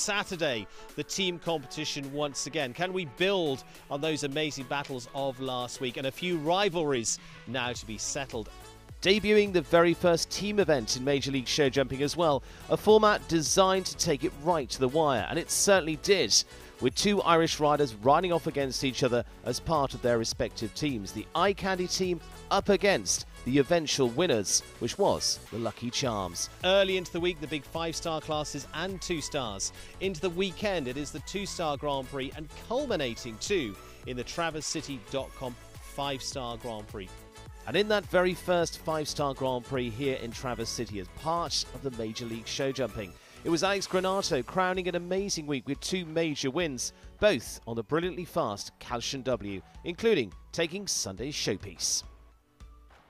Saturday, the team competition once again. Can we build on those amazing battles of last week? And a few rivalries now to be settled. Debuting the very first team event in Major League show jumping as well, a format designed to take it right to the wire, and it certainly did, with two Irish riders riding off against each other as part of their respective teams. The Eye Candy team up against the eventual winners, which was the Lucky Charms. Early into the week, the big 5-star classes and 2 stars. Into the weekend, it is the 2-star Grand Prix, and culminating too in the TraverseCity.com 5-star Grand Prix. And in that very first 5-star Grand Prix here in Traverse City as part of the Major League show jumping, it was Alex Granato crowning an amazing week with 2 major wins, both on the brilliantly fast Calcium W, including taking Sunday's showpiece.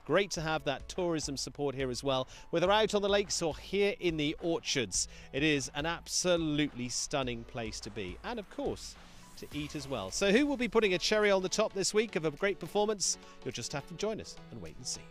Great to have that tourism support here as well, whether out on the lakes or here in the orchards. It is an absolutely stunning place to be, and of course, to eat as well. So who will be putting a cherry on the top this week of a great performance? You'll just have to join us and wait and see.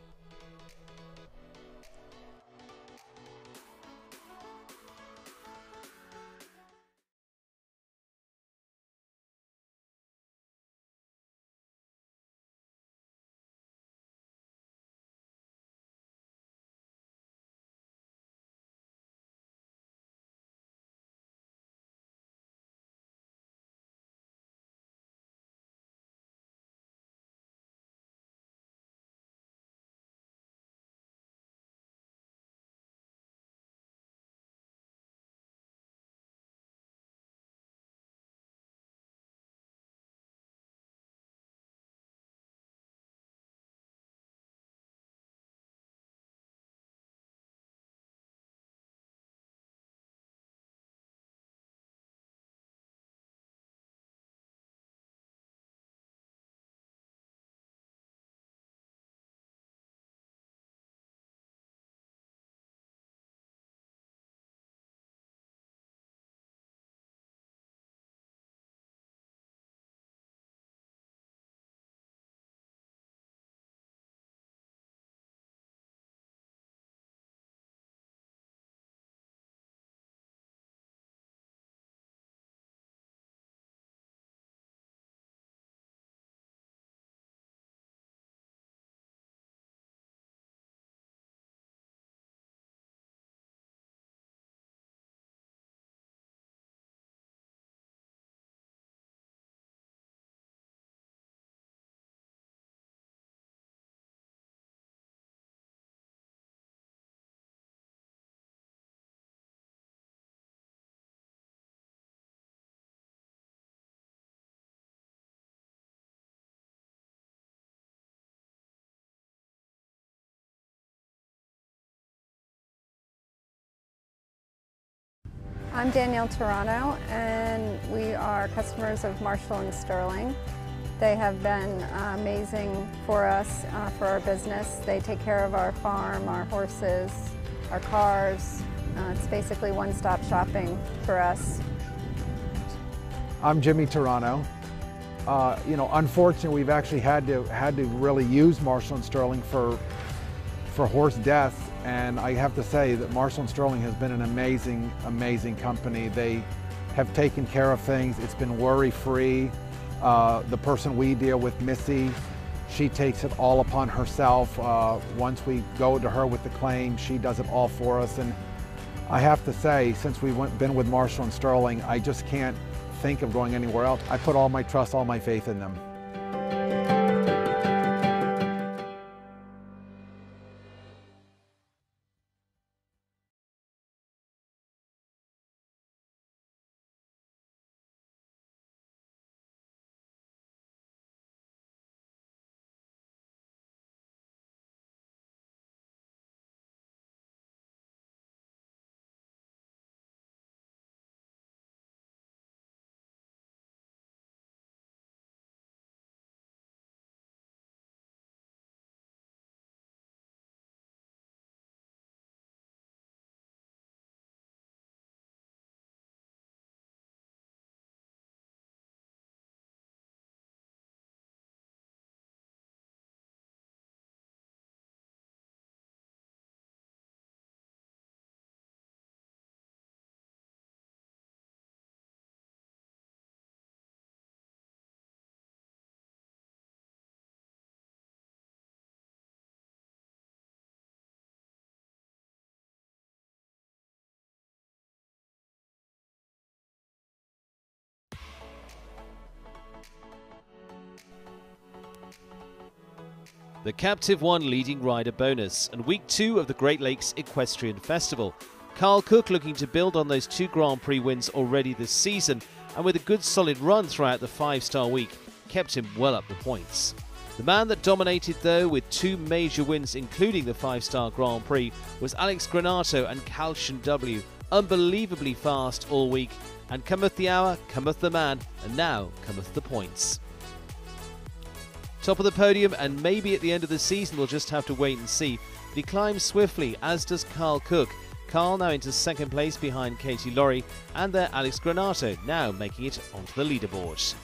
I'm Danielle Toronto, and we are customers of Marshall and Sterling. They have been amazing for us, for our business. They take care of our farm, our horses, our cars. It's basically one-stop shopping for us. I'm Jimmy Toronto. Unfortunately, we've actually had to really use Marshall and Sterling for horse deaths. And I have to say that Marshall and Sterling has been an amazing, amazing company. They have taken care of things. It's been worry-free. The person we deal with, Missy, she takes it all upon herself. Once we go to her with the claim, she does it all for us. And I have to say, since we've been with Marshall and Sterling, I just can't think of going anywhere else. I put all my trust, all my faith in them. The Captive won leading rider bonus and week 2 of the Great Lakes Equestrian Festival. Carl Cook looking to build on those 2 Grand Prix wins already this season, and with a good solid run throughout the 5-star week, kept him well up the points. The man that dominated though with 2 major wins including the 5-star Grand Prix was Alex Granato and Calcian W. Unbelievably fast all week, and cometh the hour, cometh the man, and now cometh the points. Top of the podium, and maybe at the end of the season we'll just have to wait and see. But he climbs swiftly, as does Carl Cook. Carl now into 2nd place behind Katie Laurie, and their Alex Granato now making it onto the leaderboard.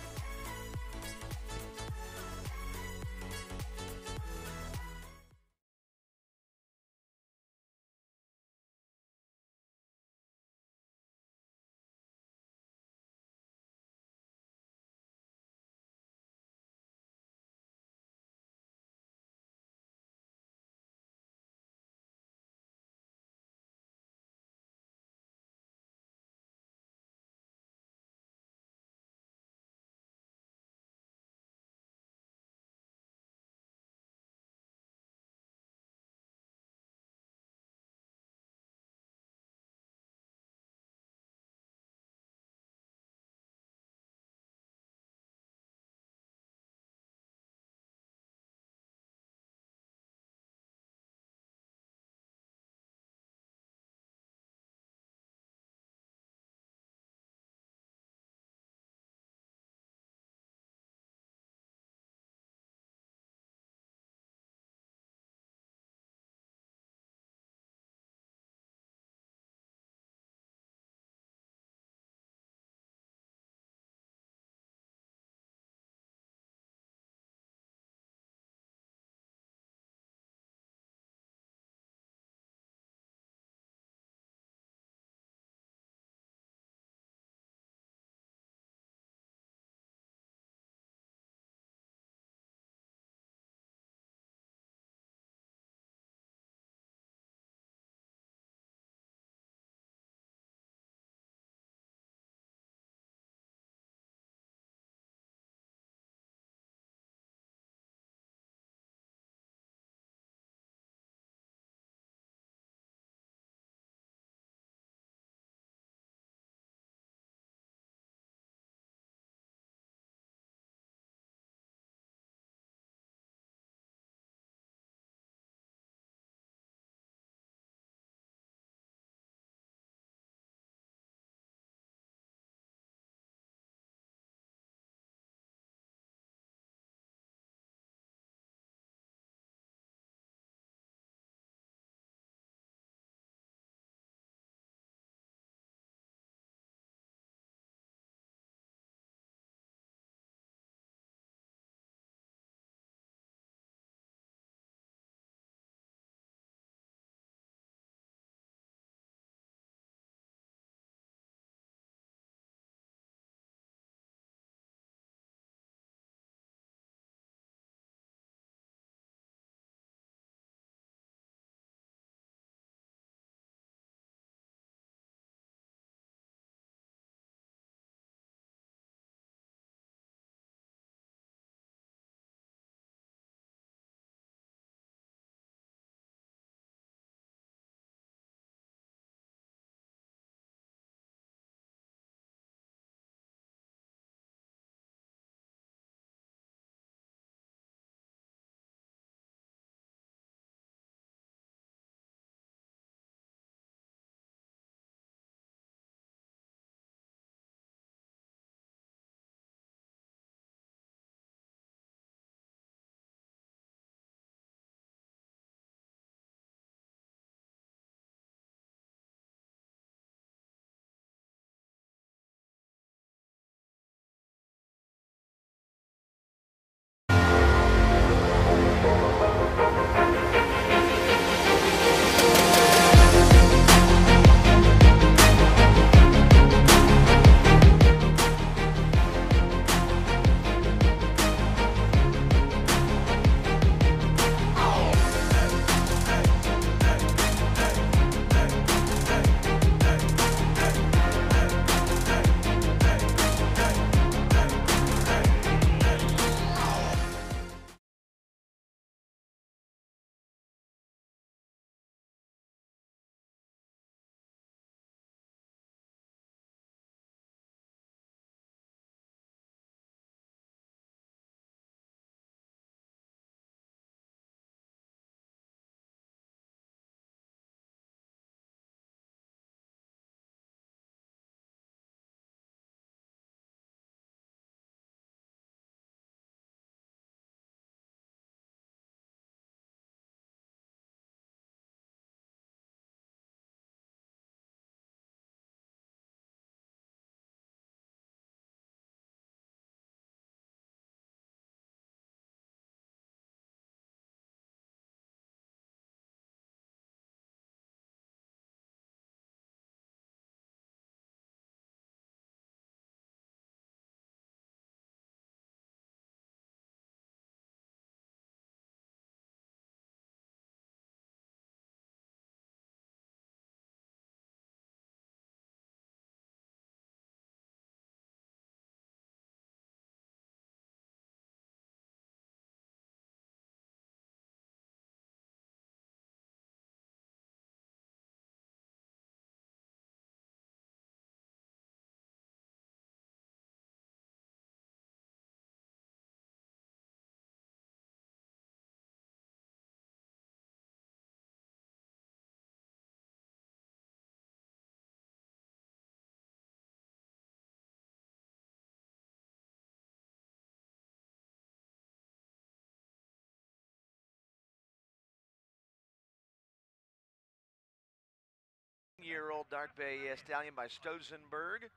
13-year-old Dark Bay stallion by Stosenberg.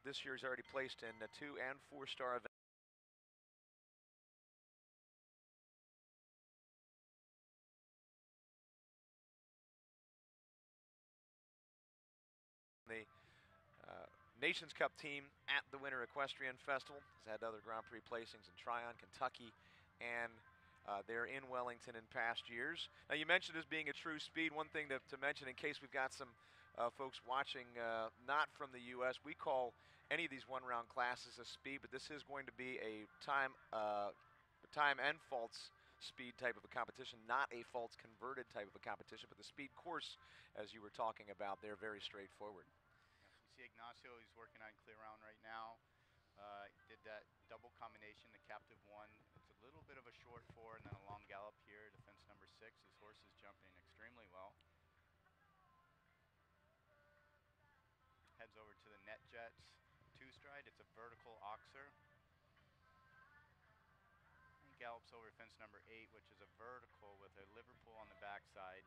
This year's already placed in 2- and 4-star events. The Nations Cup team at the Winter Equestrian Festival has had other Grand Prix placings in Tryon, Kentucky, and they're in Wellington in past years. Now, you mentioned this being a true speed. One thing to mention, in case we've got some folks watching not from the U.S., we call any of these one-round classes a speed, but this is going to be a time and faults speed type of a competition, not a faults converted type of a competition, but the speed course, as you were talking about, they're very straightforward. See Ignacio, he's working on clear round right now. Did that double combination, the captive one. It's a little bit of a short 4 and then a long gallop here to fence number 6. His horse is jumping extremely well. Heads over to the NetJets 2-stride. It's a vertical oxer. He gallops over fence number 8, which is a vertical with a Liverpool on the backside.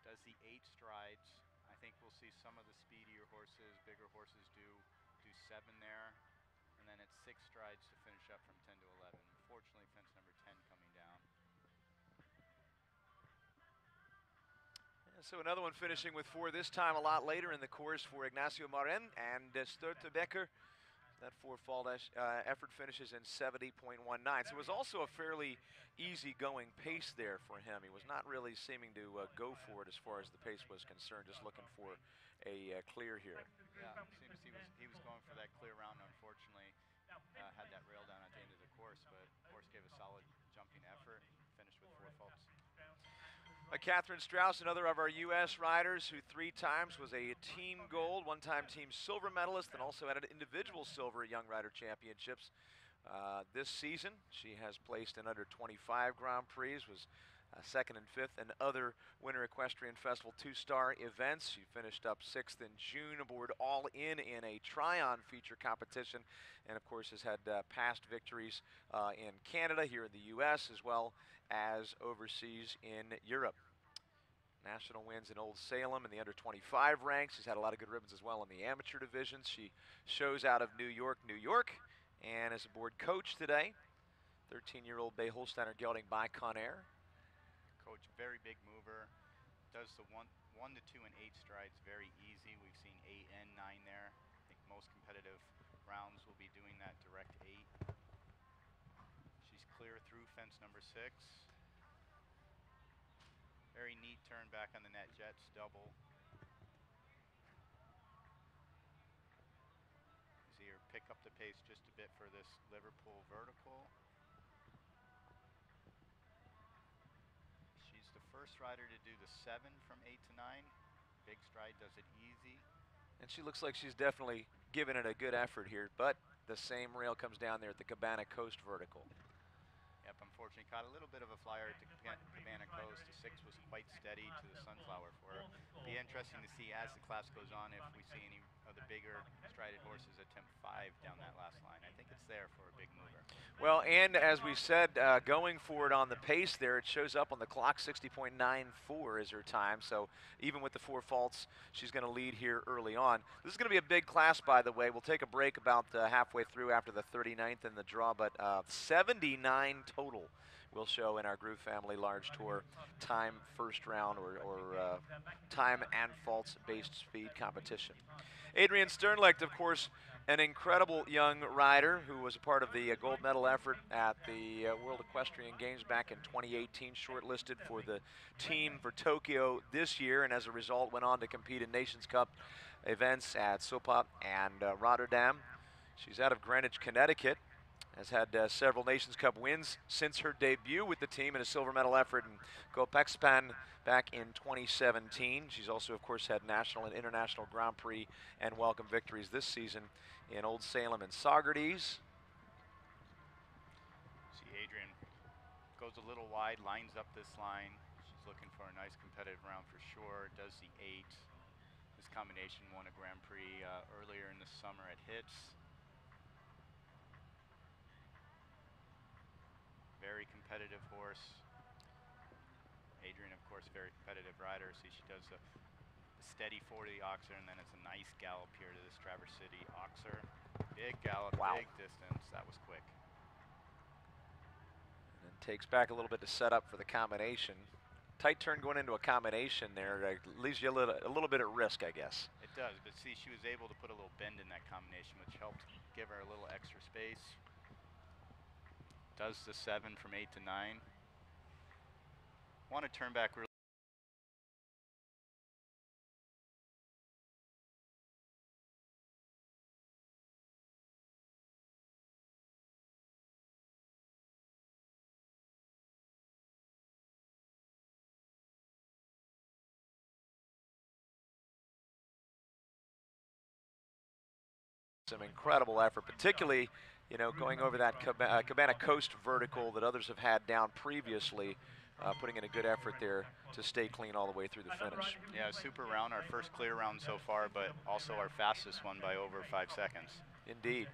Does the 8 strides. I think we'll see some of the speedier horses, bigger horses do 7 there. And then it's 6 strides to finish up from 10 to 11. Unfortunately, fence number 10 coming down. So another one finishing with 4, this time a lot later in the course for Ignacio Marin and Sturtebecker. That 4-fault effort finishes in 70.19. So it was also a fairly easy-going pace there for him. He was not really seeming to go for it as far as the pace was concerned, just looking for a clear here. Yeah, it seems he was going for that clear round. Unfortunately, had that rail down at the end of the course, but horse gave a solid jumping effort, finished with 4 faults. Catherine Strauss, another of our U.S. riders who 3 times was a team gold, 1-time team silver medalist, and also had an individual silver at Young Rider Championships. This season, she has placed in under 25 Grand Prix, was 2nd and 5th in other Winter Equestrian Festival 2-star events. She finished up 6th in June aboard All In a Tryon feature competition, and of course has had past victories in Canada, here in the U.S., as well as overseas in Europe. National wins in Old Salem in the under 25 ranks. She's had a lot of good ribbons as well in the amateur divisions. She shows out of New York, and is aboard coach today. 13-year-old Bay Holsteiner gelding by Conair. Coach, very big mover. Does the 1 to 2 and 8 strides very easy. We've seen 8 and 9 there. I think most competitive rounds will be doing that direct 8. She's clear through fence number 6. Very neat turn back on the NetJets double. You see her pick up the pace just a bit for this Liverpool vertical. She's the first rider to do the 7 from 8 to 9. Big stride does it easy. And she looks like she's definitely given it a good effort here, but the same rail comes down there at the Cabana Coast vertical. Yep, unfortunately caught a little bit of a flyer at the Cabana Coast. The 6 was quite steady to the Sunflower for her. Be interesting to see as the class goes on if we see any of the bigger strided horses attempt 5 down that last line. I think it's there for a big mover. Well, and as we said, going for it on the pace there, it shows up on the clock. 60.94 is her time. So even with the 4 faults, she's going to lead here early on. This is going to be a big class, by the way. We'll take a break about halfway through after the 39th in the draw, but 79 total will show in our Groove Family Large Tour time first round or time and faults based speed competition. Adrian Sternlicht, of course, an incredible young rider who was a part of the gold medal effort at the World Equestrian Games back in 2018, shortlisted for the team for Tokyo this year, and as a result went on to compete in Nations Cup events at Sopot and Rotterdam. She's out of Greenwich, Connecticut. Has had several Nations Cup wins since her debut with the team in a silver medal effort in Gopexpan back in 2017. She's also, of course, had national and international Grand Prix and welcome victories this season in Old Salem and Saugerties. See Adrian goes a little wide, lines up this line. She's looking for a nice competitive round for sure. Does the 8. This combination won a Grand Prix earlier in the summer at Hits. Very competitive horse. history, and of course, very competitive rider. See, she does a steady 40 oxer, and then it's a nice gallop here to this Traverse City oxer. Big gallop, wow. Big distance. That was quick. And takes back a little bit to set up for the combination. Tight turn going into a combination there leaves you a little bit at risk, I guess. It does, but see, she was able to put a little bend in that combination, which helped give her a little extra space. Does the 7 from 8 to 9. Want to turn back really. Some incredible effort, particularly, you know, going over that Cabana Coast vertical that others have had down previously, putting in a good effort there to stay clean all the way through the finish. Yeah, super round, our first clear round so far, but also our fastest one by over 5 seconds. Indeed.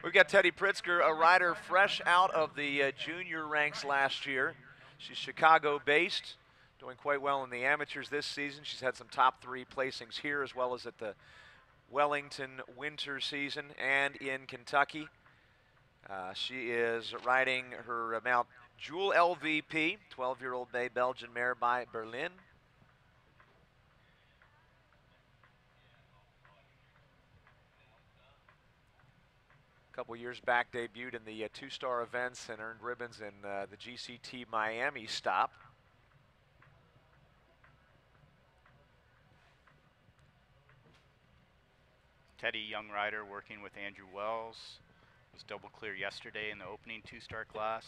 We've got Teddy Pritzker, a rider fresh out of the junior ranks last year. She's Chicago-based, doing quite well in the amateurs this season. She's had some top 3 placings here as well as at the Wellington winter season and in Kentucky. She is riding her Mount Jewel LVP, 12-year-old bay Belgian mare by Berlin. A couple years back debuted in the 2-star events and earned ribbons in the GCT Miami stop. Teddy, young rider working with Andrew Wells, was double clear yesterday in the opening 2-star class.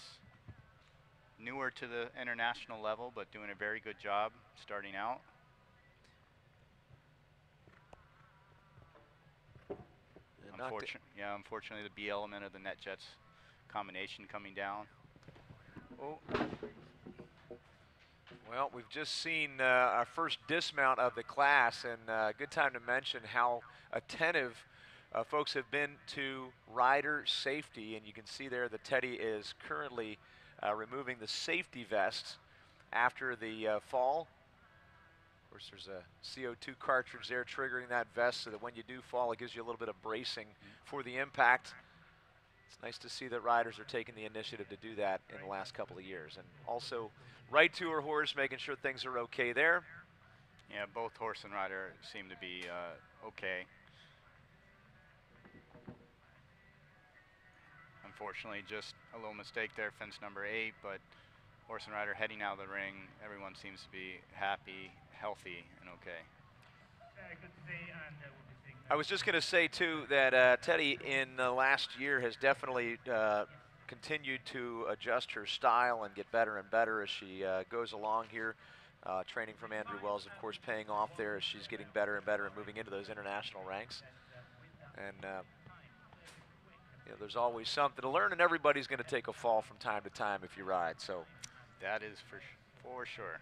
Newer to the international level, but doing a very good job starting out. Unfortunately, the B element of the NetJets combination coming down. Oh. Well, we've just seen our first dismount of the class, and good time to mention how attentive folks have been to rider safety. And you can see there that Teddy is currently removing the safety vests after the fall. Of course, there's a CO2 cartridge there triggering that vest so that when you do fall, it gives you a little bit of bracing for the impact. It's nice to see that riders are taking the initiative to do that in the last couple of years. And also right to her horse, making sure things are okay there. Yeah, both horse and rider seem to be okay. Unfortunately, just a little mistake there, fence number 8, but horse and rider heading out of the ring. Everyone seems to be happy, healthy, and okay. I was just going to say, too, that Teddy in the last year has definitely continued to adjust her style and get better and better as she goes along here. Training from Andrew Wells, of course, paying off there as she's getting better and better and moving into those international ranks. And you know, there's always something to learn, and everybody's going to take a fall from time to time if you ride. So that is for sure.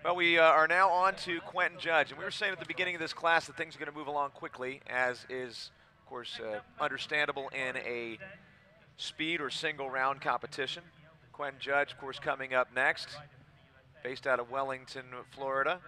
Well, we are now on to Quentin Judge, and we were saying at the beginning of this class that things are going to move along quickly, as is, of course, understandable in a speed or single round competition. Quentin Judge, of course, coming up next, based out of Wellington, Florida.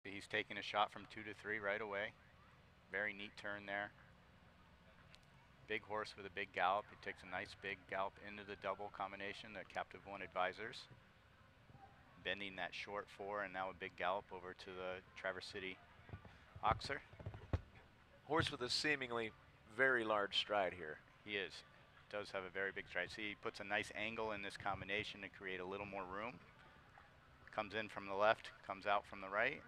He's taking a shot from 2 to 3 right away. Very neat turn there. Big horse with a big gallop. He takes a nice big gallop into the double combination, the Captive One advisors. Bending that short 4 and now a big gallop over to the Traverse City Oxer. Horse with a seemingly very large stride here. He does have a very big stride. See, he puts a nice angle in this combination to create a little more room. Comes in from the left, comes out from the right.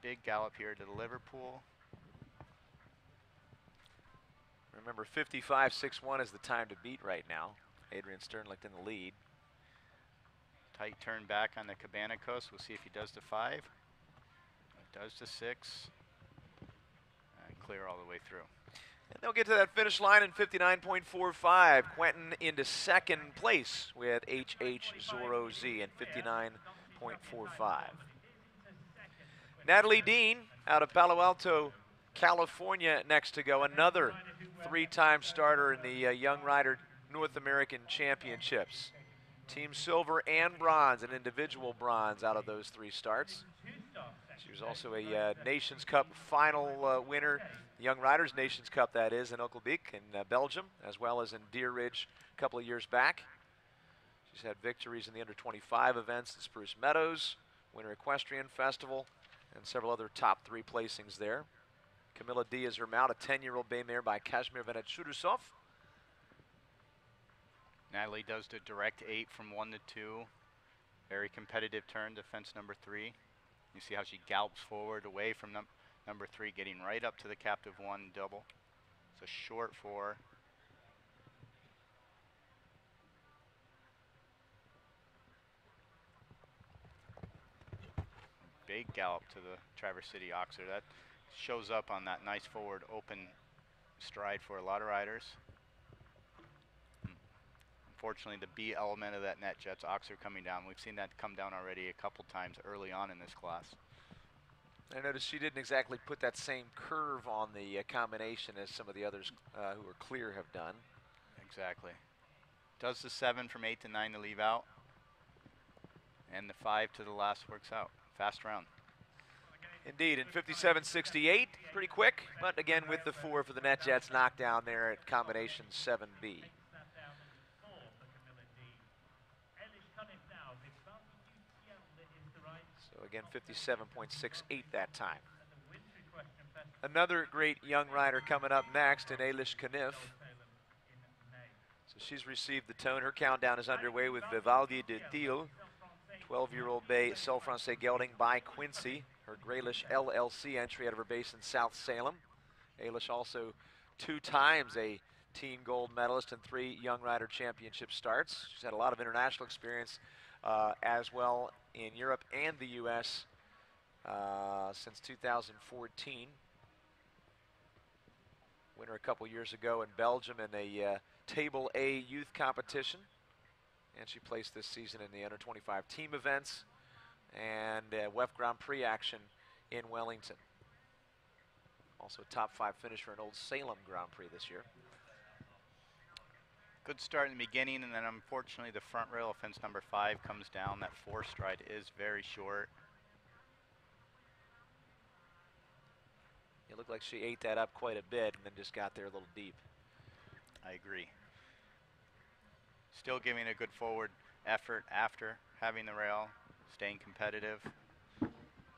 Big gallop here to the Liverpool. Remember, 55.61 is the time to beat right now. Adrian Sternlicht in the lead. Tight turn back on the Cabana Coast. We'll see if he does the 5. It does the 6. And clear all the way through. And they'll get to that finish line in 59.45. Quentin into second place with H.H. Zorro Z in 59.45. Natalie Dean out of Palo Alto, California next to go. Another 3-time starter in the Young Rider North American Championships. Team silver and bronze, an individual bronze out of those 3 starts. She was also a Nations Cup final winner, the Young Riders Nations Cup, that is, in Okkelbeek in Belgium, as well as in Deer Ridge a couple of years back. She's had victories in the under-25 events at Spruce Meadows, Winter Equestrian Festival, and several other top 3 placings there. Camilla D is her mount, a 10-year-old bay mare by Kazimir Venetchurusov. Natalie does the direct 8 from 1 to 2. Very competitive turn to fence number 3. You see how she gallops forward away from number 3, getting right up to the captive 1 double. It's a short 4. Big gallop to the Traverse City Oxer. That shows up on that nice forward open stride for a lot of riders. Unfortunately, the B element of that NetJets Oxer coming down. We've seen that come down already a couple times early on in this class. I noticed she didn't exactly put that same curve on the combination as some of the others who are clear have done. Exactly. Does the 7 from 8 to 9 to leave out. And the 5 to the last works out. Fast round. Indeed, in 57.68, pretty quick, but again with the 4 for the NetJets knockdown there at combination 7B. So again, 57.68 that time. Another great young rider coming up next in Eilish Kniff. So she's received the tone. Her countdown is underway with Vivaldi de Thiel, 12-year-old bay Sol Francais gelding by Quincy. Her Graylish LLC entry out of her base in South Salem. Eilish also 2 times a team gold medalist and 3 Young Rider Championship starts. She's had a lot of international experience as well in Europe and the U.S. Since 2014. Winner a couple years ago in Belgium in a Table A youth competition. And she placed this season in the under-25 team events and WEF Grand Prix action in Wellington. Also a top 5 finish for an Old Salem Grand Prix this year. Good start in the beginning, and then unfortunately the front rail of fence number 5 comes down. That 4 stride is very short. It looked like she ate that up quite a bit and then just got there a little deep. I agree. Still giving a good forward effort after having the rail, staying competitive.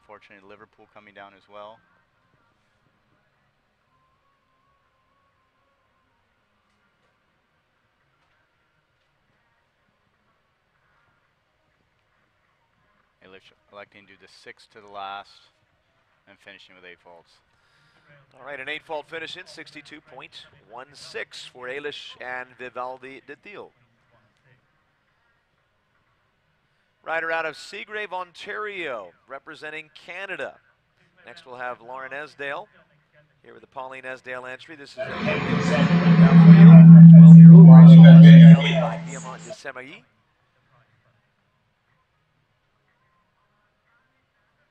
Fortunately, Liverpool coming down as well. Electing to do the 6 to the last and finishing with 8 faults. All right, an 8-fault finish in 62.16 for Eilish and Vivaldi de Thiel. Rider out of Seagrave, Ontario, representing Canada. Next we'll have Lauren Esdale here with the Pauline Esdale entry. This is a 12-year-old by Diamant de Semailly.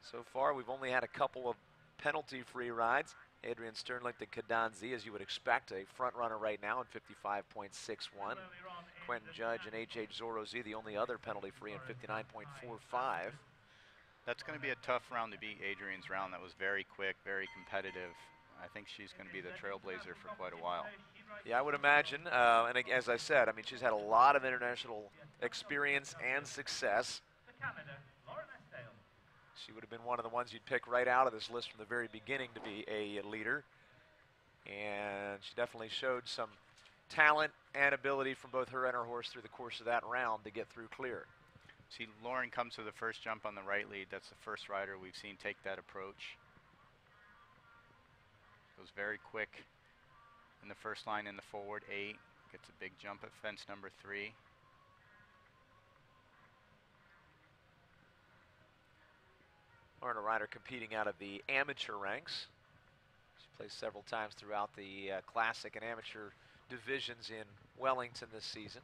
So far, we've only had a couple of penalty-free rides. Adrian Sternlicht to Cadanzi, as you would expect, a front runner right now in 55.61. Quentin Judge and H.H. Zorro Z, the only other penalty-free in 59.45. That's going to be a tough round to beat Adrian's round. That was very quick, very competitive. I think she's going to be the trailblazer for quite a while. Yeah, I would imagine. And as I said, I mean, she's had a lot of international experience and success. She would have been one of the ones you'd pick right out of this list from the very beginning to be a leader. And she definitely showed some talent and ability from both her and her horse through the course of that round to get through clear. See, Lauren comes to the first jump on the right lead. That's the first rider we've seen take that approach. Goes very quick in the first line in the forward 8. Gets a big jump at fence number 3. Lauren, a rider competing out of the amateur ranks. She plays several times throughout the classic and amateur divisions in Wellington this season.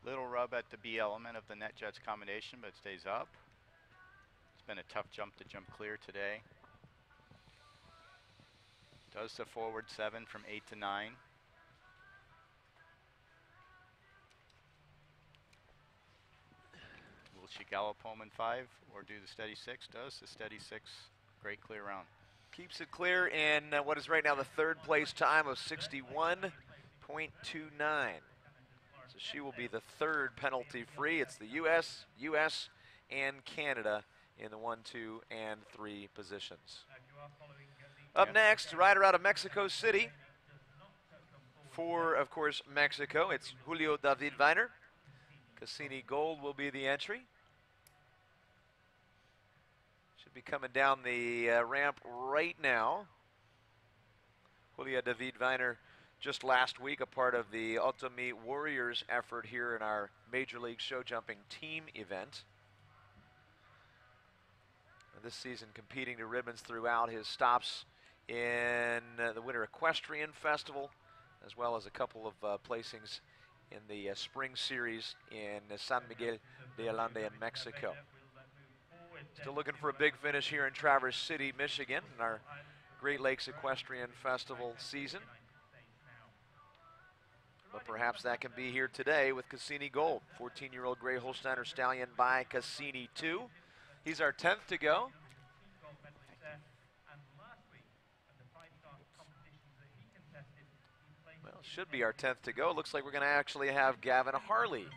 Little rub at the B element of the NetJets combination, but it stays up. It's been a tough jump to jump clear today. Does the forward 7 from 8 to 9. Will she gallop home in 5 or do the steady 6? Does the steady 6. Great clear round. Keeps it clear in what is right now the third place time of 61.29. So she will be the third penalty free. It's the US, and Canada in the 1, 2, and 3 positions. Up next, rider out of Mexico City. For, of course, Mexico, it's Julio David Weiner. Cassini Gold will be the entry. Should be coming down the ramp right now. Julio David Weiner, just last week, a part of the Otomi Warriors effort here in our Major League Show Jumping team event. And this season competing to ribbons throughout his stops in the Winter Equestrian Festival, as well as a couple of placings in the Spring Series in San Miguel de Allende in Mexico. Still looking for a big finish here in Traverse City, Michigan, in our Great Lakes Equestrian Festival season. But perhaps that can be here today with Cassini Gold, 14-year-old Gray Holsteiner stallion by Cassini 2. He's our 10th to go. Well, should be our 10th to go. Looks like we're going to actually have Gavin Harley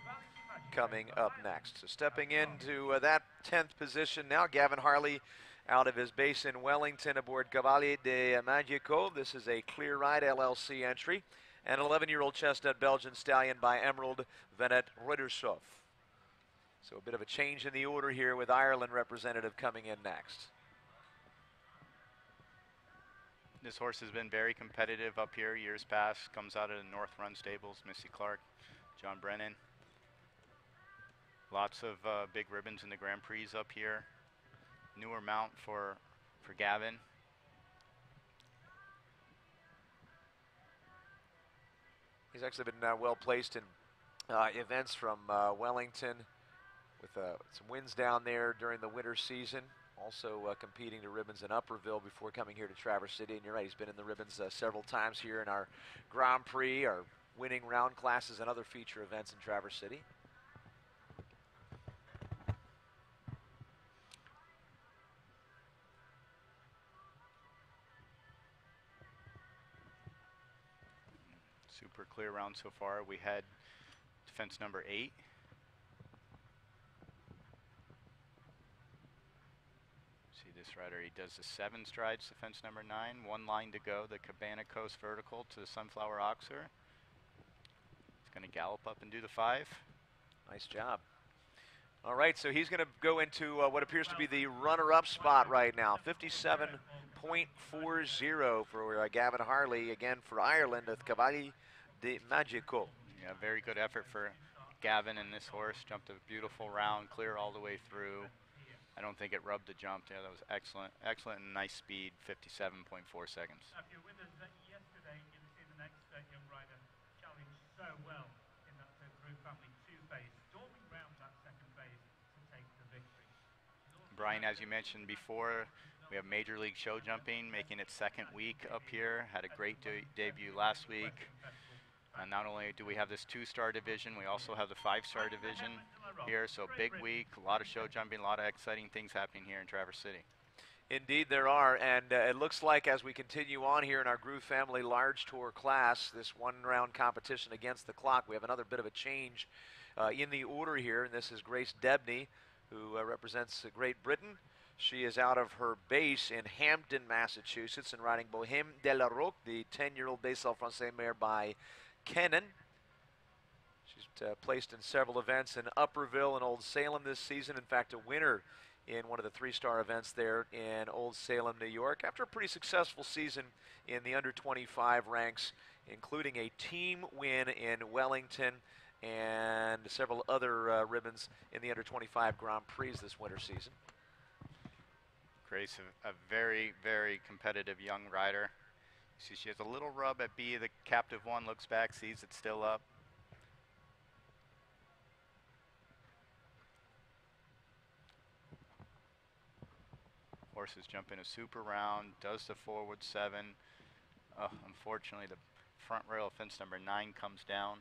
coming up next. So stepping into that 10th position now, Gavin Harley out of his base in Wellington aboard Cavalli de Magico. This is a Clear Ride LLC entry. An 11-year-old chestnut Belgian stallion by Emerald Venet Reutershoff. So a bit of a change in the order here with Ireland representative coming in next. This horse has been very competitive up here years past. Comes out of the North Run Stables, Missy Clark, John Brennan. Lots of big ribbons in the Grand Prix up here. Newer mount for Gavin. He's actually been well placed in events from Wellington with some wins down there during the winter season. Also competing to ribbons in Upperville before coming here to Traverse City. And you're right, he's been in the ribbons several times here in our Grand Prix, our winning round classes, and other feature events in Traverse City. Super clear round so far. We had fence number 8. See this rider, he does the 7 strides to fence number 9. 1 line to go, the Cabana Coast vertical to the Sunflower Oxer. He's going to gallop up and do the 5. Nice job. All right, so he's going to go into what appears to be the runner-up spot right now. 57.40 for Gavin Harley, again for Ireland with Cavalli de Magico. Yeah, very good effort for Gavin and this horse. Jumped a beautiful round, clear all the way through. I don't think it rubbed the jump. Yeah, that was excellent. Excellent and nice speed, 57.4 seconds. If you're with us yesterday in the next young rider challenged so well in that Group Family 2 phase, storming round that second phase to take the victory. Brian, as you mentioned before, we have Major League Show Jumping making its 2nd week up here. Had a great debut last week. And not only do we have this 2-star division, we also have the 5-star division here. So big week, a lot of show jumping, a lot of exciting things happening here in Traverse City. Indeed there are, and it looks like as we continue on here in our Groove Family Large Tour class, this one-round competition against the clock, we have another bit of a change in the order here, and this is Grace Debney, who represents Great Britain. She is out of her base in Hampton, Massachusetts, and riding Bohème de la Roque, the 10-year-old Basel Francais mare by Kennan. She's placed in several events in Upperville and Old Salem this season. In fact, a winner in one of the three-star events there in Old Salem, New York, after a pretty successful season in the under-25 ranks, including a team win in Wellington and several other ribbons in the under-25 Grand Prix this winter season. Grace, a very, very competitive young rider. See, she has a little rub at B. The captive one looks back, sees it's still up. Horses jump in a super round, does the forward 7. Unfortunately, the front rail fence number 9 comes down.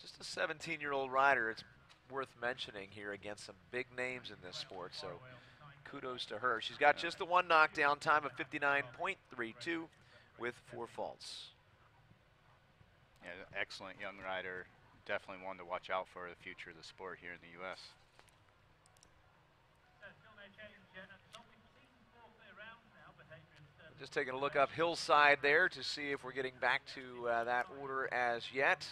Just a 17-year-old rider. It's worth mentioning here against some big names in this sport, so kudos to her. She's got just the one knockdown time of 59.32 with 4 faults. Yeah, excellent young rider. Definitely one to watch out for the future of the sport here in the U.S. Just taking a look up hillside there to see if we're getting back to that order as yet.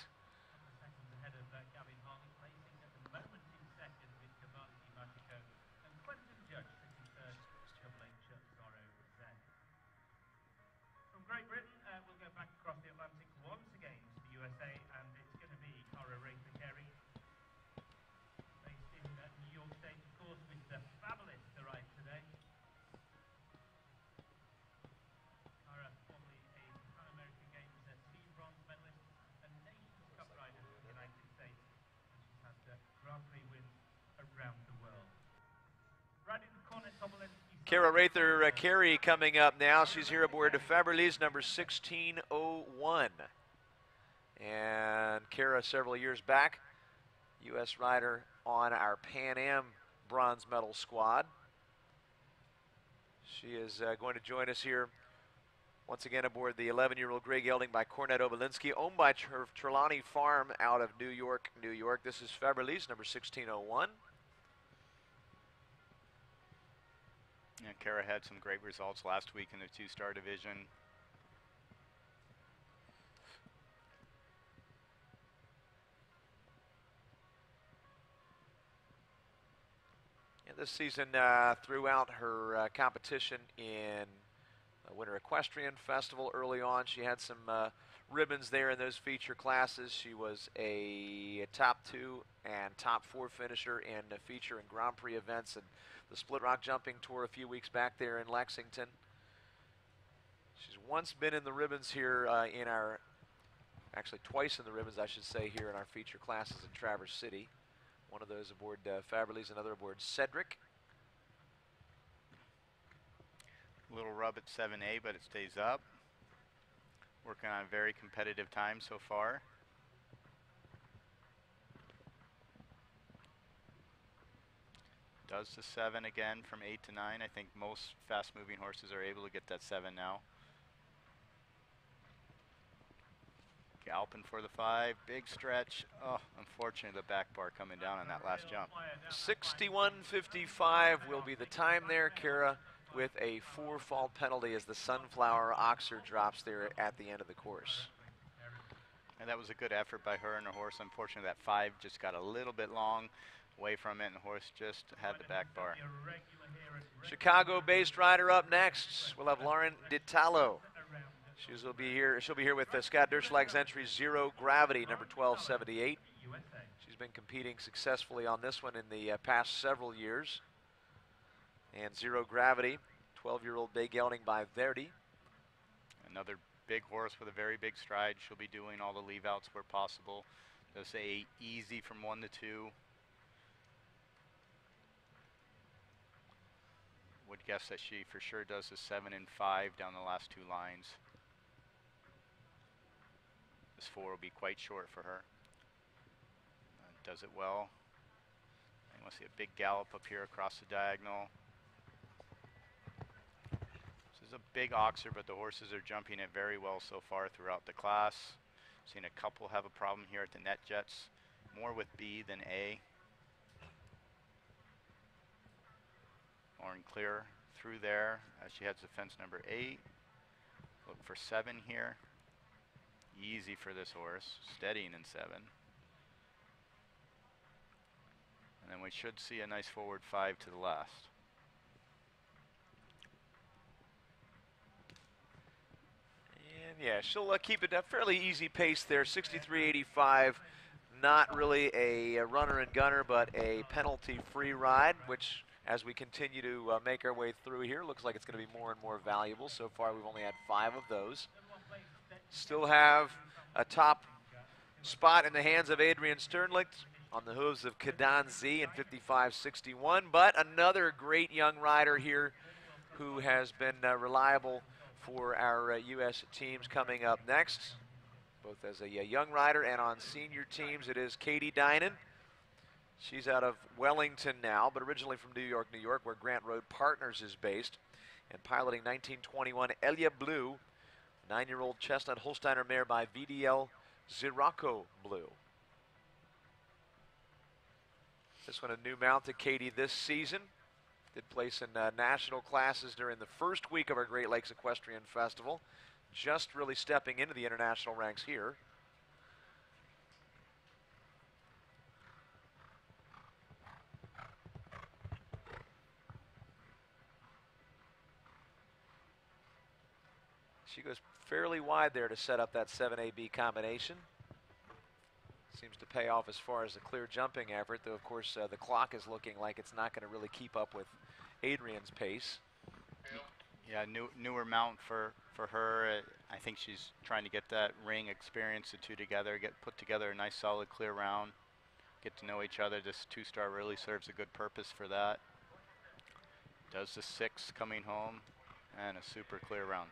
From Great Britain, we'll go back across the Atlantic once again to the USA, and it's going to be Cara Carey, based in New York State, of course, with the fabulous to ride today. Cara, formerly a Pan American Games team bronze medalist and Nations Cup rider for the United States, and she's had Grand Prix wins around the world. Right in the corner, Tobolensky. Cara Carey coming up now. She's here aboard the Faberlies, number 1601. And Cara, several years back, U.S. rider on our Pan Am bronze medal squad. She is going to join us here once again aboard the 11-year-old Grey Gelding by Cornet Obolinski, owned by Trelawney Farm out of New York, New York. This is Faberlies, number 1601. Yeah, Cara had some great results last week in the 2-star division. And this season, throughout her competition in Winter Equestrian Festival early on, she had some ribbons there in those feature classes. She was a top 2 and top 4 finisher in the feature and Grand Prix events and the Split Rock Jumping Tour a few weeks back there in Lexington. She's once been in the ribbons here in our, actually twice in the ribbons, I should say, here in our feature classes in Traverse City. One of those aboard Faberlies, another aboard Cedric. Little rub at 7A, but it stays up. Working on a very competitive time so far. Does the 7 again from 8 to 9. I think most fast-moving horses are able to get that 7 now. Galloping for the 5, big stretch. Oh, unfortunately, the back bar coming down on that last jump. 61.55 will be the time there, Cara, with a 4-fault penalty as the Sunflower Oxer drops there at the end of the course. And that was a good effort by her and her horse. Unfortunately, that 5 just got a little bit long away from it, and the horse just had the back bar. Chicago-based rider up next. We'll have Lauren DiTallo. She'll be here with Scott Derschlag's entry Zero Gravity, number 1278. She's been competing successfully on this one in the past several years. And Zero Gravity, 12-year-old bay gelding by Verdi. Another big horse with a very big stride. She'll be doing all the leave-outs where possible. They'll say easy from 1 to 2. Would guess that she for sure does the 7 and 5 down the last 2 lines. This 4 will be quite short for her. Does it well. want to see a big gallop up here across the diagonal. This is a big oxer, but the horses are jumping it very well so far throughout the class. Seen a couple have a problem here at the NetJets, more with B than A. Lauren Clear through there as she heads to fence number 8. Look for 7 here. Easy for this horse, steadying in 7. And then we should see a nice forward 5 to the last. And yeah, she'll keep it a fairly easy pace there, 63.85. Not really a runner and gunner, but a penalty-free ride, which as we continue to make our way through here, looks like it's going to be more and more valuable. So far, we've only had 5 of those. Still have a top spot in the hands of Adrian Sternlicht on the hooves of Kadan Z in 55.61, but another great young rider here who has been reliable for our U.S. teams coming up next, both as a young rider and on senior teams. It is Katie Dinan. She's out of Wellington now, but originally from New York, where Grant Road Partners is based, and piloting 1921 Elia Blue, 9-year-old chestnut Holsteiner mare by VDL Ziraco Blue. This one a new mount to Katie this season. Did place in national classes during the first week of our Great Lakes Equestrian Festival. Just really stepping into the international ranks here. She goes fairly wide there to set up that 7AB combination. Seems to pay off as far as the clear jumping effort, though of course the clock is looking like it's not going to really keep up with Adrian's pace. Yeah, newer mount for her. I think she's trying to get that ring experience, the two together, put together a nice solid clear round, get to know each other. This 2-star really serves a good purpose for that. Does the 6 coming home, and a super clear round.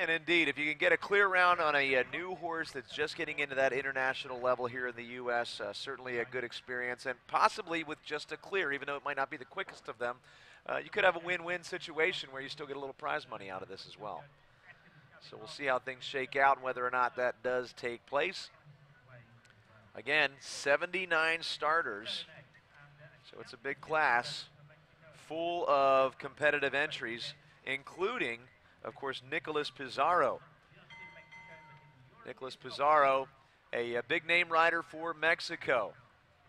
And indeed, if you can get a clear round on a new horse that's just getting into that international level here in the U.S., certainly a good experience, and possibly with just a clear, even though it might not be the quickest of them, you could have a win-win situation where you still get a little prize money out of this as well. So we'll see how things shake out and whether or not that does take place. Again, 79 starters, so it's a big class, full of competitive entries, including, of course, Nicholas Pizarro. Nicholas Pizarro, a big name rider for Mexico,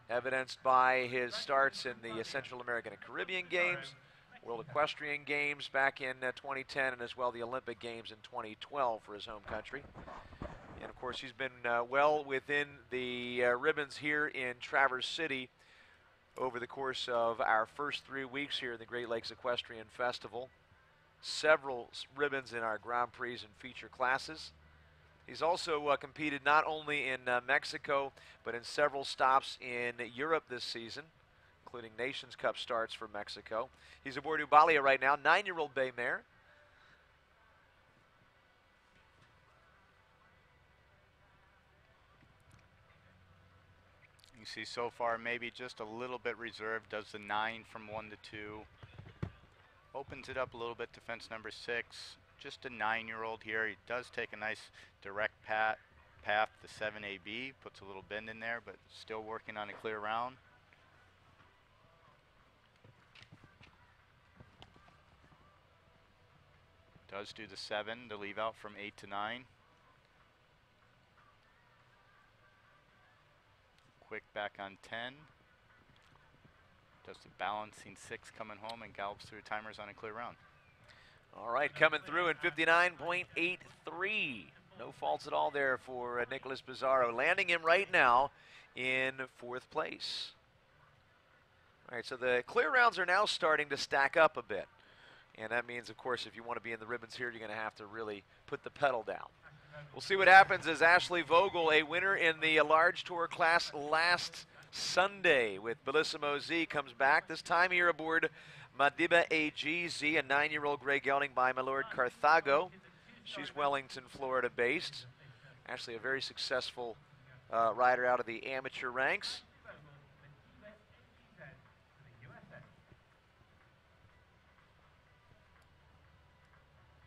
evidenced by his starts in the Central American and Caribbean Games, World Equestrian Games back in 2010, and as well the Olympic Games in 2012 for his home country. And of course, he's been well within the ribbons here in Traverse City over the course of our first 3 weeks here in the Great Lakes Equestrian Festival. Several ribbons in our Grand Prix and feature classes. He's also competed not only in Mexico, but in several stops in Europe this season, including Nations Cup starts for Mexico. He's aboard Ubalia right now, 9-year-old bay mare. You see so far maybe just a little bit reserved, does the 9 from 1 to 2. Opens it up a little bit to fence number 6. Just a 9-year-old here. He does take a nice direct path to 7AB. Puts a little bend in there, but still working on a clear round. Does do the 7 to leave out from 8 to 9. Quick back on 10. Does the balancing 6 coming home and gallops through timers on a clear round. All right, coming through in 59.83. No faults at all there for Nicholas Pizarro. Landing him right now in 4th place. All right, so the clear rounds are now starting to stack up a bit. And that means, of course, if you want to be in the ribbons here, you're going to have to really put the pedal down. We'll see what happens as Ashley Vogel, a winner in the large tour class last Sunday with Bellissimo Z, comes back. This time here aboard Madiba AGZ, a 9-year-old gray gelding by my Lord Carthago. She's Wellington, Florida based. Actually a very successful rider out of the amateur ranks.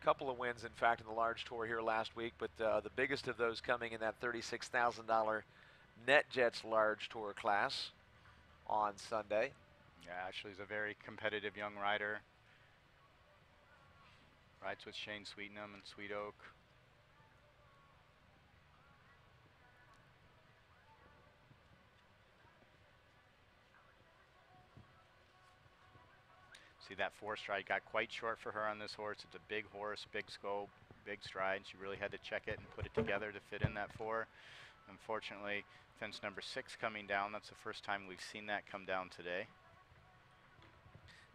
Couple of wins, in fact, in the large tour here last week, but the biggest of those coming in that $36,000 NetJets large tour class on Sunday. Yeah, Ashley's a very competitive young rider. Rides with Shane Sweetenham and Sweet Oak. See, that 4-stride got quite short for her on this horse. It's a big horse, big scope, big stride. She really had to check it and put it together to fit in that 4. Unfortunately, fence number 6 coming down. That's the first time we've seen that come down today.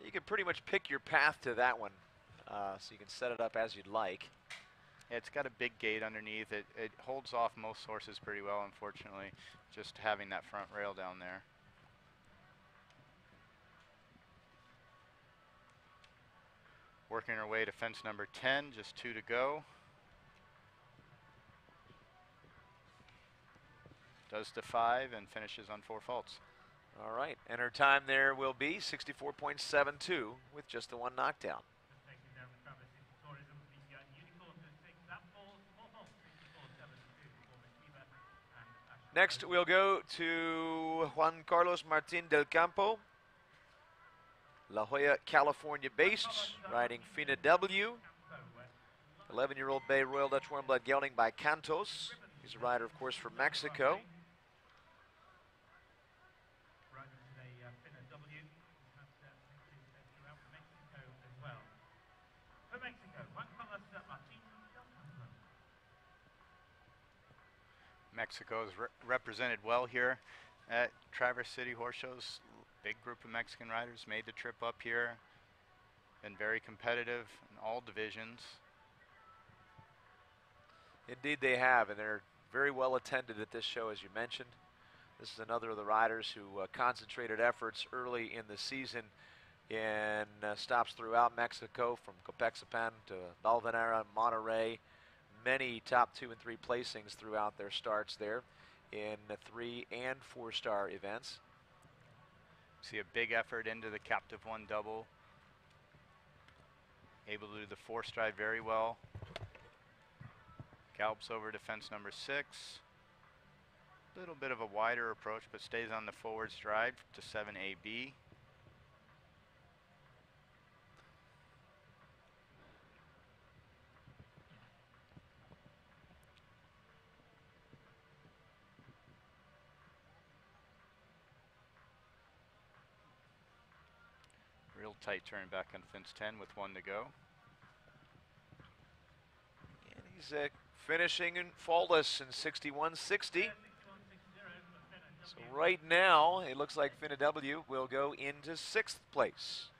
You can pretty much pick your path to that one, so you can set it up as you'd like. Yeah, it's got a big gate underneath. It holds off most horses pretty well, unfortunately, just having that front rail down there. Working her way to fence number 10, just 2 to go. Does to 5 and finishes on 4 faults. All right, and her time there will be 64.72 with just the 1 knockdown. Next, we'll go to Juan Carlos Martin del Campo, La Jolla, California based, riding Fina W. 11-year-old bay Royal Dutch Warm Blood gelding by Cantos. He's a rider, of course, from Mexico. Mexico is represented well here at Traverse City Horse Shows. Big group of Mexican riders made the trip up here. Been very competitive in all divisions. Indeed they have, and they're very well attended at this show, as you mentioned. This is another of the riders who concentrated efforts early in the season in stops throughout Mexico, from Copexapan to Valvanera, Monterrey. Many top 2 and 3 placings throughout their starts there in 3 and 4-star events. See a big effort into the Captive 1 double. Able to do the 4-stride very well. Gallops over to fence number 6. Little bit of a wider approach, but stays on the forward stride to 7AB. Real tight turn back on fence 10 with 1 to go. And he's finishing in faultless in 61.60. So right now, it looks like Fina W will go into 6th place.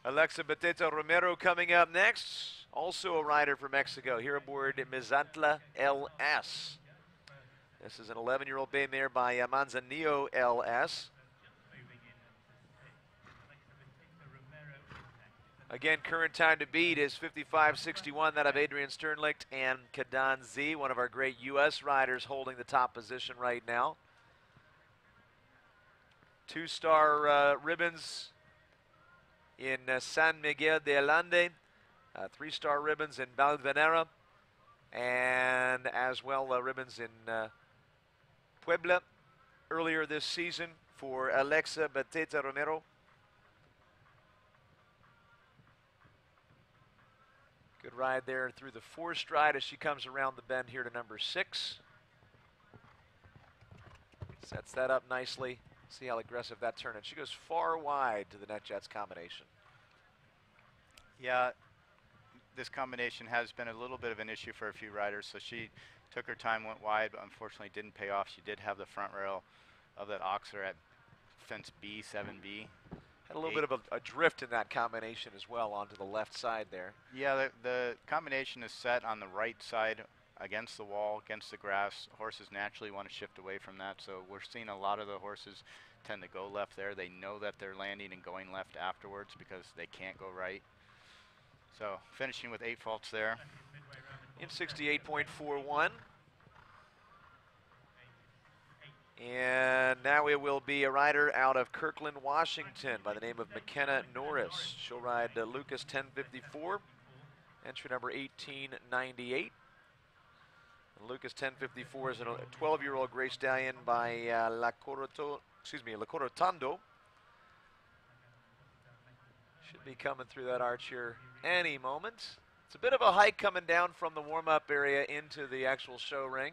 Alexa Beteta Romero coming up next. Also a rider from Mexico, here aboard Mizantla LS. This is an 11-year-old bay mare by Manzanillo LS. Again, current time to beat is 55.61, that of Adrian Sternlicht and Kadan Z, one of our great U.S. riders holding the top position right now. 2-star ribbons in San Miguel de Allende, 3-star ribbons in Valvanera, and as well ribbons in Puebla earlier this season for Alexa Beteta Romero. Good ride there through the 4-stride as she comes around the bend here to number 6. Sets that up nicely. See how aggressive that turn is. She goes far wide to the NetJets combination. Yeah, this combination has been a little bit of an issue for a few riders, so she took her time, went wide, but unfortunately didn't pay off. She did have the front rail of that Oxer at fence B, 7B. Had a little bit of a drift in that combination as well onto the left side there. Yeah, the combination is set on the right side against the wall, against the grass. Horses naturally want to shift away from that, so we're seeing a lot of the horses tend to go left there. They know that they're landing and going left afterwards because they can't go right. So finishing with 8 faults there. In 68.41. And now it will be a rider out of Kirkland, Washington by the name of McKenna Norris. She'll ride Lucas 1054, entry number 1898. And Lucas 1054 is a 12-year-old gray stallion by La Corotando. Should be coming through that arch here any moment. It's a bit of a hike coming down from the warm-up area into the actual show ring.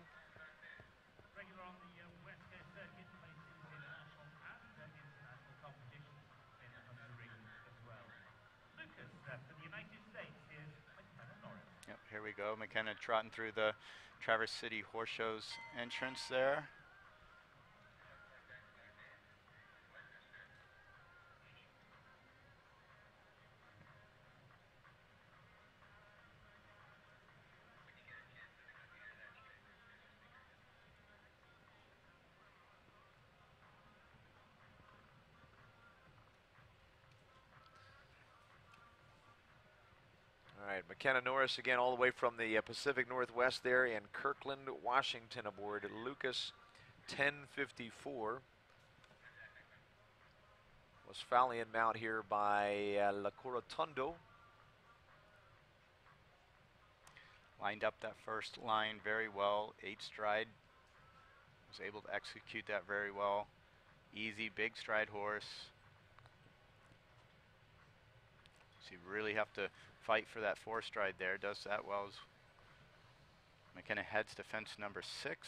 Regular on the West Coast circuit, places in national and international competitions in Hunter-Ring as well. Lucas, for the United States, is McKenna Norris. Yep, here we go. McKenna trotting through the Traverse City Horse Show's entrance there. All right, McKenna Norris again all the way from the Pacific Northwest there in Kirkland, Washington aboard Lucas 1054. Westphalian mount here by La Corotando. Lined up that first line very well. 8 stride. Was able to execute that very well. Easy, big stride horse. So you really have to fight for that 4 stride there. Does that well as McKenna heads to fence number 6.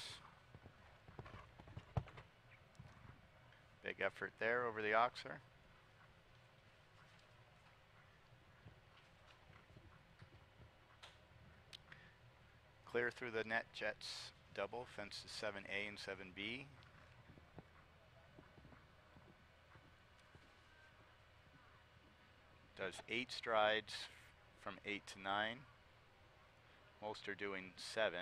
Big effort there over the oxer. Clear through the NetJets double, fences 7A and 7B. Does 8 strides from 8 to 9. Most are doing 7.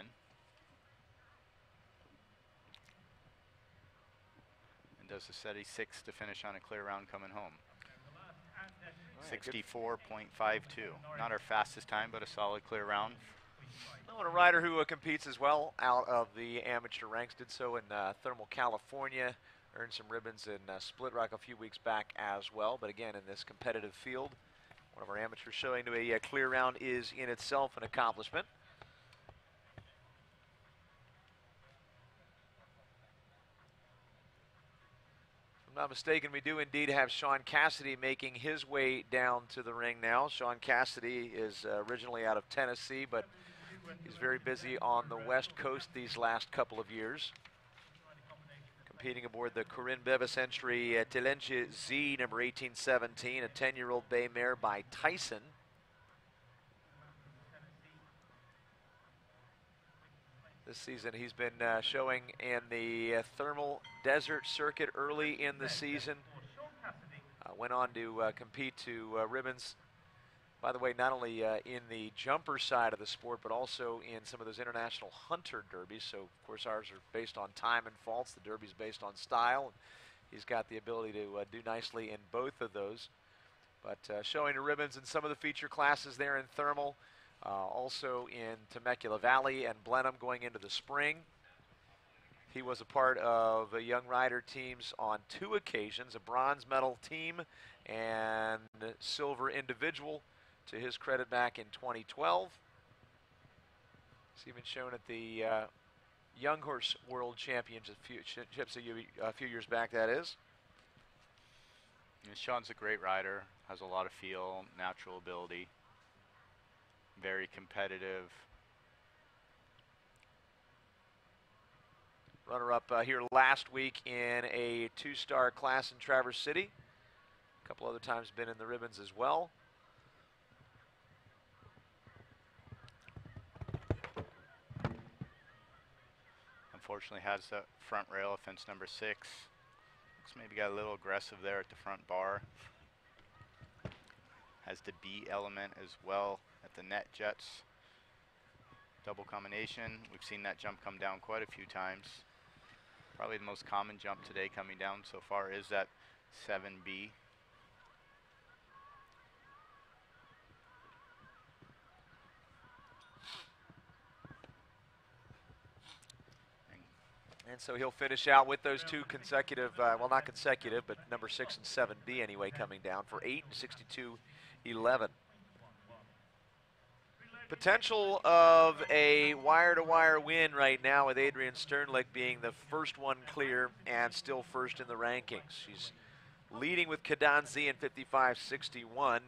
And does a steady 6 to finish on a clear round coming home. 64.52. Not our fastest time, but a solid clear round. Oh, and a rider who competes as well out of the amateur ranks, did so in Thermal, California. Earned some ribbons in Split Rock a few weeks back as well. But again, in this competitive field, one of our amateurs showing to a clear round is in itself an accomplishment. If I'm not mistaken, we do indeed have Sean Cassidy making his way down to the ring now. Sean Cassidy is originally out of Tennessee, but he's very busy on the West Coast these last couple of years. Competing aboard the Corinne Bevis entry Telenche Z number 1817, a 10-year-old bay mare by Tyson. This season he's been showing in the Thermal Desert Circuit early in the season. Went on to compete to ribbons, by the way, not only in the jumper side of the sport, but also in some of those international hunter derbies. So, of course, ours are based on time and faults. The derby's based on style. He's got the ability to do nicely in both of those. But showing the ribbons in some of the feature classes there in Thermal, also in Temecula Valley and Blenheim going into the spring. He was a part of young rider teams on 2 occasions, a bronze medal team and silver individual, to his credit, back in 2012. He's even shown at the Young Horse World Championships a few years back, that is. And Sean's a great rider, has a lot of feel, natural ability, very competitive. Runner-up here last week in a 2-star class in Traverse City. A couple other times been in the ribbons as well. Unfortunately has that front rail of fence number 6. Looks maybe got a little aggressive there at the front bar. Has the B element as well at the NetJets. Double combination. We've seen that jump come down quite a few times. Probably the most common jump today coming down so far is that 7B. And so he'll finish out with those two consecutive, well, not consecutive, but number 6 and 7B anyway coming down for 8 and 62-11. Potential of a wire-to-wire win right now with Adrian Sternlick being the first one clear and still first in the rankings. She's leading with Cadanzi in 55.61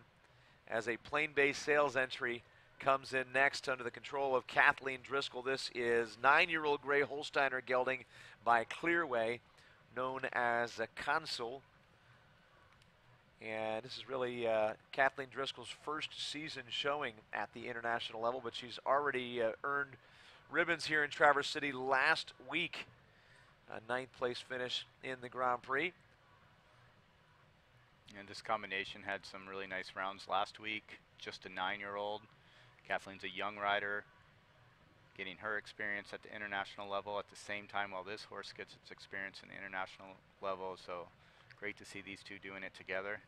as a plane-based sales entry comes in next under the control of Kathleen Driscoll. This is 9-year-old Gray Holsteiner gelding by Clearway, known as a Consul. And this is really Kathleen Driscoll's first season showing at the international level, but she's already earned ribbons here in Traverse City last week. A 9th place finish in the Grand Prix. And this combination had some really nice rounds last week. Just a 9-year-old. Kathleen's a young rider, getting her experience at the international level at the same time while this horse gets its experience in the international level. So great to see these two doing it together.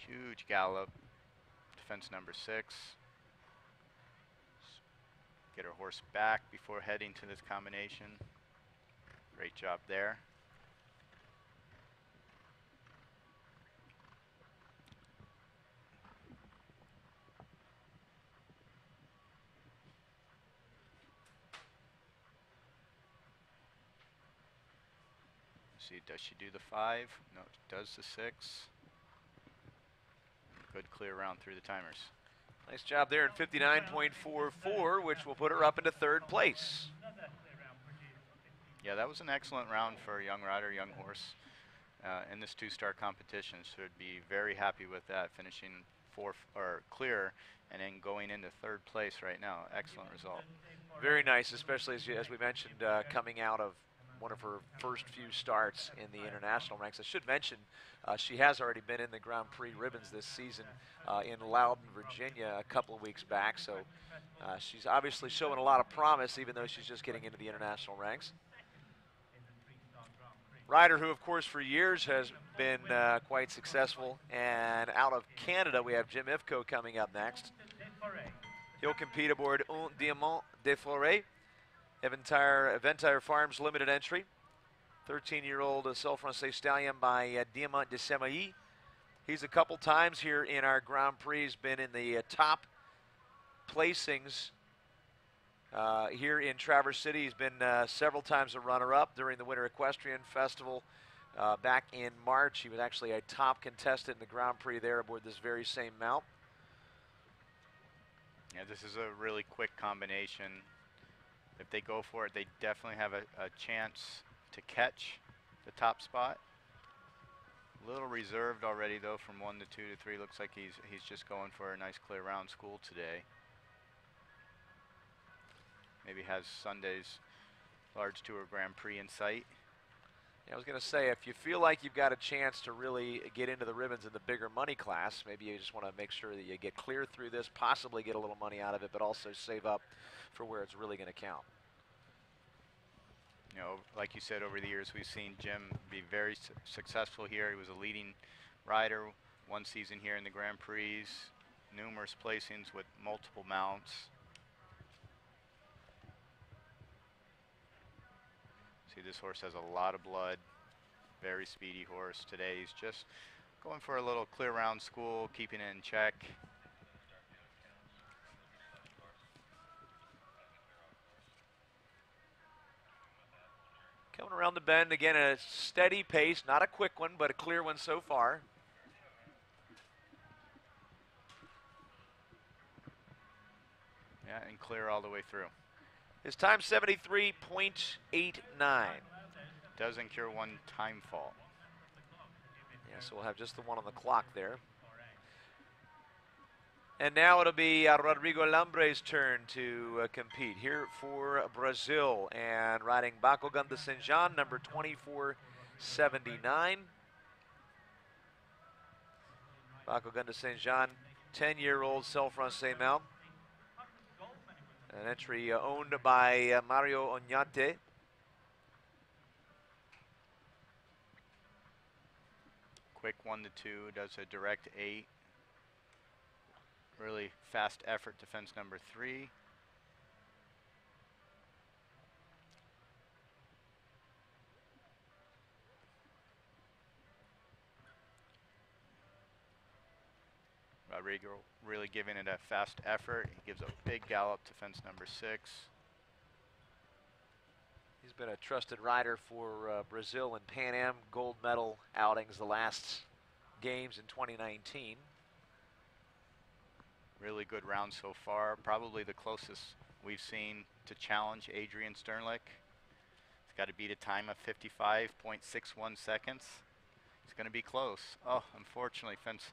Huge gallop, defense number 6. Get her horse back before heading to this combination. Great job there. See, does she do the 5? No, does the 6. Good clear round through the timers. Nice job there in 59.44, which will put her up into 3rd place. Yeah, that was an excellent round for a young rider, young horse in this 2-star competition. So I'd be very happy with that, finishing 4th or clear and then going into 3rd place right now. Excellent result. Very nice, especially as we mentioned, coming out of one of her first few starts in the international ranks. I should mention she has already been in the Grand Prix ribbons this season in Loudon, Virginia a couple of weeks back. So she's obviously showing a lot of promise, even though she's just getting into the international ranks. Rider who, of course, for years has been quite successful. And out of Canada, we have Jim Ifko coming up next. He'll compete aboard Un Diamant de Forêt, Eventire Farms limited entry. 13-year-old Celle Francais stallion by Diamant de Semailly. He's a couple times here in our Grand Prix, been in the top placings here in Traverse City. He's been several times a runner-up during the Winter Equestrian Festival back in March. He was actually a top contestant in the Grand Prix there aboard this very same mount. Yeah, this is a really quick combination. If they go for it, they definitely have a chance to catch the top spot. A little reserved already though from 1 to 2 to 3. Looks like he's just going for a nice clear round school today. Maybe has Sunday's large tour Grand Prix in sight. Yeah, I was going to say, if you feel like you've got a chance to really get into the ribbons in the bigger money class, maybe you just want to make sure that you get clear through this, possibly get a little money out of it, but also save up for where it's really going to count. You know, like you said, over the years we've seen Jim be very successful here. He was a leading rider one season here in the Grand Prix, numerous placings with multiple mounts. See, this horse has a lot of blood, very speedy horse. Today he's just going for a little clear round school, keeping it in check. Coming around the bend, again, a steady pace, not a quick one, but a clear one so far. Yeah, and clear all the way through. His time 73.89. Does incur 1 time fault. Yeah, so we'll have just the 1 on the clock there. And now it'll be Rodrigo Lambre's turn to compete here for Brazil, and riding Baco Gun de Saint-Jean, number 2479. Baco Gun de Saint-Jean, 10-year-old Celle Francais mount. An entry owned by Mario Oñate. Quick 1 to 2, does a direct 8. Really fast effort to fence number 3. Rodrigo really giving it a fast effort. He gives a big gallop to fence number 6. He's been a trusted rider for Brazil and Pan Am gold medal outings the last games in 2019. Really good round so far. Probably the closest we've seen to challenge Adrian Sternlich. He's got to beat a time of 55.61 seconds. It's going to be close. Oh, unfortunately, fence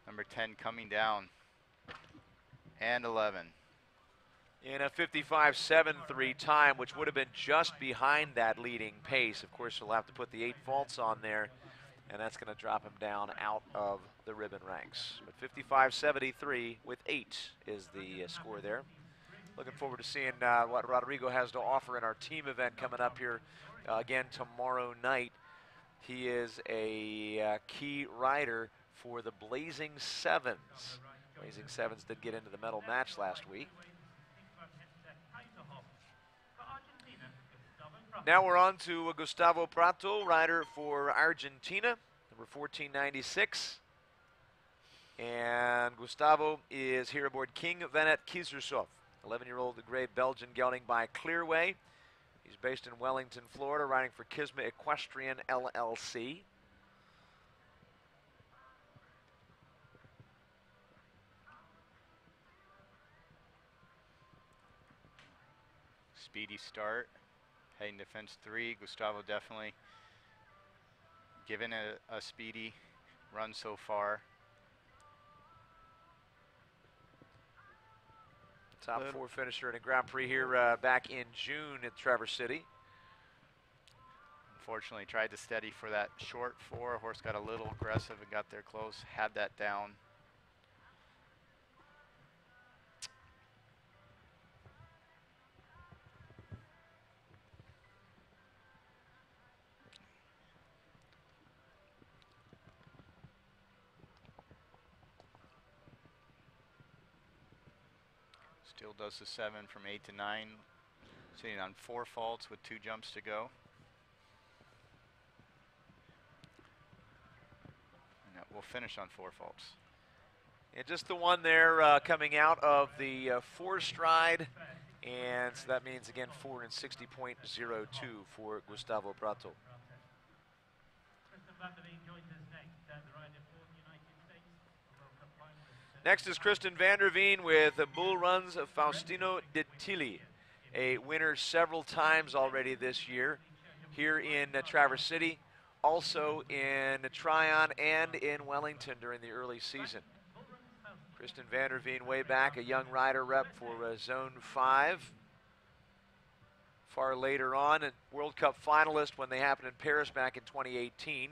number 10 coming down. And 11. In a 55.73 time, which would have been just behind that leading pace. Of course, he'll have to put the 8 faults on there, and that's going to drop him down out of the ribbon ranks. But 55.73 with 8 is the score there. Looking forward to seeing what Rodrigo has to offer in our team event coming up here again tomorrow night. He is a key rider for the Blazing Sevens. Blazing Sevens did get into the medal match last week. Now we're on to Gustavo Prato, rider for Argentina, number 1496. And Gustavo is here aboard King Venet Kizersoff, 11-year-old gray Belgian gelding by Clearway. He's based in Wellington, Florida, riding for Kisma Equestrian LLC. Speedy start. Heading to fence 3. Gustavo definitely given a speedy run so far. Top 4 finisher in a Grand Prix here back in June at Traverse City. Unfortunately, tried to steady for that short 4. Horse got a little aggressive and got there close. Had that down. Still does the 7 from 8 to 9. Sitting on 4 faults with 2 jumps to go. And that will finish on 4 faults. And just the one there coming out of the 4 stride. And so that means, again, 4 and 60.02 for Gustavo Prato. Next is Kristen van der Veen with Bull Run's Faustino de Tilly, a winner several times already this year here in Traverse City, also in Tryon and in Wellington during the early season. Kristen van der Veen way back, a young rider rep for Zone 5. Far later on, a World Cup finalist when they happened in Paris back in 2018.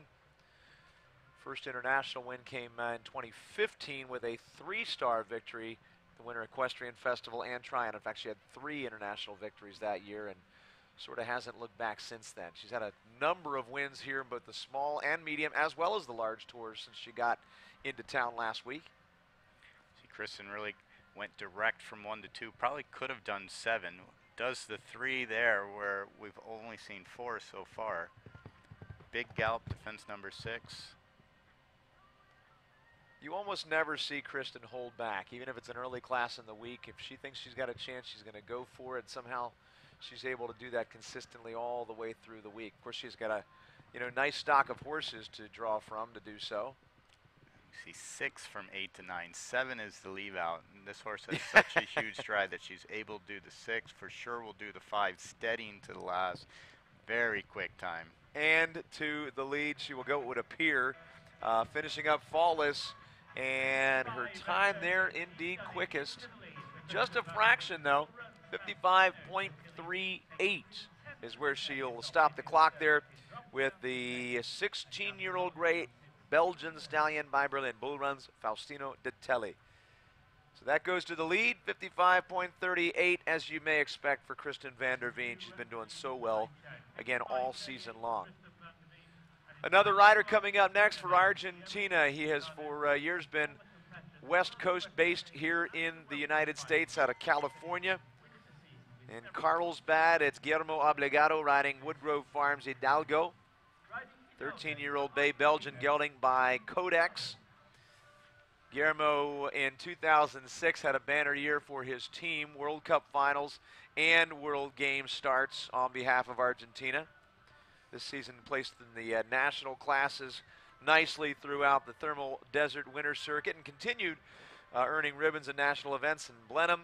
First international win came in 2015 with a 3-star victory, the Winter Equestrian Festival and Tryon. In fact, she had 3 international victories that year and sort of hasn't looked back since then. She's had a number of wins here in both the small and medium as well as the large tours since she got into town last week. See, Kristen really went direct from 1 to 2. Probably could have done 7. Does the 3 there where we've only seen 4 so far. Big gallop to fence number 6. You almost never see Kristen hold back, even if it's an early class in the week. If she thinks she's got a chance, she's going to go for it. Somehow she's able to do that consistently all the way through the week. Of course, she's got a nice stock of horses to draw from to do so. See 6 from 8 to 9. 7 is the leave out. And this horse has such a huge stride that she's able to do the 6. For sure will do the 5, steadying to the last. Very quick time. And to the lead she will go, it would appear, finishing up Fallis. And her time there indeed quickest. Just a fraction though, 55.38 is where she'll stop the clock there with the 16-year-old gray Belgian stallion by Berlin, Bull Run's Faustino de Tilly. So that goes to the lead, 55.38, as you may expect for Kristen van der Veen. She's been doing so well, again, all season long. Another rider coming up next for Argentina. He has for years been West Coast based here in the United States out of California. In Carlsbad, it's Guillermo Obligado riding Woodgrove Farms Hidalgo. 13-year-old bay Belgian gelding by Codex. Guillermo in 2006 had a banner year for his team, World Cup finals and World Games starts on behalf of Argentina. This season placed in the national classes nicely throughout the Thermal Desert Winter Circuit and continued earning ribbons at national events in Blenheim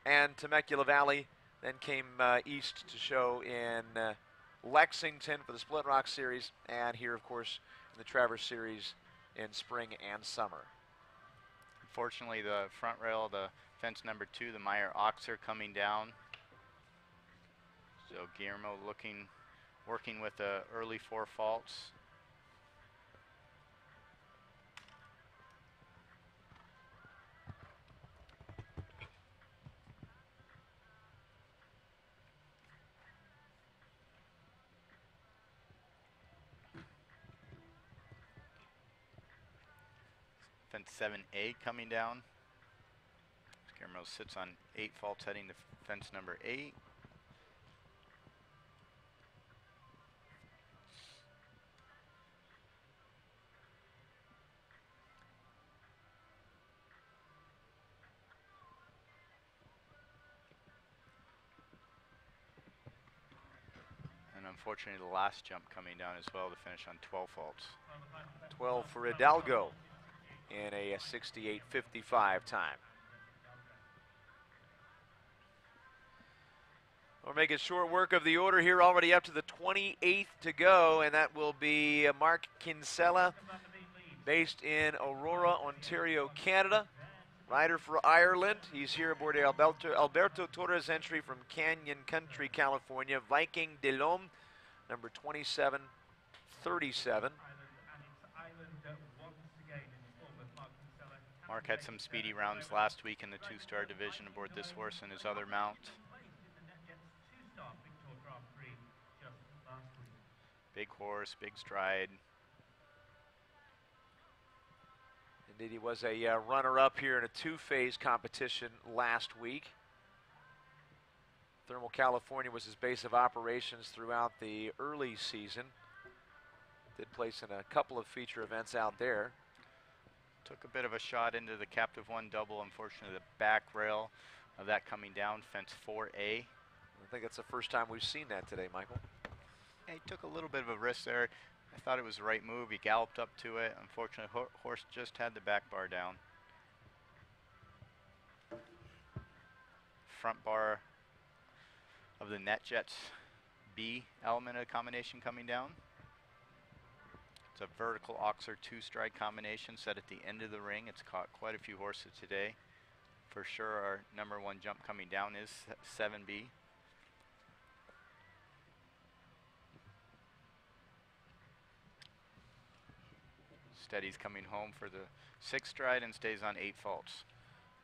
and Temecula Valley. Then came east to show in Lexington for the Split Rock Series, and here, of course, in the Travers Series in spring and summer. Unfortunately, the front rail, the fence number 2, the Meyer Oxer coming down. So Guillermo working with the early 4 faults. Fence 7A coming down. Guillermo sits on 8 faults heading to fence number 8. And unfortunately the last jump coming down as well to finish on 12 faults. 12 for Hidalgo in a 68.55 time. We're making short work of the order here, already up to the 28th to go, and that will be Mark Kinsella, based in Aurora, Ontario, Canada. Rider for Ireland. He's here aboard the Alberto Torres entry from Canyon Country, California. Viking de Lome, number 2737. Mark had some speedy rounds last week in the 2-star division aboard this horse and his other mount. Big horse, big stride. Indeed, he was a runner-up here in a 2-phase competition last week. Thermal, California was his base of operations throughout the early season. Did place in a couple of feature events out there. Took a bit of a shot into the Captive 1 double. Unfortunately, the back rail of that coming down, fence 4A. I think that's the first time we've seen that today, Michael. Yeah, he took a little bit of a risk there. I thought it was the right move. He galloped up to it. Unfortunately, horse just had the back bar down. Front bar of the NetJets B element of the combination coming down. It's a vertical Oxer 2-stride combination set at the end of the ring. It's caught quite a few horses today. For sure, our number 1 jump coming down is 7B. Steady's coming home for the 6th stride and stays on 8 faults.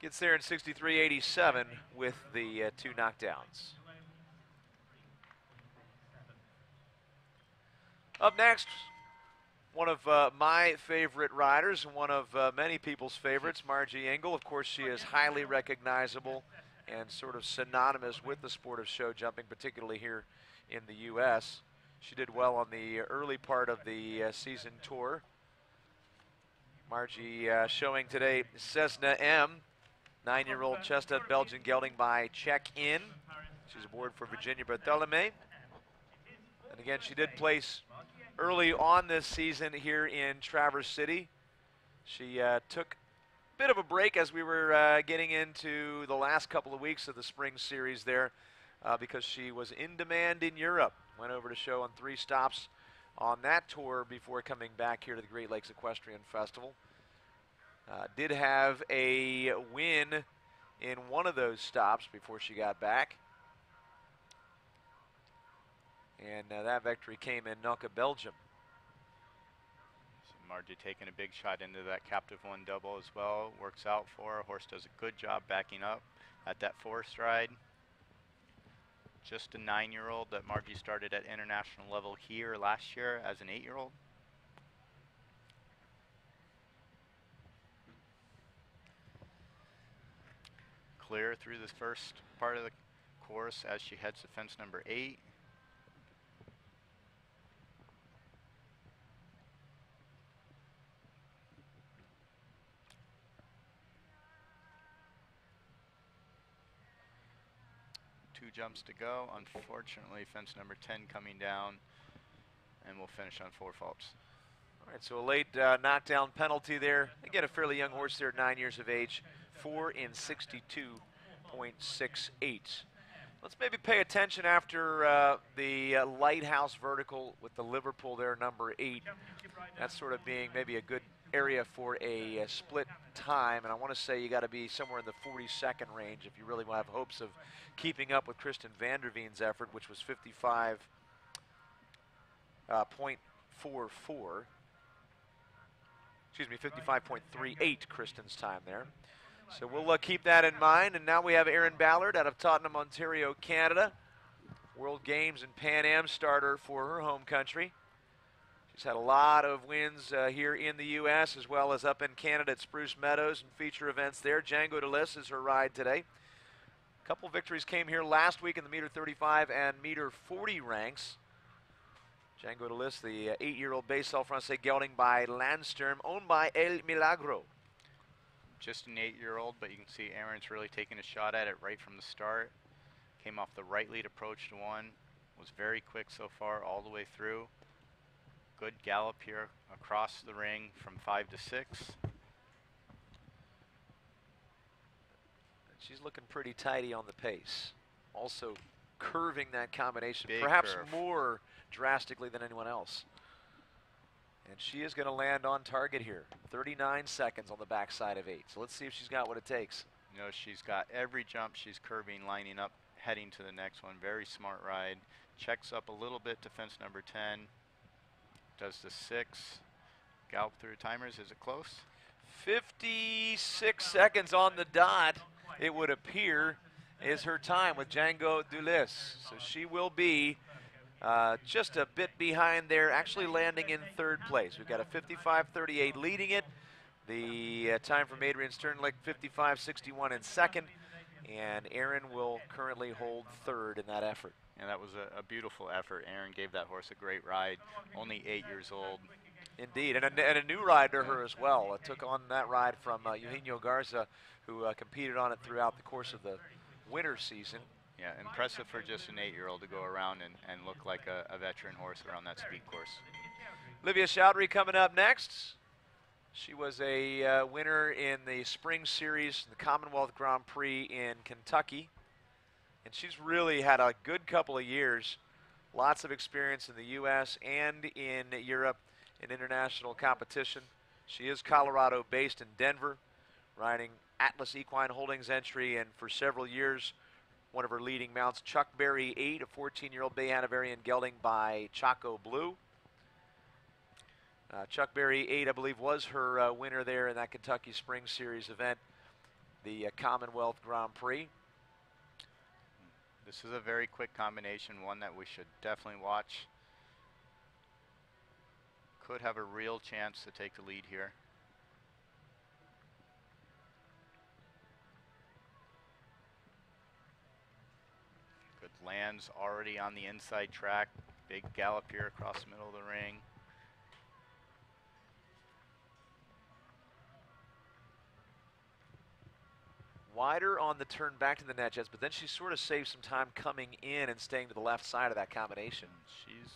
Gets there in 63.87 with the 2 knockdowns. Up next, one of my favorite riders, one of many people's favorites, Margie Engel. Of course, she is highly recognizable and sort of synonymous with the sport of show jumping, particularly here in the U.S. She did well on the early part of the season tour. Margie showing today Cessna M, 9-year-old chestnut Belgian gelding by Check-In. She's aboard for Virginia Bartolome. And again, she did place early on this season here in Traverse City. She took a bit of a break as we were getting into the last couple of weeks of the spring series there because she was in demand in Europe. Went over to show on 3 stops on that tour before coming back here to the Great Lakes Equestrian Festival. Did have a win in one of those stops before she got back. And that victory came in Nuka, Belgium. So Margie taking a big shot into that Captive 1 double as well. Works out for her. Horse does a good job backing up at that 4 stride. Just a 9-year-old that Margie started at international level here last year as an 8-year-old. clear through the first part of the course as she heads to fence number 8. Two jumps to go. Unfortunately, fence number 10 coming down, and we'll finish on 4 faults. All right, so a late knockdown penalty there. Again, a fairly young horse there, 9 years of age, 4 in 62.68. Let's maybe pay attention after the Lighthouse vertical with the Liverpool there, number 8. That's sort of being maybe a good area for a split time, and I want to say you got to be somewhere in the 42nd range if you really want to have hopes of keeping up with Kristen Vanderveen's effort, which was 55.44. Excuse me, 55.38 Kristen's time there. So we'll keep that in mind. And now we have Erin Ballard out of Tottenham, Ontario, Canada. World Games and Pan Am starter for her home country. She's had a lot of wins here in the U.S. as well as up in Canada at Spruce Meadows and feature events there. Django DeLis is her ride today. A couple victories came here last week in the meter 35 and meter 40 ranks. Django DeLis, the 8-year-old base off Francais gelding by Landsturm, owned by El Milagro. Just an 8-year-old, but you can see Erin's really taking a shot at it right from the start. Came off the right lead approach to 1. Was very quick so far all the way through. Good gallop here across the ring from 5 to 6. She's looking pretty tidy on the pace. Also curving that combination, Big perhaps curve. more drastically than anyone else. And she is going to land on target here. 39 seconds on the backside of 8. So let's see if she's got what it takes. You know, she's got every jump she's curving, lining up, heading to the next one. Very smart ride. Checks up a little bit to fence number 10. Does the 6. Gallop through timers. Is it close? 56 seconds on the dot, it would appear, is her time with Django DeLis. So she will be just a bit behind there, actually landing in 3rd place. We've got a 55.38 leading it. The time from Adrian Sternlicht, 55.61 in 2nd. And Erin will currently hold 3rd in that effort. And that was a beautiful effort. Erin gave that horse a great ride. Only 8 years old. Indeed, and a new ride to her as well. Took on that ride from Eugenio Garza, who competed on it throughout the course of the winter season. Yeah, impressive for just an 8-year-old to go around and look like a veteran horse around that speed course. Olivia Chowdhury coming up next. She was a winner in the Spring Series, the Commonwealth Grand Prix in Kentucky. And she's really had a good couple of years. Lots of experience in the U.S. and in Europe in international competition. She is Colorado-based in Denver, riding Atlas Equine Holdings entry, and for several years, one of her leading mounts, Chuck Berry 8, a 14-year-old Bay Hanoverian gelding by Chaco Blue. Chuck Berry 8, I believe, was her winner there in that Kentucky Spring Series event, the Commonwealth Grand Prix. This is a very quick combination, one that we should definitely watch. Could have a real chance to take the lead here. Good lands already on the inside track. Big gallop here across the middle of the ring. Wider on the turn back to the NetJets, but then she sort of saved some time coming in and staying to the left side of that combination. She's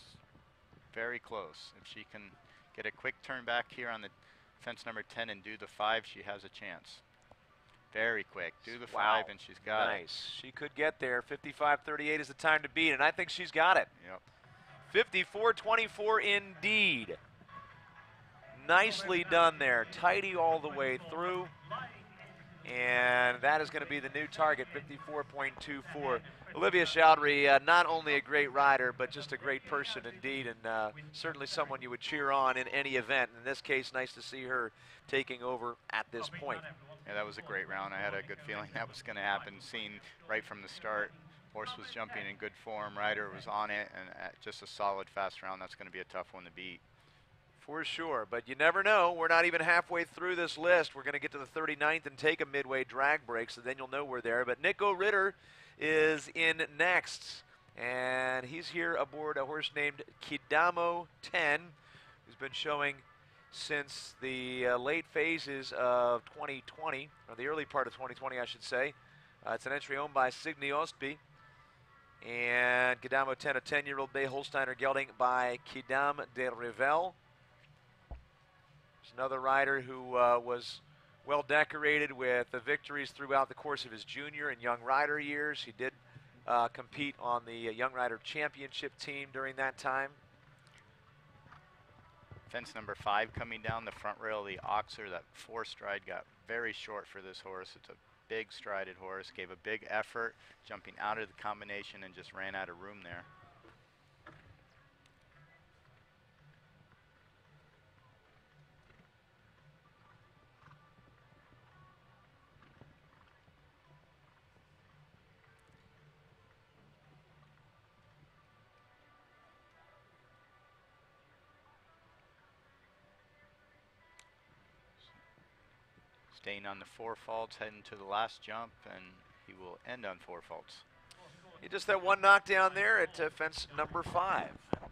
very close. If she can get a quick turn back here on the fence number 10 and do the 5, she has a chance. Very quick. Do the 5 and she's got it. Nice. She could get there. 55.38 is the time to beat, and I think she's got it. Yep. 54.24 indeed. Nicely done there. Tidy all the way through. And that is going to be the new target, 54.24. Olivia Chowdhury, not only a great rider, but just a great person indeed, and certainly someone you would cheer on in any event. In this case, nice to see her taking over at this point. Yeah, that was a great round. I had a good feeling that was going to happen. Seen right from the start, horse was jumping in good form, rider was on it, and just a solid, fast round. That's going to be a tough one to beat. For sure, but you never know. We're not even halfway through this list. We're going to get to the 39th and take a midway drag break, so then you'll know we're there. But Nico Ritter is in next, and he's here aboard a horse named Kidamo 10, who's been showing since the late phases of 2020, or the early part of 2020, I should say. It's an entry owned by Signe Ostby. And Kidamo 10, a 10-year-old bay Holsteiner gelding by Kidam de Revel. Another rider who was well decorated with victories throughout the course of his junior and young rider years. He did compete on the Young Rider Championship team during that time. Fence number 5 coming down the front rail of the Oxer. That 4 stride got very short for this horse. It's a big strided horse, gave a big effort jumping out of the combination and just ran out of room there. Staying on the 4 faults, heading to the last jump, and he will end on 4 faults. He just that one knockdown there at fence number 5.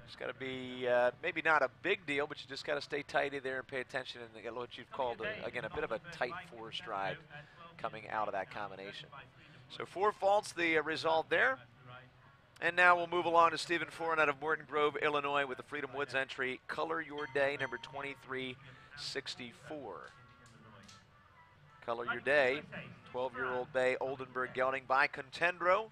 It's got to be maybe not a big deal, but you just got to stay tighty there and pay attention and get what you've called, again, a bit of a tight 4 stride coming out of that combination. So 4 faults, the result there. And now we'll move along to Stephen Foran out of Morton Grove, Illinois, with the Freedom Woods entry, Color Your Day, number 2364. Color Your Day, 12-year-old bay Oldenburg gelding by Contendro.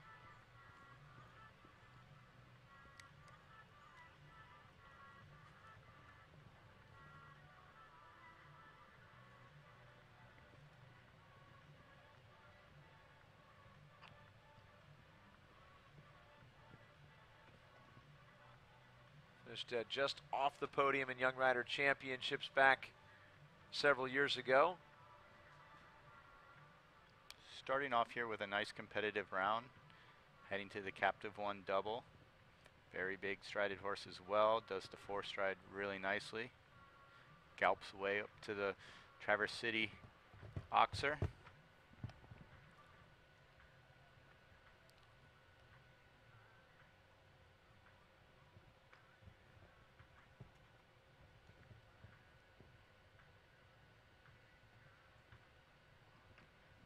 Finished just off the podium in Young Rider Championships back several years ago. Starting off here with a nice competitive round, heading to the Captive 1 double. Very big strided horse as well, does the 4 stride really nicely. Gallops way up to the Traverse City Oxer.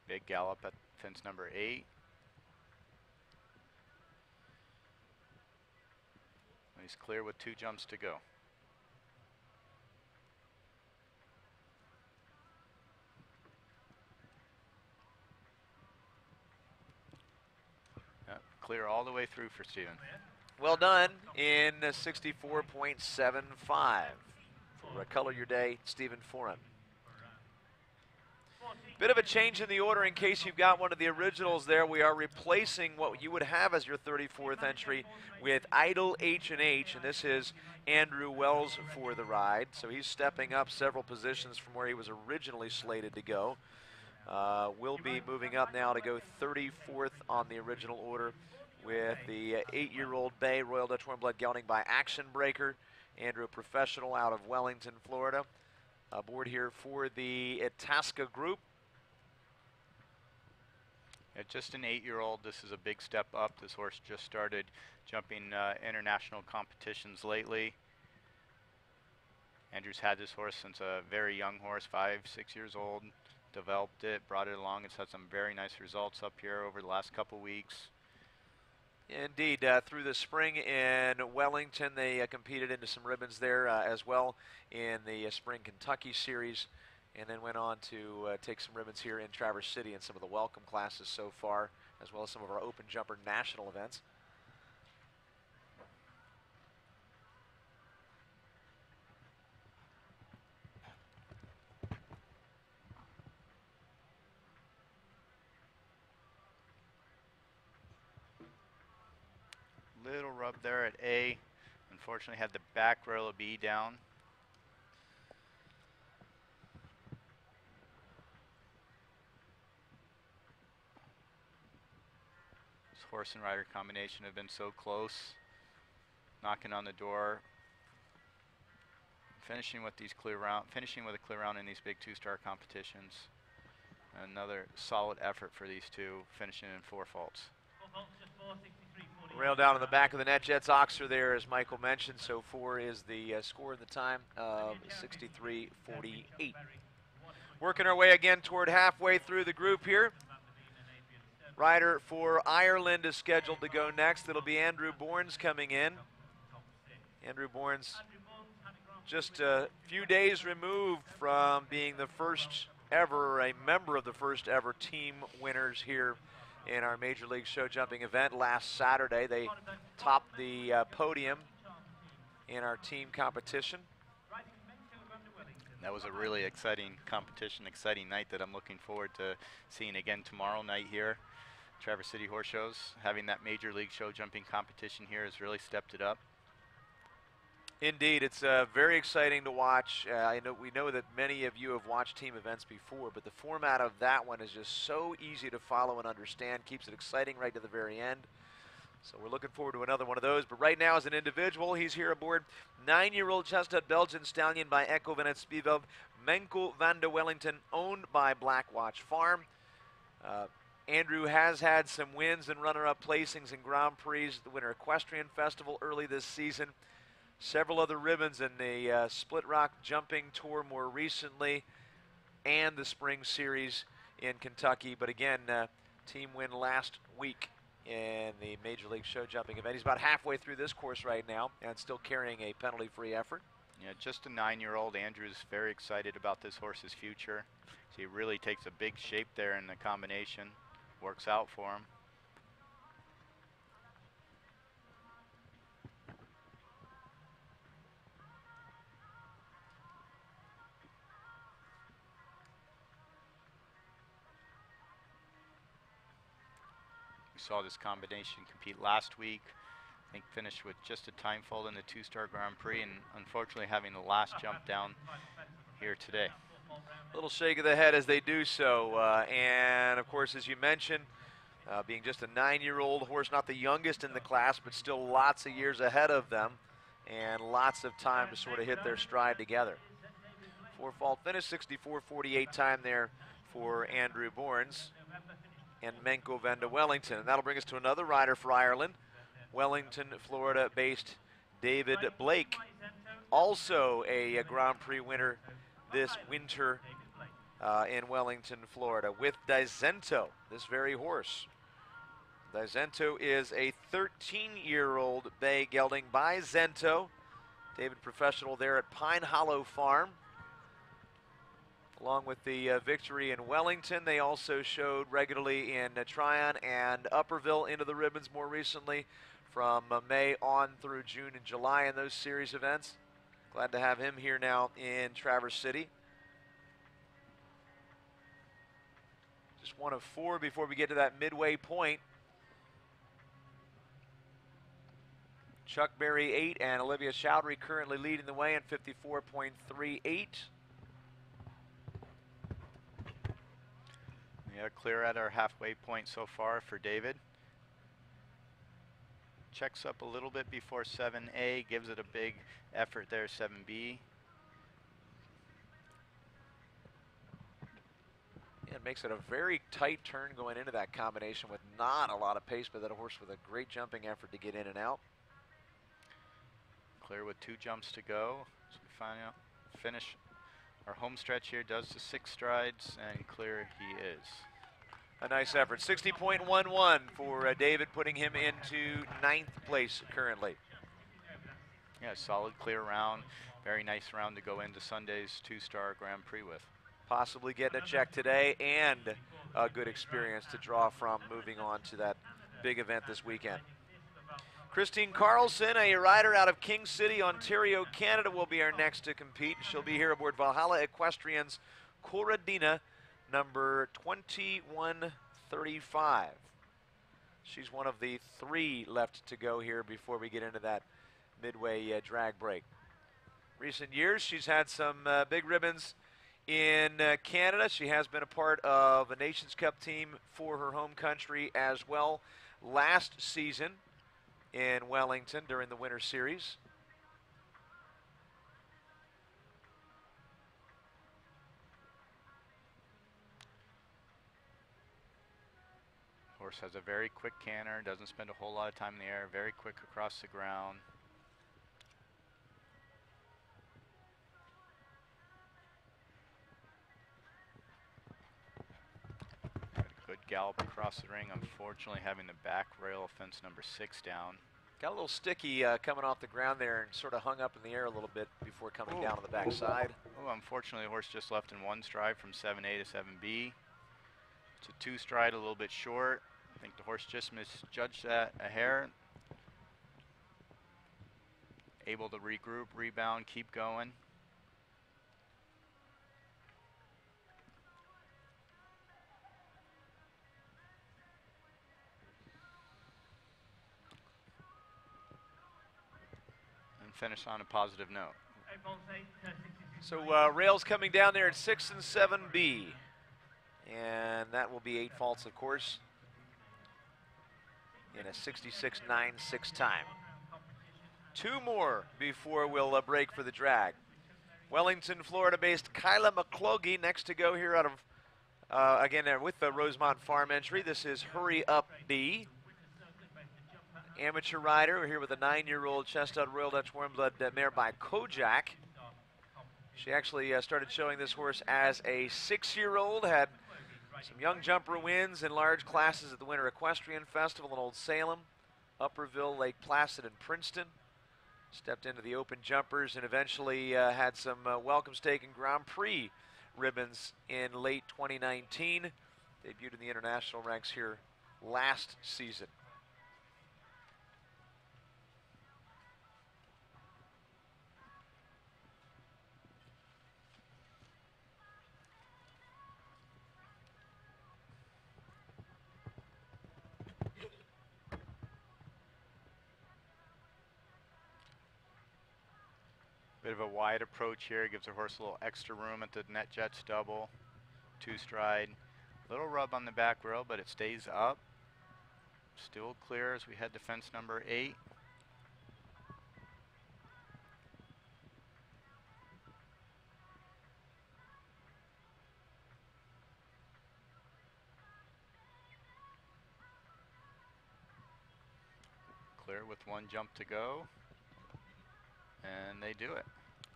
Big gallop at fence number 8. He's clear with 2 jumps to go. Yep, clear all the way through for Stephen. Well done in 64.75 for Color Your Day, Stephen Foran. Bit of a change in the order in case you've got one of the originals there. We are replacing what you would have as your 34th entry with Idle H&H, and this is Andrew Wells for the ride. So he's stepping up several positions from where he was originally slated to go. We'll be moving up now to go 34th on the original order with the 8-year-old bay Royal Dutch Warm Blood gelding by Action Breaker. Andrew, a professional out of Wellington, Florida. Aboard here for the Itasca group. At just an 8-year-old, this is a big step up. This horse just started jumping international competitions lately. Andrew's had this horse since a very young horse, 5, 6 years old. Developed it, brought it along. It's had some very nice results up here over the last couple weeks. Indeed, through the spring in Wellington, they competed into some ribbons there as well in the Spring Kentucky Series, and then went on to take some ribbons here in Traverse City in some of the welcome classes so far, as well as some of our open jumper national events. Little rub there at A. Unfortunately had the back rail of B down. This horse and rider combination have been so close. Knocking on the door. finishing with a clear round in these big two-star competitions. Another solid effort for these two, finishing in 4 faults. Rail down in the back of the NetJets Oxer there, as Michael mentioned. So 4 is the score in the time of 63.48. Working our way again toward halfway through the group here. Rider for Ireland is scheduled to go next. It'll be Andrew Bournes coming in. Andrew Bournes just a few days removed from being the first ever, a member of the first ever team winners here in our Major League Show Jumping event last Saturday. They topped the podium in our team competition. That was a really exciting competition, exciting night that I'm looking forward to seeing again tomorrow night here. Traverse City Horse Shows, having that Major League Show Jumping competition here has really stepped it up. Indeed, it's very exciting to watch. We know that many of you have watched team events before, but the format of that one is just so easy to follow and understand, keeps it exciting right to the very end. So we're looking forward to another one of those. But right now, as an individual, he's here aboard 9-year-old Chestnut Belgian Stallion by Echo Venet Spieveld, Menko van de Wellington, owned by Blackwatch Farm. Andrew has had some wins and runner-up placings in Grand Prix at the Winter Equestrian Festival early this season. Several other ribbons in the Split Rock Jumping Tour more recently, and the Spring Series in Kentucky. But again, team win last week in the Major League Show Jumping event. He's about halfway through this course right now and still carrying a penalty-free effort. Yeah, just a 9-year-old. Andrew's very excited about this horse's future. So he really takes a big shape there in the combination. Works out for him. We saw this combination compete last week. I think finished with just a time fault in the 2-star Grand Prix, and unfortunately having the last jump down here today. Little shake of the head as they do so. And of course, as you mentioned, being just a 9-year-old horse, not the youngest in the class, but still lots of years ahead of them and lots of time to sort of hit their stride together. 4-fault finish, 64.48 time there for Andrew Bournes and Menko van de Wellington. And that'll bring us to another rider for Ireland, Wellington, Florida-based David Blake, also a Grand Prix winner this winter in Wellington, Florida, with Dizento, this very horse. Dizento is a 13-year-old bay gelding by Zento. David, professional there at Pine Hollow Farm. Along with the victory in Wellington, they also showed regularly in Tryon and Upperville into the ribbons more recently from May on through June and July in those series events. Glad to have him here now in Traverse City. Just one of 4 before we get to that midway point. Chuck Berry 8 and Olivia Chowdhury currently leading the way in 54.38. Yeah, clear at our halfway point so far for David. Checks up a little bit before 7A, gives it a big effort there, 7B. Yeah, it makes it a very tight turn going into that combination with not a lot of pace, but that a horse with a great jumping effort to get in and out. Clear with 2 jumps to go. So we finish our home stretch here, does the 6 strides, and clear he is. A nice effort. 60.11 for David, putting him into 9th place currently. Yeah, solid clear round. Very nice round to go into Sunday's 2-star Grand Prix with. Possibly getting a check today and a good experience to draw from moving on to that big event this weekend. Christine Carlson, a rider out of King City, Ontario, Canada, will be our next to compete. She'll be here aboard Valhalla Equestrian's Corradina, number 2135. She's one of the 3 left to go here before we get into that midway drag break. Recent years, she's had some big ribbons in Canada. She has been a part of a Nations Cup team for her home country as well last season in Wellington during the Winter Series. Horse has a very quick canter, doesn't spend a whole lot of time in the air, very quick across the ground. Good gallop across the ring, unfortunately having the back rail of fence number 6 down. Got a little sticky coming off the ground there and sort of hung up in the air a little bit before coming down on the backside. Oh, unfortunately the horse just left in 1 stride from 7A to 7B. It's a 2 stride, a little bit short. I think the horse just misjudged that a hair. Able to regroup, rebound, keep going. And finish on a positive note. So rails coming down there at 6 and 7B. And that will be 8 faults, of course, in a 66.96 time. 2 more before we'll break for the drag. Wellington, Florida-based Kyla McClogy next to go here out of, again, with the Rosemont Farm entry. This is Hurry Up B. Amateur rider. We're here with a 9-year-old chestnut Royal Dutch Warm Blood mare by Kojak. She actually started showing this horse as a 6-year-old, had some young jumper wins in large classes at the Winter Equestrian Festival in Old Salem, Upperville, Lake Placid, and Princeton. Stepped into the open jumpers and eventually had some welcome stake and Grand Prix ribbons in late 2019. Debuted in the international ranks here last season. Bit of a wide approach here, gives the horse a little extra room at the NetJets double. 2 stride. Little rub on the back rail, but it stays up. Still clear as we head to fence number 8. Clear with 1 jump to go. And they do it.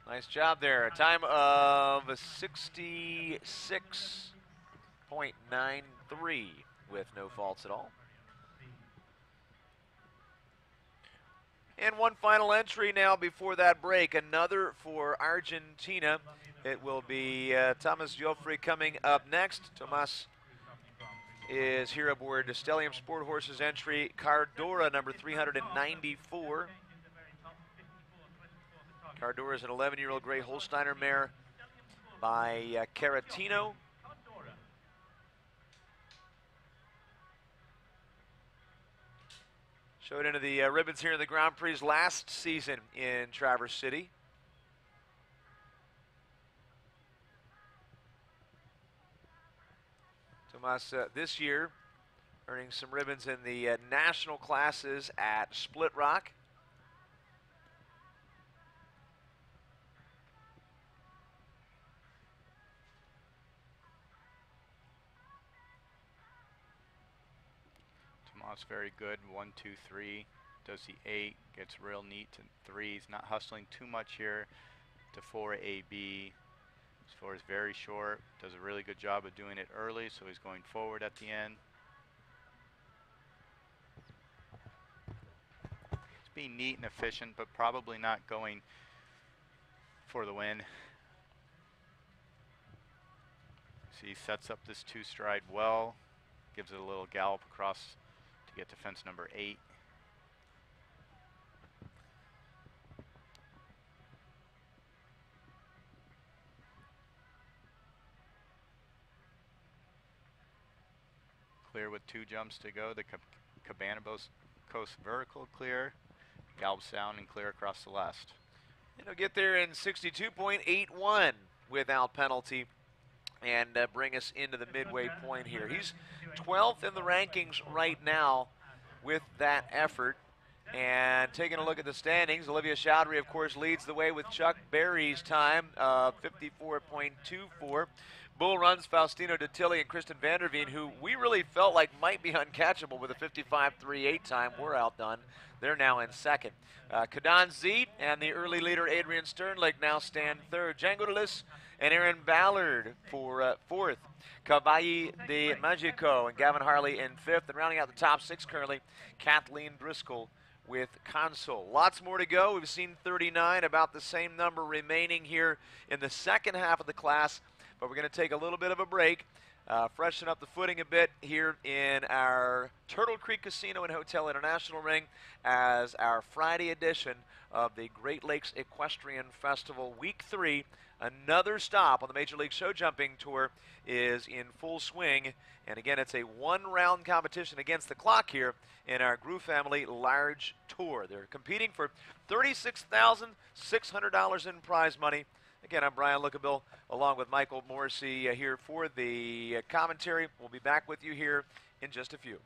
Nice job there. A time of 66.93 with no faults at all. And one final entry now before that break. Another for Argentina. It will be Thomas Joffrey coming up next. Tomas is here aboard Stellium Sport Horses entry. Cardora, number 394. Cardora is an 11-year-old gray Holsteiner mare by Caratino. Showed into the ribbons here in the Grand Prix last season in Traverse City. Tomas this year earning some ribbons in the national classes at Split Rock. Tomas very good. 1, 2, 3. Does the 8. Gets real neat to 3s. Not hustling too much here to 4AB. His 4 is very short. Does a really good job of doing it early, so he's going forward at the end. It's being neat and efficient, but probably not going for the win. So he sets up this 2 stride well. Gives it a little gallop across to get to fence number 8. Clear with 2 jumps to go. The Cabana Coast vertical clear. Gallops down and clear across the last. And he'll get there in 62.81 without penalty and bring us into the midway point here. He's 12th in the rankings right now with that effort. And taking a look at the standings, Olivia Chowdhury, of course, leads the way with Chuck Berry's time, 54.24. Bull runs Faustino Detilli and Kristen Vanderveen, who we really felt like might be uncatchable with a 55.38 time. We're outdone. They're now in second. Kadan Zeet and the early leader Adrian Sternlich now stand third. Django Delis and Aaron Ballard for fourth. Cavalli de Magico and Gavin Harley in fifth. And rounding out the top six currently, Kathleen Driscoll with console. Lots more to go. We've seen 39, about the same number remaining here in the second half of the class, but we're going to take a little bit of a break, freshen up the footing a bit here in our Turtle Creek Casino and Hotel International Ring as our Friday edition of the Great Lakes Equestrian Festival Week 3. Another stop on the Major League Show Jumping Tour is in full swing. And again, it's a one-round competition against the clock here in our Groove Family Large Tour. They're competing for $36,600 in prize money. Again, I'm Brian Lookabill, along with Michael Morrissey here for the commentary. We'll be back with you here in just a few.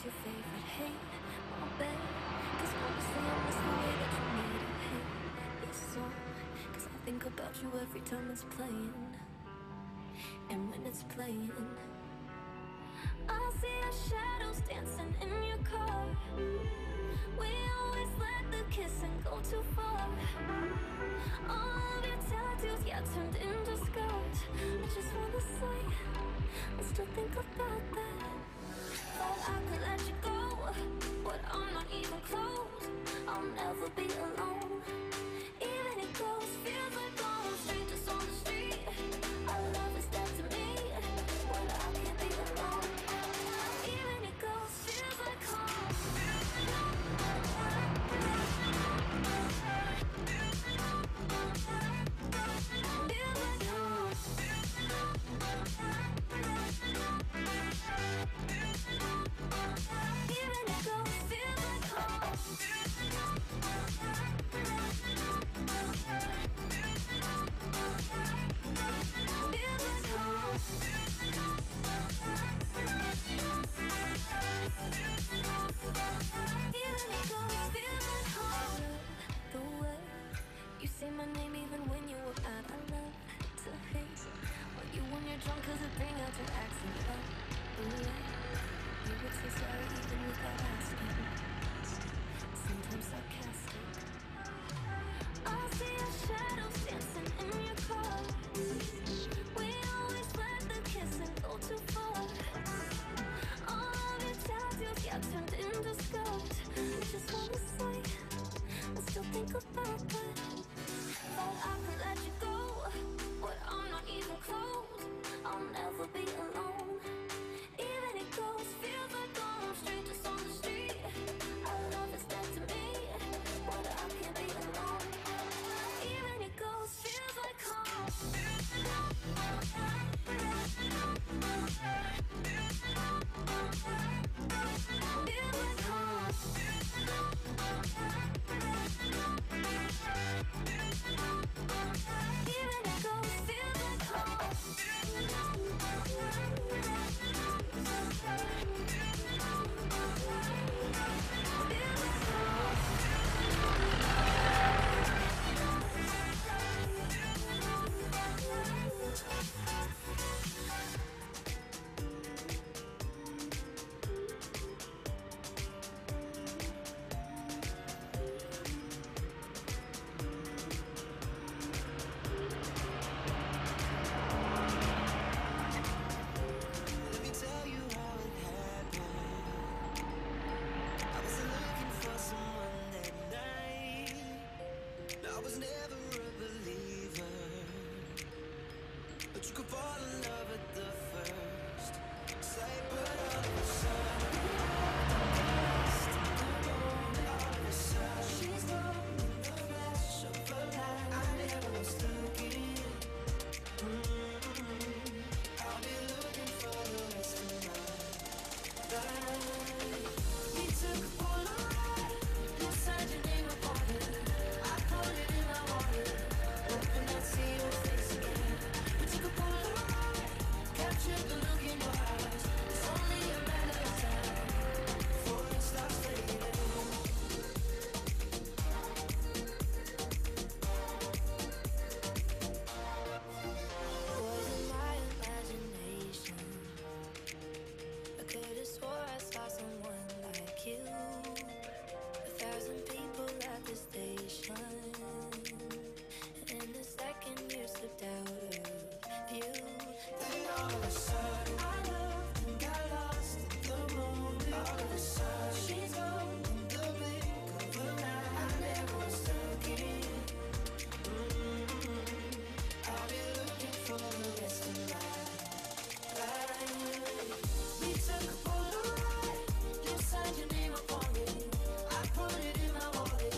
What's your favorite hate? My bad. Cause honestly, I miss the way that you made it hate this song. Cause I think about you every time it's playing. And when it's playing, I see our shadows dancing in your car. We always let the kissing go too far. All of your tattoos, yeah, turned into scars. I just wanna say, I still think about that. Thought I could let you go, but I'm not even close. I'll never be alone. Even it goes, feels like going strangers on the street. Our love is dead to me, but I can't be alone. Even it goes, feels like home. Say my name even when you were out. I love to hate or you when you're drunk, cause it bring out your accent. Love the way you would say sorry even without asking. Sometimes sarcastic. I see our shadows dancing in your car. We always let the kissing go too far. All of your tattoos, yeah, turned into scars. I just wanna say, I still think about that. Thought I could let you go, but I'm not even close. I'll never be alone. Even it goes, feels like going strangers on the street. Our love is dead to me, but I can't be alone. Even it goes, feels like home. Feels like home. Even it goes, feels like home. Let me tell you how it happened. I wasn't looking for someone that night. I was never a believer, but you could fall in love at the first sight. But all of a sudden, all of a sudden, she's gone in the flash of a light. I never was looking. I'll be looking for the rest of my life. We took a Polaroid, you signed your name upon it. I put it in my wallet, hoping I'd see your face again. We took a Polaroid, captured the look in your eyes. It's only a matter of time before it starts fading. Was it my imagination? I could have swore I saw someone like you. 1,000 people at the station, and in a second you slipped out of view. Then all of a sudden I loved and got lost in the moment. All of a sudden she's gone in the blink of an eye. I never was looking. I'll be looking for the rest of my life. We took a Polaroid, you signed your name upon it. I put it in my wallet,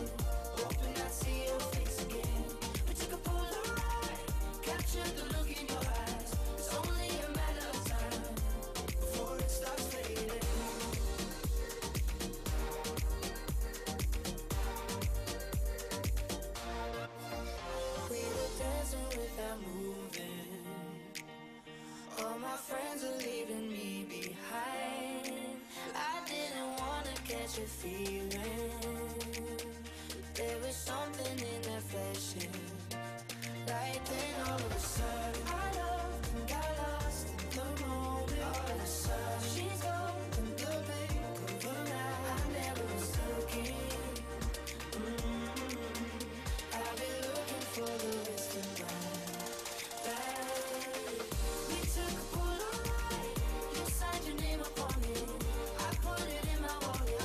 hoping I'd see your face again. We took a Polaroid, captured the look in your eyes. It's only a matter of time before it starts fading. what you're feeling. There was something in that flesh, and right then all of a sudden I loved and got lost in the moment. All of a sudden she's gone in the blink of an eye. I never was looking. I've been looking for the rest of my life. We took a Polaroid, you signed your name upon it. I put it in my wallet,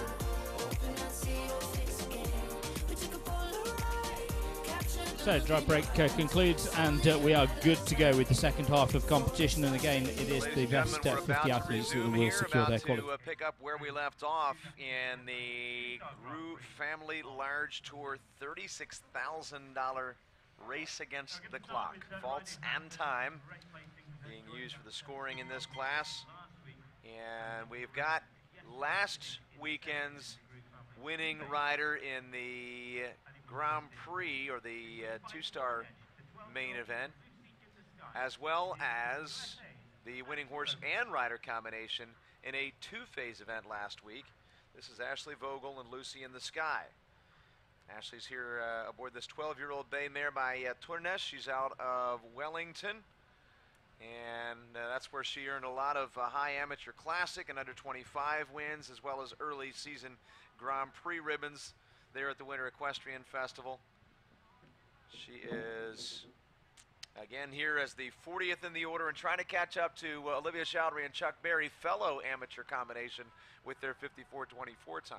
hoping I'd see your face again. We took a Polaroid, captured the So dry break concludes, and we are good to go with the second half of competition. And again, it is the best 50 athletes that will secure their quality. To pick up where we left off in the Gru Family Large Tour $36,000 race against the clock. Faults and time being used for the scoring in this class. And we've got last weekend's winning rider in the Grand Prix, or the two-star main event, as well as the winning horse and rider combination in a two-phase event last week. This is Ashley Vogel and Lucy in the Sky. Ashley's here aboard this 12-year-old bay mare by Tournes. She's out of Wellington, and that's where she earned a lot of high amateur classic and under 25 wins, as well as early season Grand Prix ribbons there at the Winter Equestrian Festival. She is again here as the 40th in the order and trying to catch up to Olivia Chowdhury and Chuck Berry, fellow amateur combination, with their 54:24 time.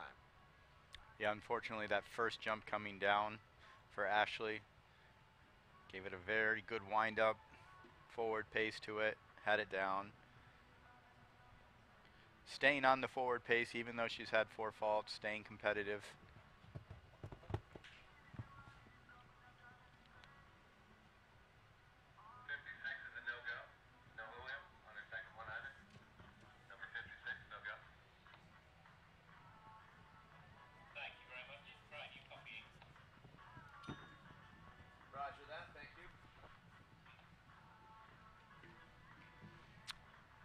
Yeah, unfortunately that first jump coming down for Ashley gave it a very good wind up, forward pace to it, had it down. Staying on the forward pace even though she's had 4 faults, staying competitive.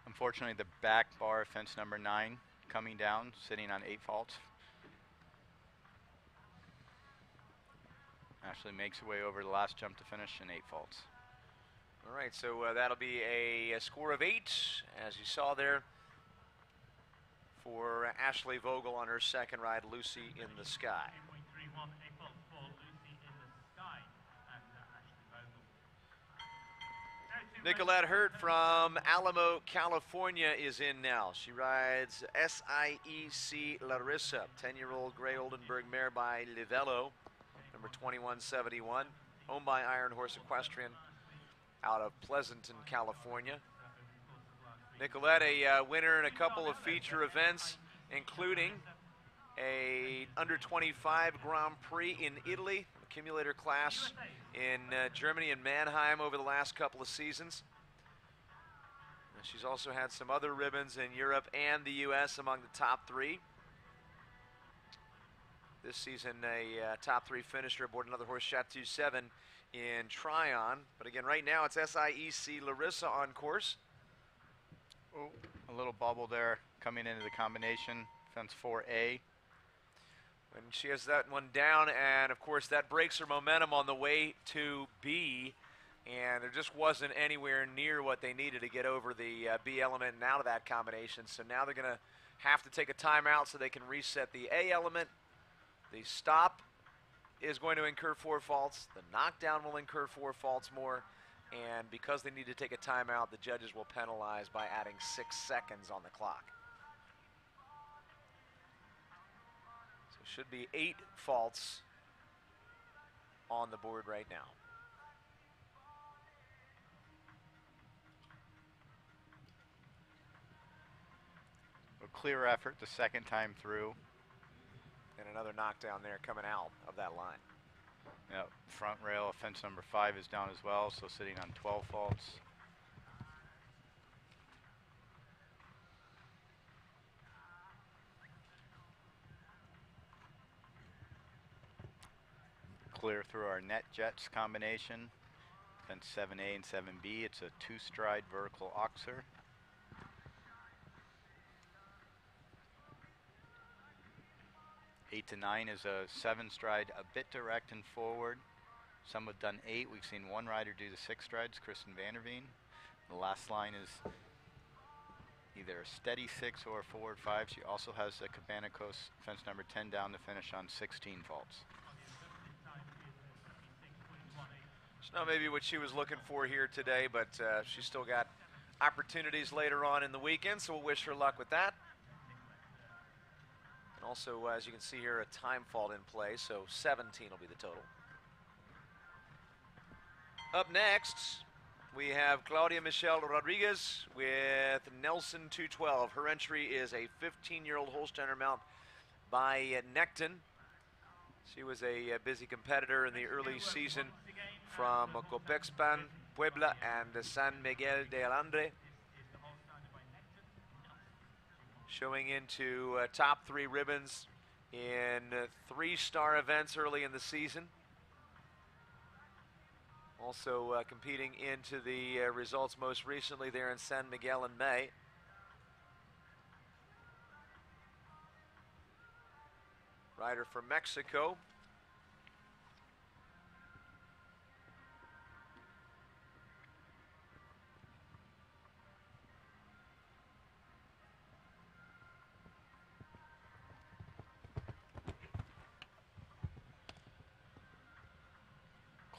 Unfortunately, the back bar, fence number 9, coming down, sitting on 8 faults. Ashley makes her way over the last jump to finish in 8 faults. All right, so that'll be a score of 8, as you saw there, for Ashley Vogel on her second ride, Lucy in the Sky. Nicolette Hurt from Alamo, California is in now. She rides SIEC Larissa, 10-year-old Gray Oldenburg mare by Livello, number 2171, owned by Iron Horse Equestrian out of Pleasanton, California. Nicolette, a winner in a couple of feature events, including a under 25 Grand Prix in Italy, accumulator class in Germany and Mannheim over the last couple of seasons. And she's also had some other ribbons in Europe and the US among the top 3. This season, a top 3 finisher aboard another horse, Chateau 7 in Tryon. But again, right now it's SIEC Larissa on course. Oh, a little bubble there coming into the combination, fence 4A. And she has that one down, and of course that breaks her momentum on the way to B, and there just wasn't anywhere near what they needed to get over the B element and out of that combination. So now they're going to have to take a timeout so they can reset the A element. The stop is going to incur 4 faults. The knockdown will incur 4 faults more, and because they need to take a timeout, the judges will penalize by adding 6 seconds on the clock. Should be 8 faults on the board right now. A clear effort the second time through. And another knockdown there coming out of that line. Yep, front rail of fence number 5 is down as well, so sitting on 12 faults. Clear through our NetJets combination, fence 7A and 7B. It's a 2-stride vertical oxer. 8 to 9 is a 7 stride, a bit direct and forward. Some have done 8. We've seen one rider do the 6 strides, Kristen Vanderveen. The last line is either a steady 6 or a forward 5. She also has the Cabana Coast fence number 10 down to finish on 16 faults. It's not maybe what she was looking for here today, but she's still got opportunities later on in the weekend, so we'll wish her luck with that. And also, as you can see here, a time fault in play, so 17 will be the total. Up next, we have Claudia Michelle Rodriguez with Nelson 212. Her entry is a 15-year-old Holsteiner mount by Necton. She was a busy competitor in the early season from Copexpan, Puebla, and San Miguel de Allende. Showing into top 3 ribbons in 3-star events early in the season. Also competing into the results most recently there in San Miguel in May. Rider from Mexico.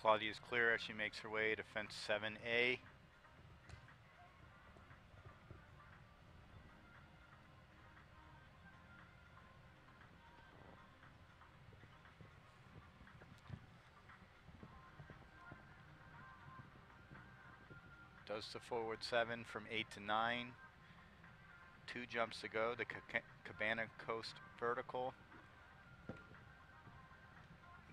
Claudia's clear as she makes her way to fence 7A. Does the forward 7 from 8 to 9. 2 jumps to go. The Cabana Coast vertical.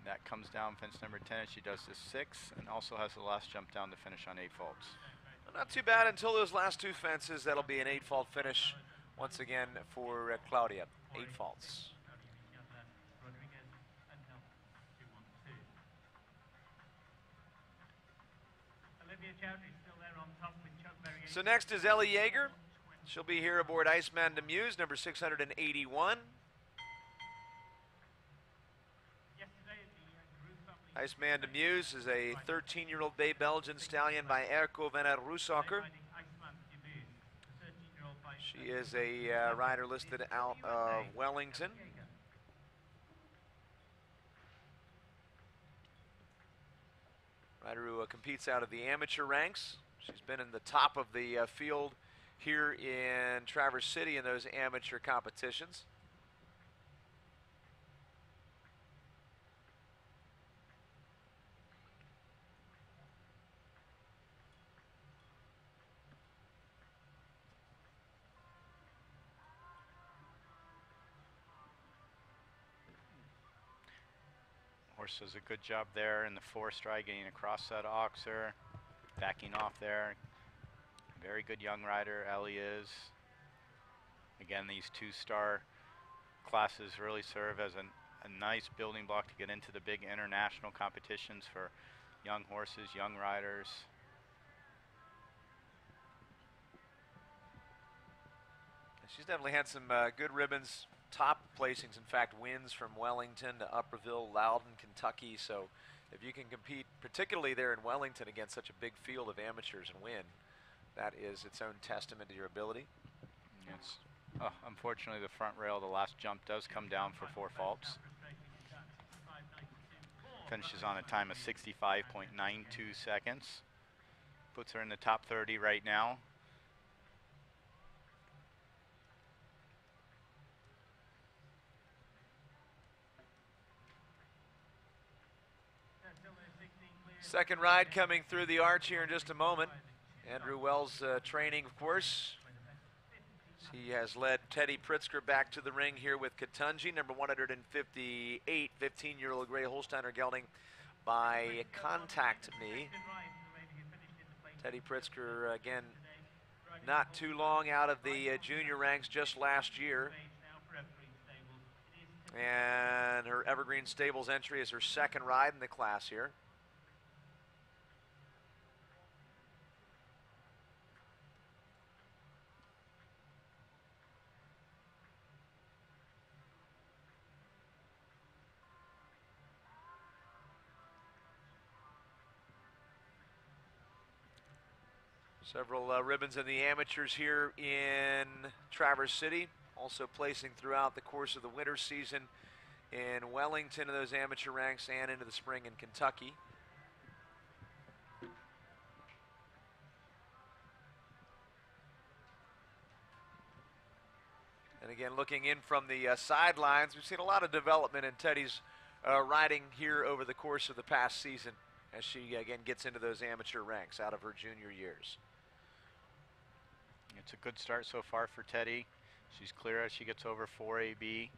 That comes down fence number 10 as she does the 6, and also has the last jump down to finish on 8 faults. Well, not too bad until those last 2 fences. That'll be an 8-fault finish once again for Claudia. 8 faults. So next is Ellie Yeager. She'll be here aboard Iceman Demuse, number 681. Iceman Demuse is a 13-year-old Bay Belgian stallion by Erko Venner Roosauker. She is a rider listed out of Wellington. Rider who competes out of the amateur ranks. She's been in the top of the field here in Traverse City in those amateur competitions. Horse does a good job there in the 4-stride, getting across that oxer, backing off there. Very good young rider, Ellie is. Again, these 2-star classes really serve as a nice building block to get into the big international competitions for young horses, young riders. She's definitely had some good ribbons. Top placings, in fact, wins from Wellington to Upperville, Loudon, Kentucky. So if you can compete, particularly there in Wellington, against such a big field of amateurs and win, that is its own testament to your ability. Yes. Unfortunately, the front rail, the last jump does come down for 4 faults. Finishes on a time of 65.92 seconds. Puts her in the top 30 right now. Second ride coming through the arch here in just a moment. Andrew Wells training, of course. He has led Teddy Pritzker back to the ring here with Katunji, number 158, 15-year-old Gray Holsteiner gelding by Contact Me. Teddy Pritzker, again, not too long out of the junior ranks just last year. And her Evergreen Stables entry is her second ride in the class here. Several ribbons in the amateurs here in Traverse City, also placing throughout the course of the winter season in Wellington in those amateur ranks and into the spring in Kentucky. And again, looking in from the sidelines, we've seen a lot of development in Teddy's riding here over the course of the past season as she, again, gets into those amateur ranks out of her junior years. It's a good start so far for Teddy. She's clear as she gets over 4AB.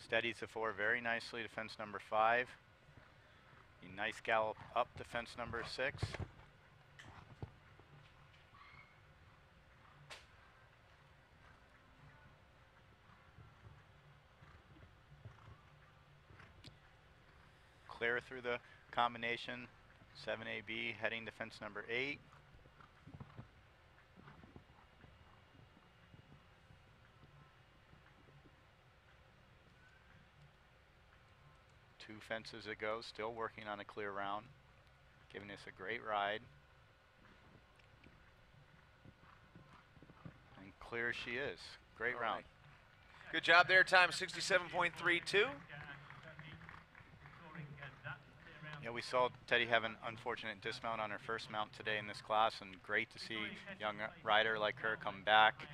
Steadies the 4 very nicely to fence number 5. A nice gallop up to fence number 6. Clear through the combination, 7AB heading to fence number 8. Two fences ago, still working on a clear round, giving us a great ride. And clear she is. Great round. Right. Good job there, time 67.32. Yeah, we saw Teddy have an unfortunate dismount on her first mount today in this class, and great to see a young rider like her come back,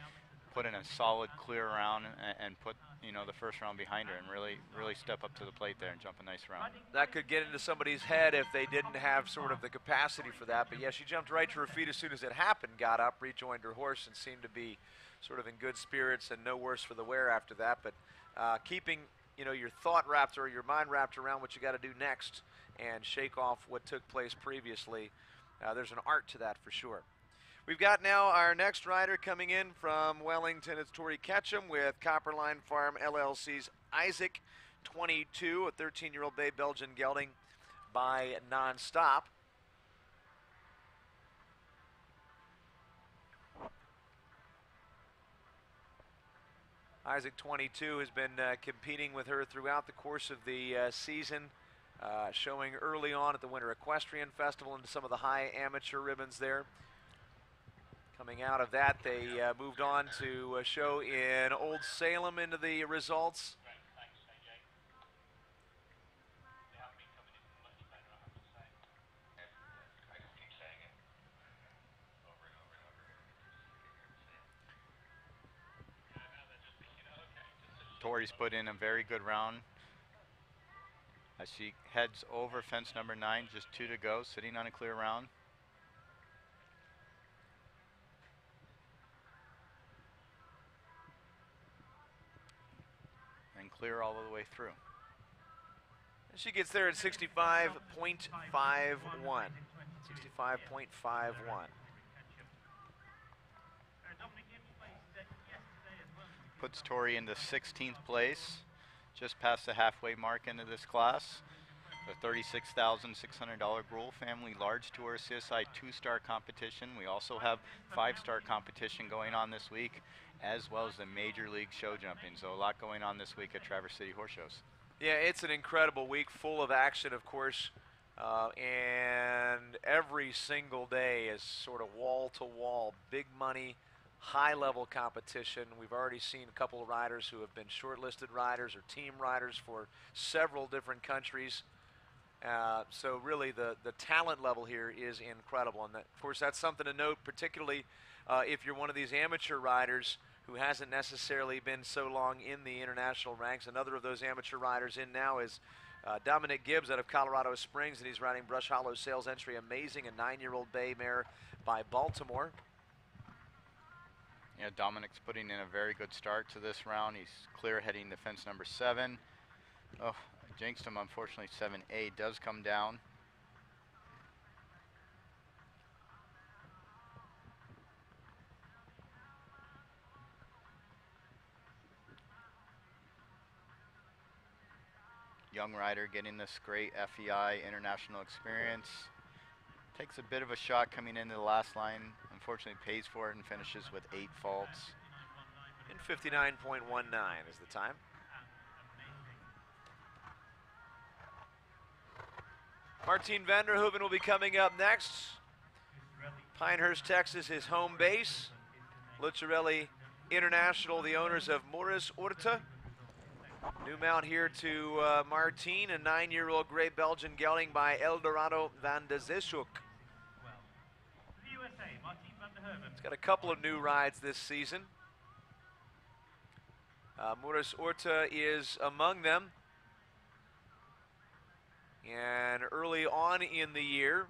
put in a solid clear round, and put, you know, the first round behind her, and really step up to the plate there and jump a nice round. That could get into somebody's head if they didn't have sort of the capacity for that. But yeah, she jumped right to her feet as soon as it happened, got up, rejoined her horse, and seemed to be sort of in good spirits and no worse for the wear after that. But keeping, you know, your thought wrapped or your mind wrapped around what you got to do next and shake off what took place previously, there's an art to that for sure. We've got now our next rider coming in from Wellington. It's Tori Ketchum with Copperline Farm LLC's Isaac 22, a 13-year-old bay Belgian gelding by Nonstop. Isaac 22 has been competing with her throughout the course of the season, showing early on at the Winter Equestrian Festival into some of the high amateur ribbons there. Coming out of that, they moved on to a show in Old Salem into the results. Tori's put in a very good round as she heads over fence number 9, just 2 to go, sitting on a clear round. And clear all the way through. She gets there at 65.51. 65.51. Puts Tori into 16th place, just past the halfway mark into this class. The $36,600 Gruhl Family Large Tour CSI 2-star competition. We also have 5-star competition going on this week, as well as the Major League show jumping. So a lot going on this week at Traverse City Horse Shows. Yeah, it's an incredible week, full of action, of course, and every single day is sort of wall-to-wall, big money, high-level competition. We've already seen a couple of riders who have been shortlisted riders or team riders for several different countries. So really the talent level here is incredible. And that, of course, that's something to note, particularly if you're one of these amateur riders who hasn't necessarily been so long in the international ranks. Another of those amateur riders in now is Dominic Gibbs out of Colorado Springs, and he's riding Brush Hollow Sales Entry Amazing, a 9-year-old bay mare by Baltimore. Yeah, Dominic's putting in a very good start to this round. He's clear heading to fence number 7. Oh, I jinxed him, unfortunately. 7A does come down. Young rider getting this great FEI international experience. Takes a bit of a shot coming into the last line. Unfortunately pays for it and finishes with 8 faults. In 59.19 is the time. Martine Vanderhoeven will be coming up next. Pinehurst, Texas, his home base. Lucciarelli International, the owners of Morris Orta. New mount here to Martine, a 9-year-old gray Belgian gelding by Eldorado van de Zeeschuk. It's got a couple of new rides this season. Morris Orta is among them. And early on in the year,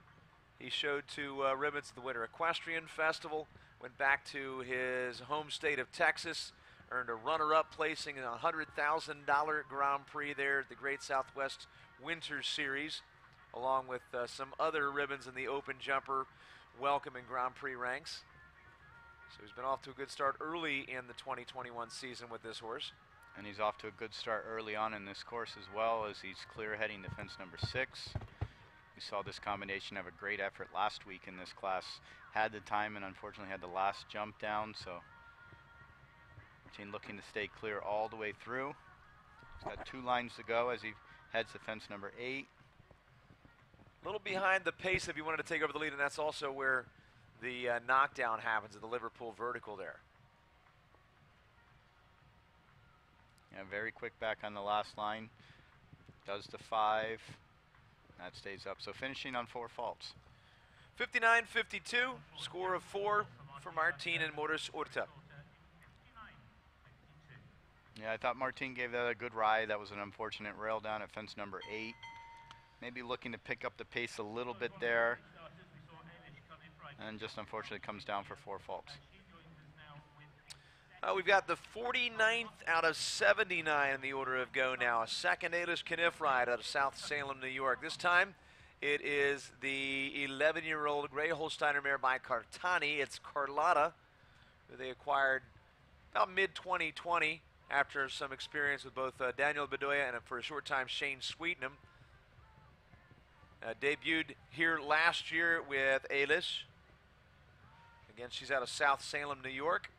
he showed 2 ribbons at the Winter Equestrian Festival, went back to his home state of Texas, earned a runner-up placing in a $100,000 Grand Prix there at the Great Southwest Winter Series, along with some other ribbons in the open jumper welcome and Grand Prix ranks. So he's been off to a good start early in the 2021 season with this horse. And he's off to a good start early on in this course as well, as he's clear heading to fence number 6. We saw this combination have a great effort last week in this class. Had the time and unfortunately had the last jump down, so Martine looking to stay clear all the way through. He's got 2 lines to go as he heads to fence number 8. A little behind the pace if he wanted to take over the lead, and that's also where the knockdown happens at the Liverpool vertical there. Yeah, very quick back on the last line. Does the 5. That stays up. So finishing on 4 faults. 59-52, score of 4 for Martine and Morris Orta. Yeah, I thought Martine gave that a good ride. That was an unfortunate rail down at fence number 8. Maybe looking to pick up the pace a little bit there. And just unfortunately comes down for 4 faults. We've got the 49th out of 79 in the order of go now. A second Ailish Kniff ride out of South Salem, New York. This time it is the 11-year-old gray Holsteiner mare by Cartani. It's Carlotta, who they acquired about mid-2020 after some experience with both Daniel Bedoya and for a short time Shane Sweetenham. Debuted here last year with Ailish. Again, she's out of South Salem, New York.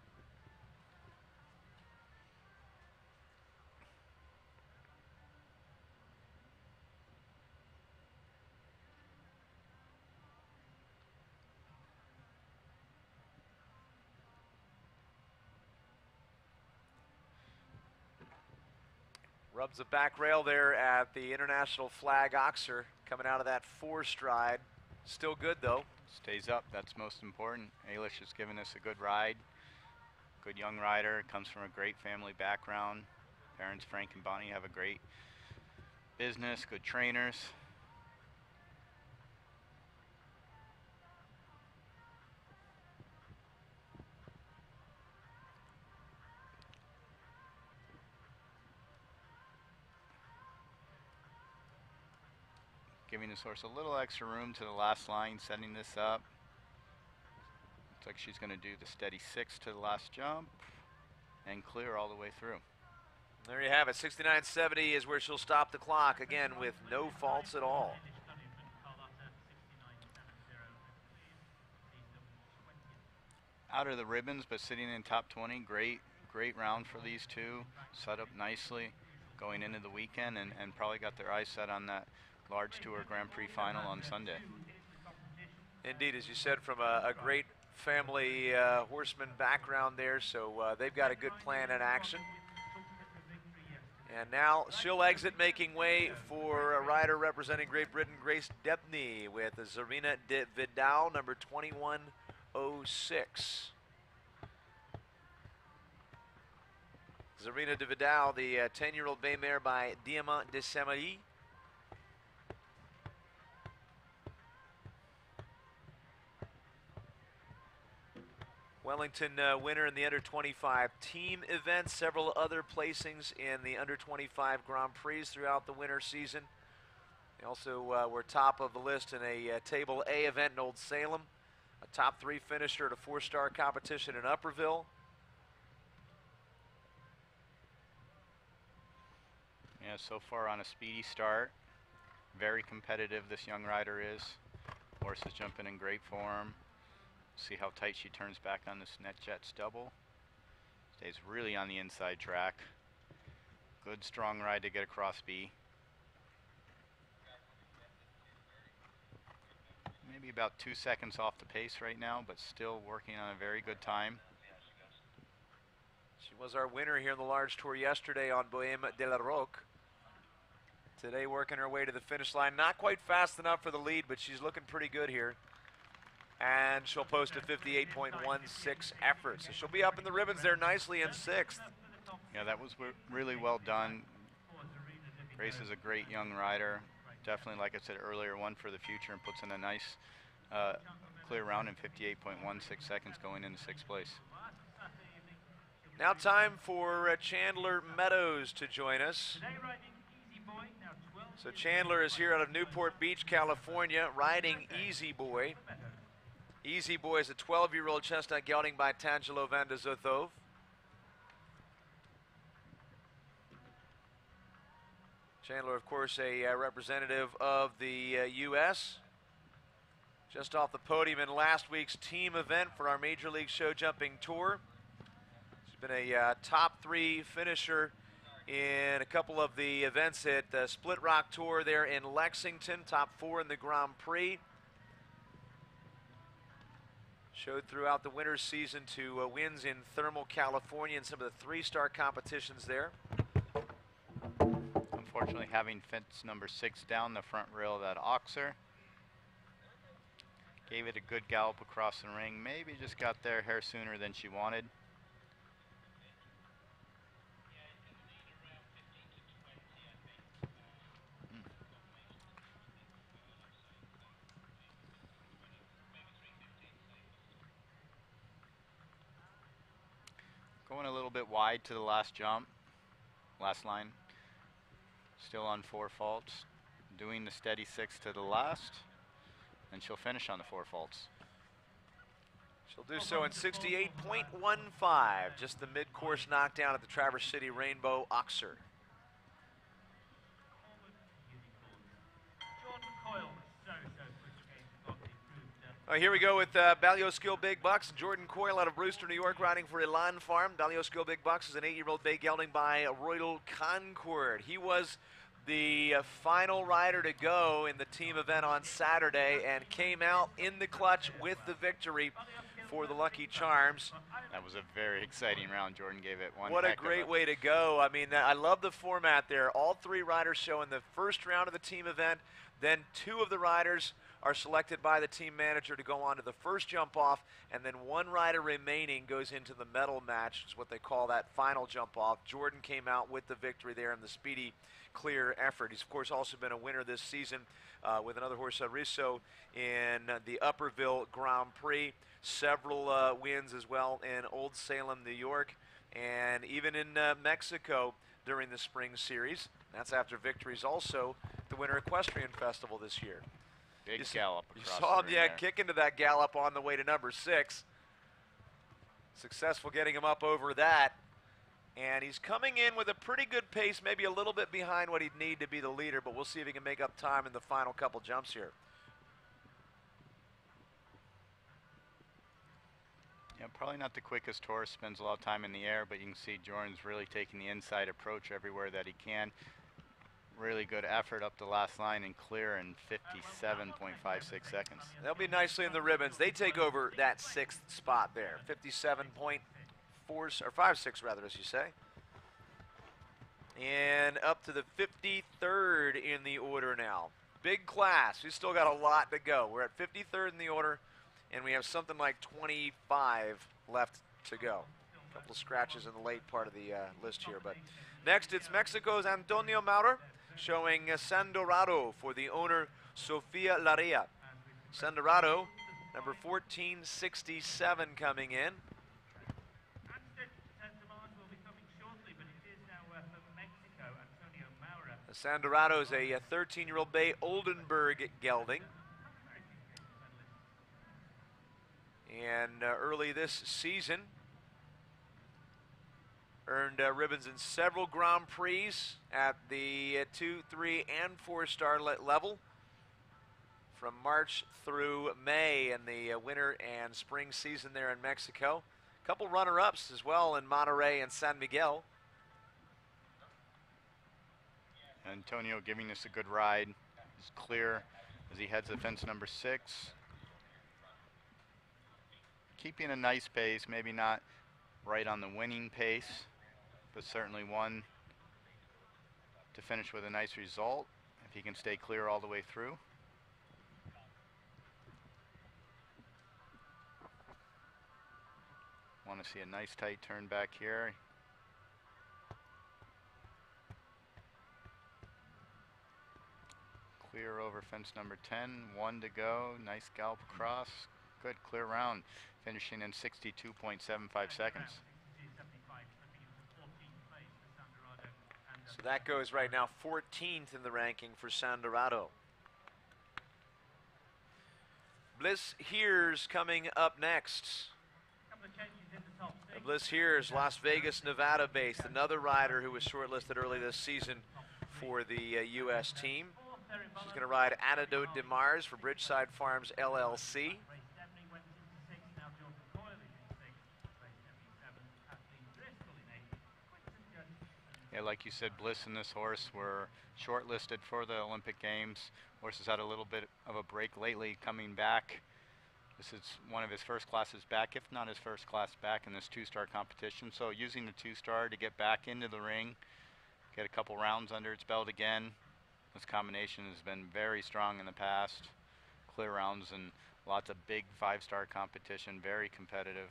Rubs the back rail there at the International Flag Oxer, coming out of that 4 stride. Still good though. Stays up, that's most important. Ailish has given us a good ride. Good young rider, comes from a great family background. Parents Frank and Bonnie have a great business, good trainers. Giving this horse a little extra room to the last line, setting this up. Looks like she's going to do the steady 6 to the last jump and clear all the way through. There you have it. 69.70 is where she'll stop the clock, again with no faults at all. Out of the ribbons, but sitting in top 20. Great round for these 2. Set up nicely going into the weekend, and probably got their eyes set on that large tour Grand Prix final on Sunday. Indeed, as you said, from a great family horseman background there, so they've got a good plan in action. And now she'll exit, making way for a rider representing Great Britain, Grace Debney, with Zarina de Vidal, number 2106. Zarina de Vidal, the 10-year-old bay mare by Diamant de Saint-Marie. Wellington winner in the under-25 team event. Several other placings in the under-25 Grand Prix throughout the winter season. They also were top of the list in a Table A event in Old Salem. A top 3 finisher at a 4-star competition in Upperville. Yeah, so far on a speedy start. Very competitive this young rider is. Horse is jumping in great form. See how tight she turns back on this NetJets double. Stays really on the inside track. Good strong ride to get across B. maybe about 2 seconds off the pace right now, but still working on a very good time. She was our winner here in the large tour yesterday on Bohème de la Roque. Today working her way to the finish line. Not quite fast enough for the lead, but she's looking pretty good here. And she'll post a 58.16 effort. So she'll be up in the ribbons there nicely in 6th. Yeah, that was really well done. Grace is a great young rider. Definitely, like I said earlier, one for the future, and puts in a nice clear round in 58.16 seconds going into 6th place. Now time for Chandler Meadows to join us. So Chandler is here out of Newport Beach, California, riding Easy Boy. Easy Boy is a 12-year-old chestnut gelding by Tangelo van de Zothove. Chandler, of course, a representative of the U.S. Just off the podium in last week's team event for our Major League Show Jumping Tour. She's been a top 3 finisher in a couple of the events at the Split Rock Tour there in Lexington, top 4 in the Grand Prix. Showed throughout the winter season to wins in Thermal, California, and some of the 3-star competitions there. Unfortunately, having fence number 6 down the front rail of that Oxer. Gave it a good gallop across the ring. Maybe just got there a hair sooner than she wanted. Going a little bit wide to the last jump, last line. Still on 4 faults. Doing the steady 6 to the last, and she'll finish on the 4 faults. She'll do so in 68.15, just the mid-course knockdown at the Traverse City Rainbow Oxer. Here we go with Balliol Skill Big Bucks. Jordan Coyle out of Brewster, New York, riding for Elan Farm. Balliol Skill Big Bucks is an 8-year-old bay gelding by Royal Concord. He was the final rider to go in the team event on Saturday and came out in the clutch with the victory for the Lucky Charms. That was a very exciting round. Jordan gave it one. What a great way to go. I mean, I love the format there. All 3 riders show in the first round of the team event. Then 2 of the riders are selected by the team manager to go on to the first jump off, and then 1 rider remaining goes into the medal match, is what they call that final jump off. Jordan came out with the victory there in the speedy, clear effort. He's, of course, also been a winner this season with another horse, Risso, in the Upperville Grand Prix. Several wins as well in Old Salem, New York, and even in Mexico during the spring series. That's after victories also at the Winter Equestrian Festival this year. Big gallop across You saw him, the ring there. kick into that gallop on the way to number 6. Successful getting him up over that. And he's coming in with a pretty good pace, maybe a little bit behind what he'd need to be the leader, but we'll see if he can make up time in the final couple jumps here. Yeah, probably not the quickest horse, spends a lot of time in the air, but you can see Jordan's really taking the inside approach everywhere that he can. Really good effort up the last line and clear in 57.56 seconds. They'll be nicely in the ribbons. They take over that 6th spot there. 57.4 or 56 rather, as you say. And up to the 53rd in the order now. Big class. We've still got a lot to go. We're at 53rd in the order, and we have something like 25 left to go. A couple of scratches in the late part of the list here. But next, it's Mexico's Antonio Maurer, showing San Dorado for the owner Sofia Larea. San Dorado, number 1467 coming in. San Dorado is a 13-year-old bay Oldenburg gelding. And early this season, earned ribbons in several Grand Prix at the 2, 3, and 4-star level from March through May in the winter and spring season there in Mexico. A couple runner-ups as well in Monterrey and San Miguel. Antonio giving us a good ride. He's clear as he heads to fence number 6. keeping a nice pace, maybe not right on the winning pace, but certainly one to finish with a nice result if he can stay clear all the way through. Want to see a nice tight turn back here. Clear over fence number 10, 1 to go, nice scalp across, good clear round, finishing in 62.75 seconds. So that goes right now 14th in the ranking for Sandorado. Bliss Hears coming up next. Bliss Hears, Las Vegas, Nevada based, another rider who was shortlisted early this season for the U.S. team. She's going to ride Antidote de Mars for Bridgeside Farms LLC. Yeah, like you said, Bliss and this horse were shortlisted for the Olympic Games. Horse has had a little bit of a break lately, coming back. This is one of his first classes back, if not his first class back in this two-star competition. So using the two-star to get back into the ring, get a couple rounds under its belt again. This combination has been very strong in the past. Clear rounds and lots of big five-star competition, very competitive.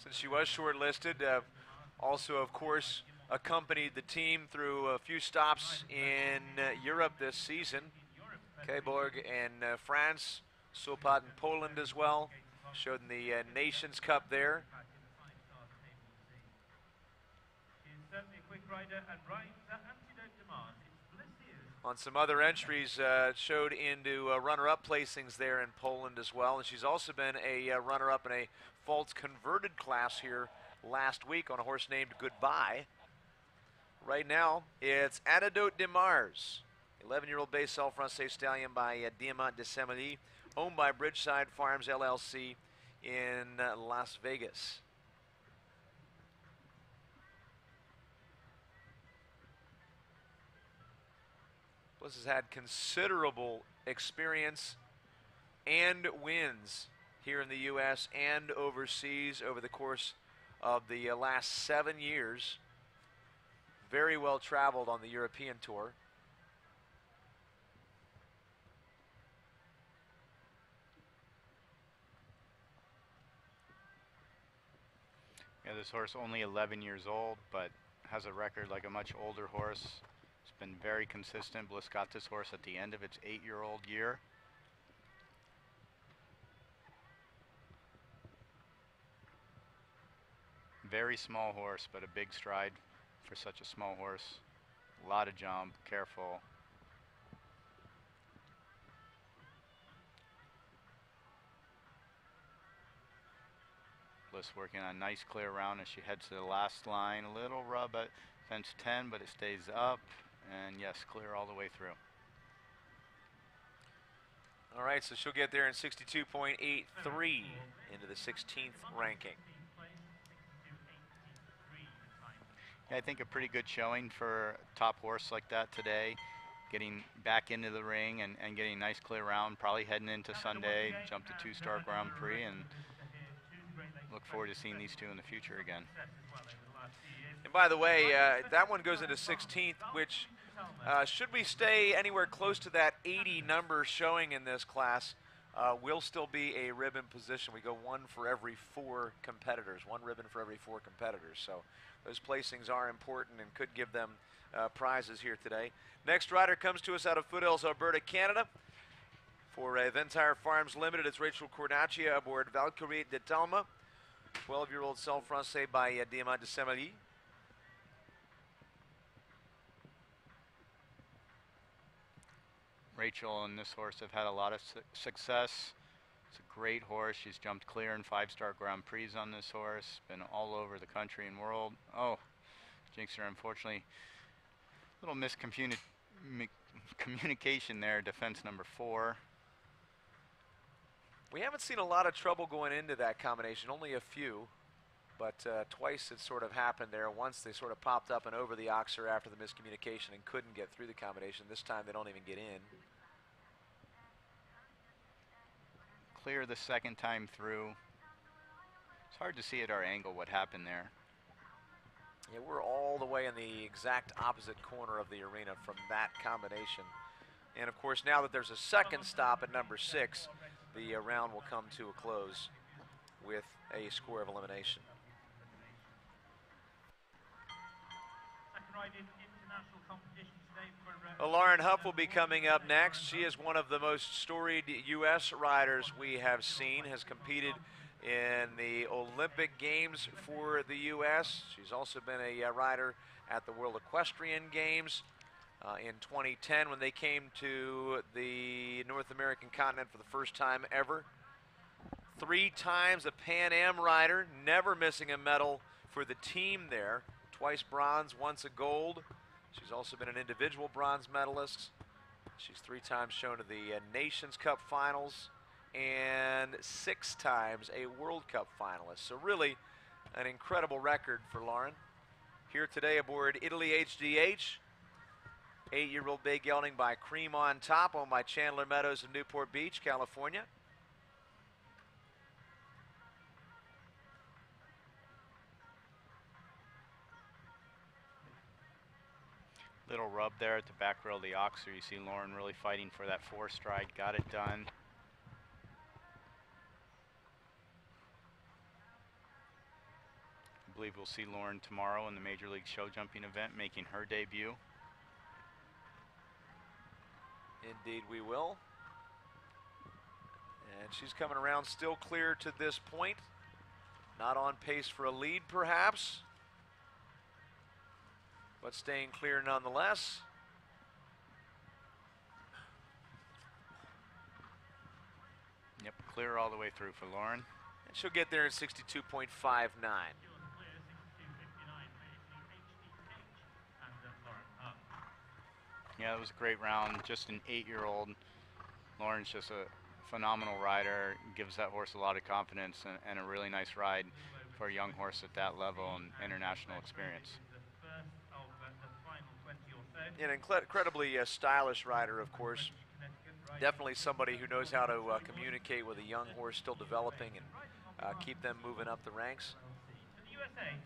Since she was shortlisted, also, of course, accompanied the team through a few stops in Europe this season. Keborg in France, Sopat in Poland as well. Showed in the Nations Cup there. On some other entries, showed into runner-up placings there in Poland as well. And she's also been a runner-up in a faults converted class here last week on a horse named Goodbye. Right now, it's Antidote de Mars, 11-year-old base Self-Francais stallion by Diamant de Semilly, owned by Bridgeside Farms LLC in Las Vegas. Bliss has had considerable experience and wins here in the U.S. and overseas over the course of the last 7 years. Very well traveled on the European tour. Yeah, this horse only 11 years old, but has a record like a much older horse. It's been very consistent. Bliss got this horse at the end of its 8-year-old year. Very small horse, but a big stride for such a small horse. A lot of jump, careful. Bliss working on a nice clear round as she heads to the last line. A little rub at fence 10, but it stays up. And yes, clear all the way through. All right, so she'll get there in 62.83 into the 16th ranking. Yeah, I think a pretty good showing for a top horse like that today. Getting back into the ring and getting a nice clear round. Probably heading into Sunday, jump to two-star Grand Prix, and look forward to seeing these two in the future again. And by the way, that one goes into 16th, which should we stay anywhere close to that 80 number showing in this class, will still be a ribbon position. We go 1 for every 4 competitors, 1 ribbon for every 4 competitors. So those placings are important and could give them prizes here today. Next rider comes to us out of Foothills, Alberta, Canada. For Ventire Farms Limited, it's Rachel Cornacchia aboard Valkyrie de Talma, 12-year-old Self-Francais by Diamant de Semilly. Rachel and this horse have had a lot of success. It's a great horse. She's jumped clear in 5-star Grand Prix on this horse. Been all over the country and world. Oh, jinxer, unfortunately. A little miscommunication there, defense number 4. We haven't seen a lot of trouble going into that combination, only a few. But twice it sort of happened there. Once they sort of popped up and over the oxer after the miscommunication and couldn't get through the combination. This time they don't even get in. Clear the second time through. It's hard to see at our angle what happened there. Yeah, we're all the way in the exact opposite corner of the arena from that combination. And of course, now that there's a second stop at number 6, the round will come to a close with a score of elimination. Lauren Huff will be coming up next. She is one of the most storied U.S. riders we have seen, has competed in the Olympic Games for the U.S. She's also been a rider at the World Equestrian Games in 2010 when they came to the North American continent for the first time ever. 3 times a Pan Am rider, never missing a medal for the team there. Twice bronze, once a gold. She's also been an individual bronze medalist. She's 3 times shown to the Nations Cup finals and 6 times a World Cup finalist. So really an incredible record for Lauren. Here today aboard Italy HDH. 8-year-old bay gelding by Cream on Top, owned by Chandler Meadows of Newport Beach, California. Little rub there at the back rail of the oxer. You see Lauren really fighting for that 4 stride. Got it done. I believe we'll see Lauren tomorrow in the Major League Show Jumping event, making her debut. Indeed we will. And she's coming around still clear to this point. Not on pace for a lead perhaps, but staying clear nonetheless. Yep, clear all the way through for Lauren. And she'll get there in 62.59. Yeah, it was a great round. Just an 8-year-old. Lauren's just a phenomenal rider. Gives that horse a lot of confidence and a really nice ride for a young horse at that level and international experience. An incredibly stylish rider, of course. Definitely somebody who knows how to communicate with a young horse still developing and keep them moving up the ranks.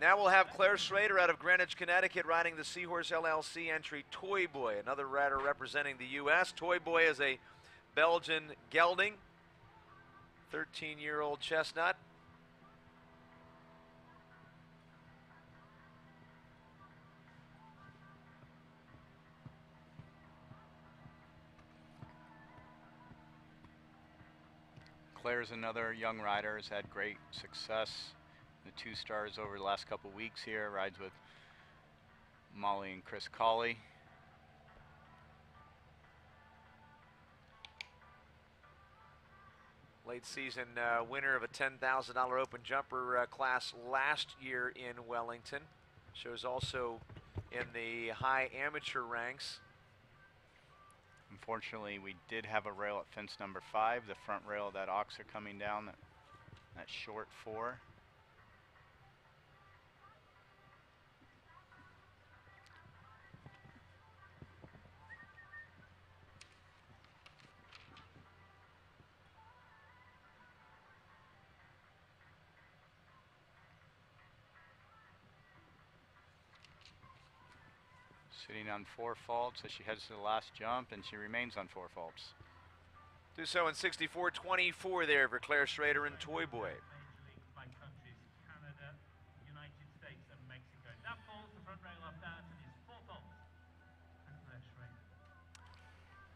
Now we'll have Claire Schrader out of Greenwich, Connecticut, riding the Seahorse LLC entry Toy Boy, another rider representing the U.S. Toy Boy is a Belgian gelding, 13-year-old chestnut. Claire's another young rider, has had great success. The 2 stars over the last couple weeks here, rides with Molly and Chris Colley. Late season winner of a $10,000 open jumper class last year in Wellington. Shows also in the high amateur ranks. Unfortunately, we did have a rail at fence number 5, the front rail of that oxer coming down, that short 4. Sitting on 4 faults as she heads to the last jump, and she remains on 4 faults. Do so in 64.24 there for Claire Schrader and Toy Boy.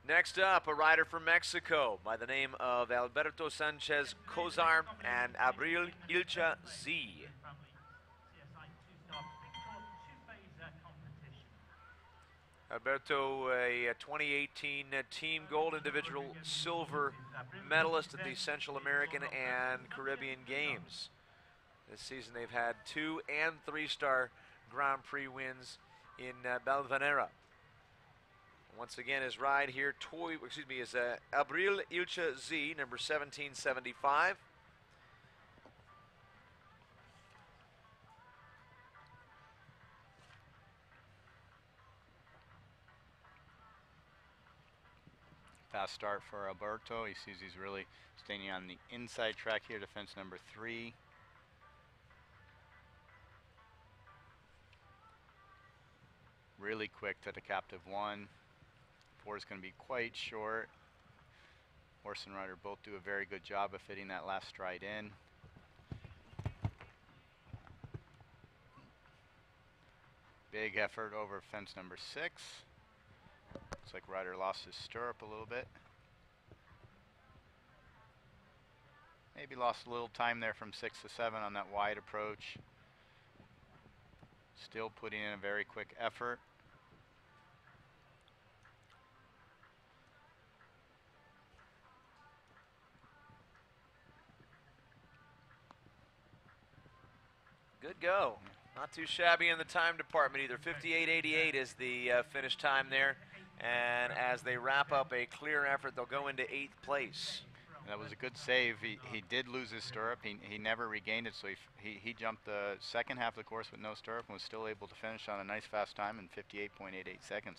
Next up, a rider from Mexico by the name of Alberto Sanchez Cozar and Abril Ilcha Z. Alberto, a 2018 team gold, individual silver medalist at the Central American and Caribbean Games. This season they've had 2- and 3-star Grand Prix wins in Valvanera. Once again, his ride here, is Abril Ilcha Z, number 1775. Fast start for Alberto. He sees he's really standing on the inside track here to fence number 3. really quick to the captive 1. 4 is going to be quite short. Horse and rider both do a very good job of fitting that last stride in. Big effort over fence number 6. Looks like rider lost his stirrup a little bit. Maybe lost a little time there from 6 to 7 on that wide approach. Still putting in a very quick effort. Good go. Not too shabby in the time department either. 58.88 is the finish time there. And as they wrap up a clear effort, they'll go into 8th place. That was a good save. He did lose his stirrup. He never regained it, so he jumped the second half of the course with no stirrup and was still able to finish on a nice fast time in 58.88 seconds.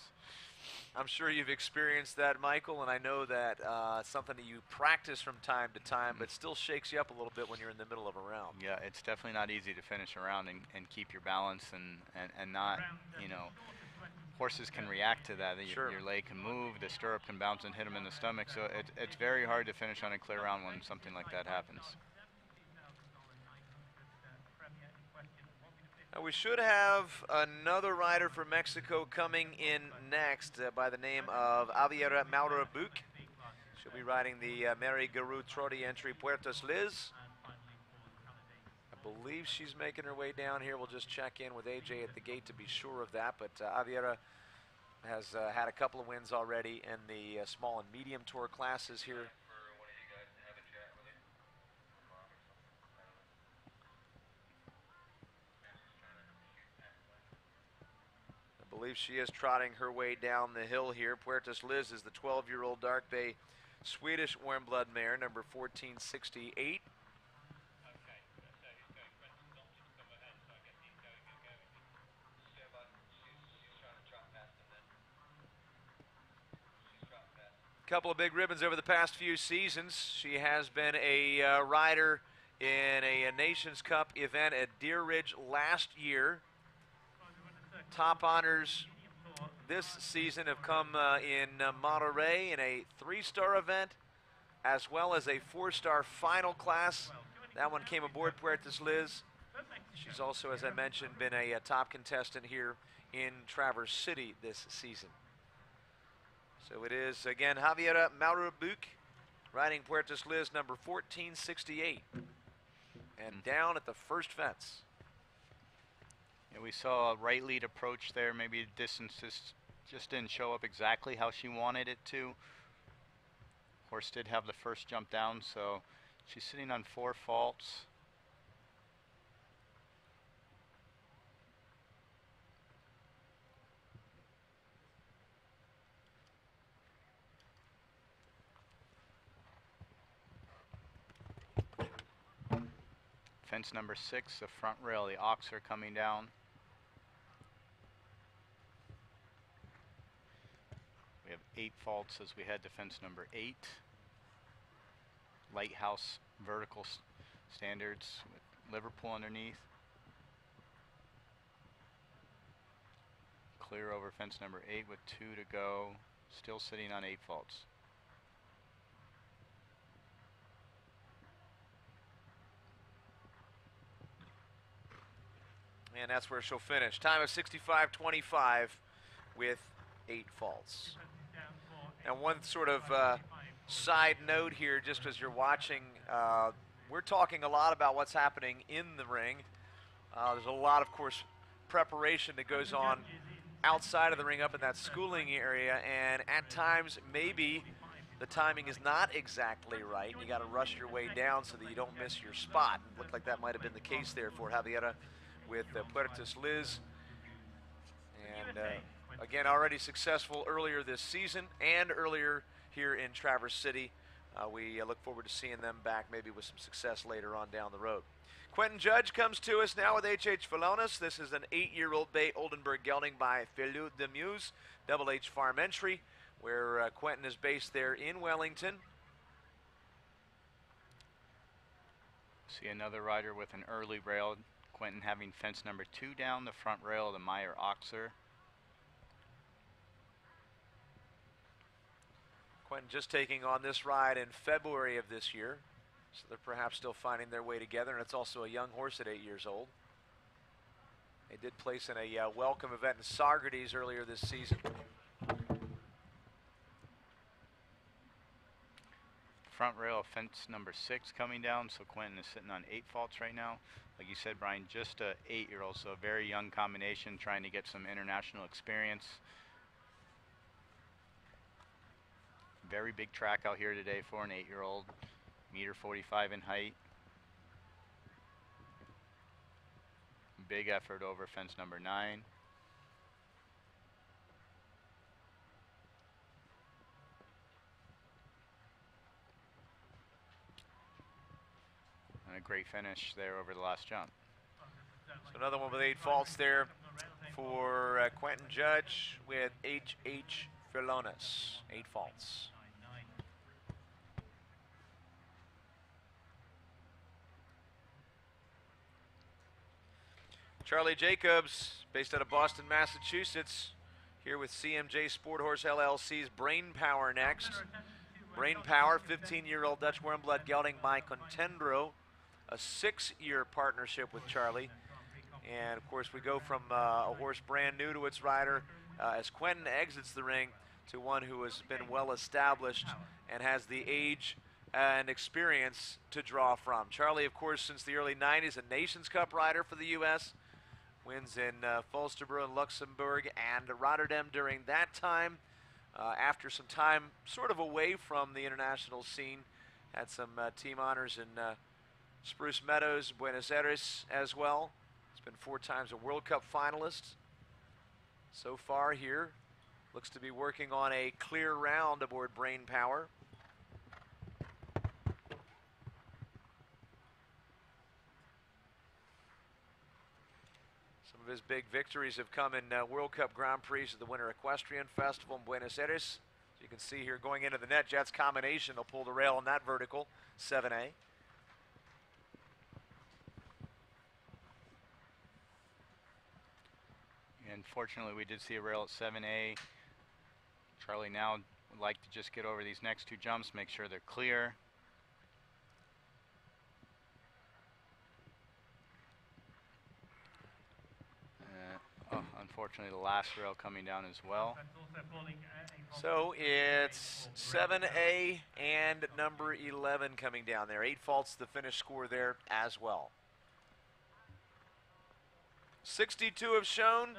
I'm sure you've experienced that, Michael, and I know that it's something that you practice from time to time, but still shakes you up a little bit when you're in the middle of a round. Yeah, it's definitely not easy to finish a round and keep your balance and not, you know, horses can react to that. Sure. Your leg can move, the stirrup can bounce and hit them in the stomach, so it's very hard to finish on a clear round when something like that happens. Now we should have another rider from Mexico coming in next by the name of Aviera Maurabuc. She'll be riding the Mary Garou Trotty entry Puertas Liz. I believe she's making her way down here. We'll just check in with AJ at the gate to be sure of that. But Aviera has had a couple of wins already in the small and medium tour classes here. I believe she is trotting her way down the hill here. Puertas Liz is the 12-year-old Dark Bay Swedish warm blood mare, number 1468. Couple of big ribbons over the past few seasons. She has been a rider in a Nations Cup event at Deer Ridge last year. Top honors this season have come in Monterey in a 3-star event, as well as a 4-star final class. That one came aboard Puertas Liz. She's also, as I mentioned, been a top contestant here in Traverse City this season. So it is, again, Javiera Maurabuc riding Puertas Liz, number 1468. And down at the first fence. Yeah, we saw a right lead approach there. Maybe the distance just didn't show up exactly how she wanted it to. Horse did have the first jump down, so she's sitting on 4 faults. Fence number 6, the front rail, the ox are coming down. We have 8 faults as we head to fence number 8. Lighthouse vertical standards with Liverpool underneath. Clear over fence number 8 with 2 to go. Still sitting on 8 faults. And that's where she'll finish. Time of 65.25 with 8 faults. And one sort of side note here, just as you're watching, we're talking a lot about what's happening in the ring. There's a lot, of course, preparation that goes on outside of the ring up in that schooling area, and at times maybe the timing is not exactly right. You got to rush your way down so that you don't miss your spot. It looked like that might have been the case there for Javiera with Puertas Liz. And again, already successful earlier this season and earlier here in Traverse City. We look forward to seeing them back maybe with some success later on down the road. Quentin Judge comes to us now with H.H. Philonis. This is an 8-year-old bay Oldenburg gelding by Feliu de Muse, Double H Farm entry, where Quentin is based there in Wellington. See another rider with an early rail. Quentin having fence number 2 down, the front rail of the Meyer Oxer. Quentin just taking on this ride in February of this year, so they're perhaps still finding their way together, and it's also a young horse at 8 years old. They did place in a welcome event in Saugerties earlier this season. Front rail of fence number 6 coming down, so Quentin is sitting on 8 faults right now. Like you said, Brian, just a 8-year-old, so a very young combination, trying to get some international experience. Very big track out here today for an 8-year-old, 1.45 in height. Big effort over fence number 9. And a great finish there over the last jump. So another one with 8 faults there for Quentin Judge with H.H. Filonis. 8 faults. Charlie Jacobs, based out of Boston, Massachusetts, here with CMJ Sport Horse LLC's Brain Power next. Brain Power, 15-year-old Dutch warm blood gelding by Contendro, a 6-year partnership with Charlie. And of course, we go from a horse brand new to its rider as Quentin exits the ring to one who has been well established and has the age and experience to draw from. Charlie, of course, since the early 90s, a Nations Cup rider for the U.S., wins in Falsterbro and Luxembourg and Rotterdam during that time. After some time sort of away from the international scene, had some team honors in Spruce Meadows, Buenos Aires as well. He's been 4 times a World Cup finalist. So far here, looks to be working on a clear round aboard Brain Power. Some of his big victories have come in World Cup Grand Prix at the Winter Equestrian Festival in Buenos Aires. As you can see here, going into the NetJets combination, they'll pull the rail on that vertical, 7A. And fortunately, we did see a rail at 7A. Charlie now would like to just get over these next 2 jumps, make sure they're clear. Unfortunately, the last rail coming down as well. So it's 7A and number 11 coming down there. 8 faults the finish score there as well. 62 have shown,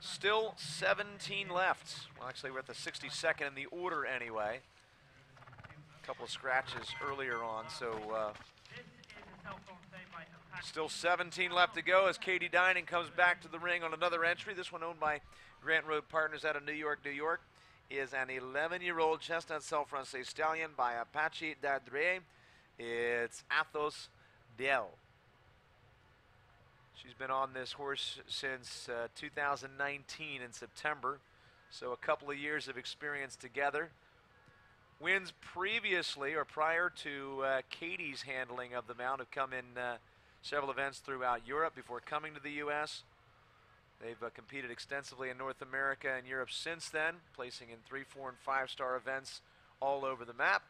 still 17 left. Well, actually, we're at the 62nd in the order anyway. A couple of scratches earlier on, so still 17 left to go as Katie Dining comes back to the ring on another entry. This one owned by Grant Road Partners out of New York, New York. Is an 11-year-old chestnut Self-Francais stallion by Apache Dadre. It's Athos Del. She's been on this horse since 2019 in September, so a couple of years of experience together. Wins previously or prior to Katie's handling of the mount have come in several events throughout Europe before coming to the U.S. They've competed extensively in North America and Europe since then, placing in 3-, 4-, and 5-star events all over the map.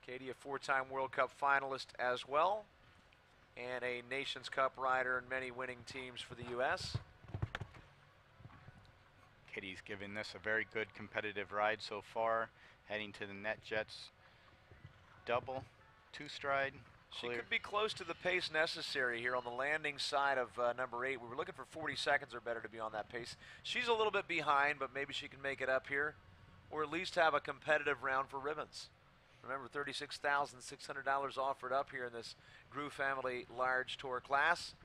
Katie, a 4-time World Cup finalist as well, and a Nations Cup rider in many winning teams for the U.S. Katie's giving this a very good competitive ride so far, heading to the NetJets double, 2-stride. She could be close to the pace necessary here on the landing side of number 8. We were looking for 40 seconds or better to be on that pace. She's a little bit behind, but maybe she can make it up here, or at least have a competitive round for ribbons. Remember, $36,600 offered up here in this Grew Family Large Tour class.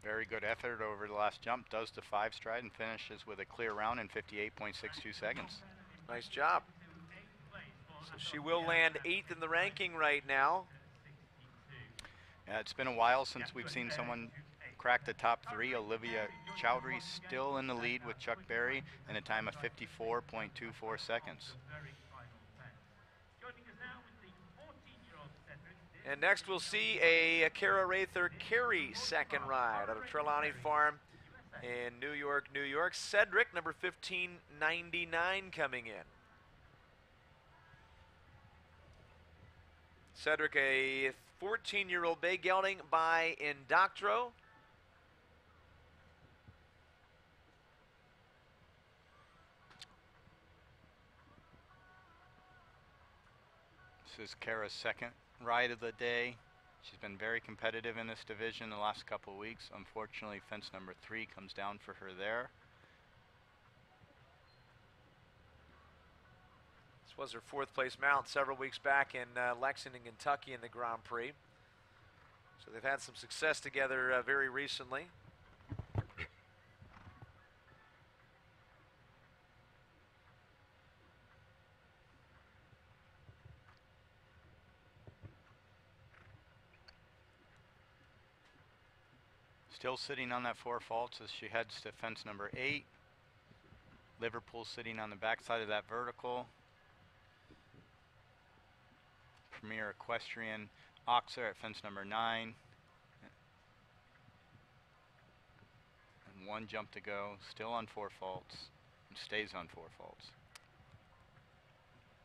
Very good effort over the last jump. Does the 5-stride and finishes with a clear round in 58.62 seconds. Nice job. So she will land 8th in the ranking right now. Yeah, it's been a while since we've seen someone crack the top 3. Olivia Chowdhury still in the lead with Chuck Berry in a time of 54.24 seconds. And next we'll see a Kara Rather Carey second ride out of Trelawney Farm in New York, New York. Cedric, number 1599, coming in. Cedric, a 14-year-old bay gelding by Indoctro. This is Kara's second ride of the day. She's been very competitive in this division the last couple of weeks. Unfortunately, fence number 3 comes down for her there. This was her 4th place mount several weeks back in Lexington, Kentucky in the Grand Prix. So they've had some success together very recently. Still sitting on that 4 faults as she heads to fence number 8. Liverpool sitting on the backside of that vertical. Premier Equestrian Oxer at fence number 9. And 1 jump to go, still on 4 faults, and stays on 4 faults.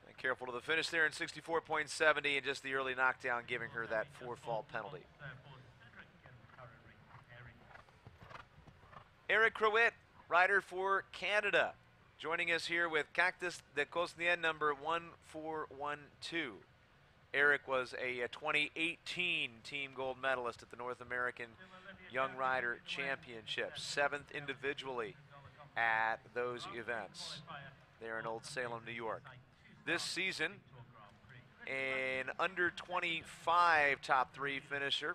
And careful to the finish there in 64.70, and just the early knockdown giving her that 4-fault penalty. Eric Crowett, rider for Canada, joining us here with Cactus de Cosnien, number 1412. Eric was a 2018 Team Gold medalist at the North American Young Rider Championships, 7th individually at those events there in Old Salem, New York. This season, an under 25 top 3 finisher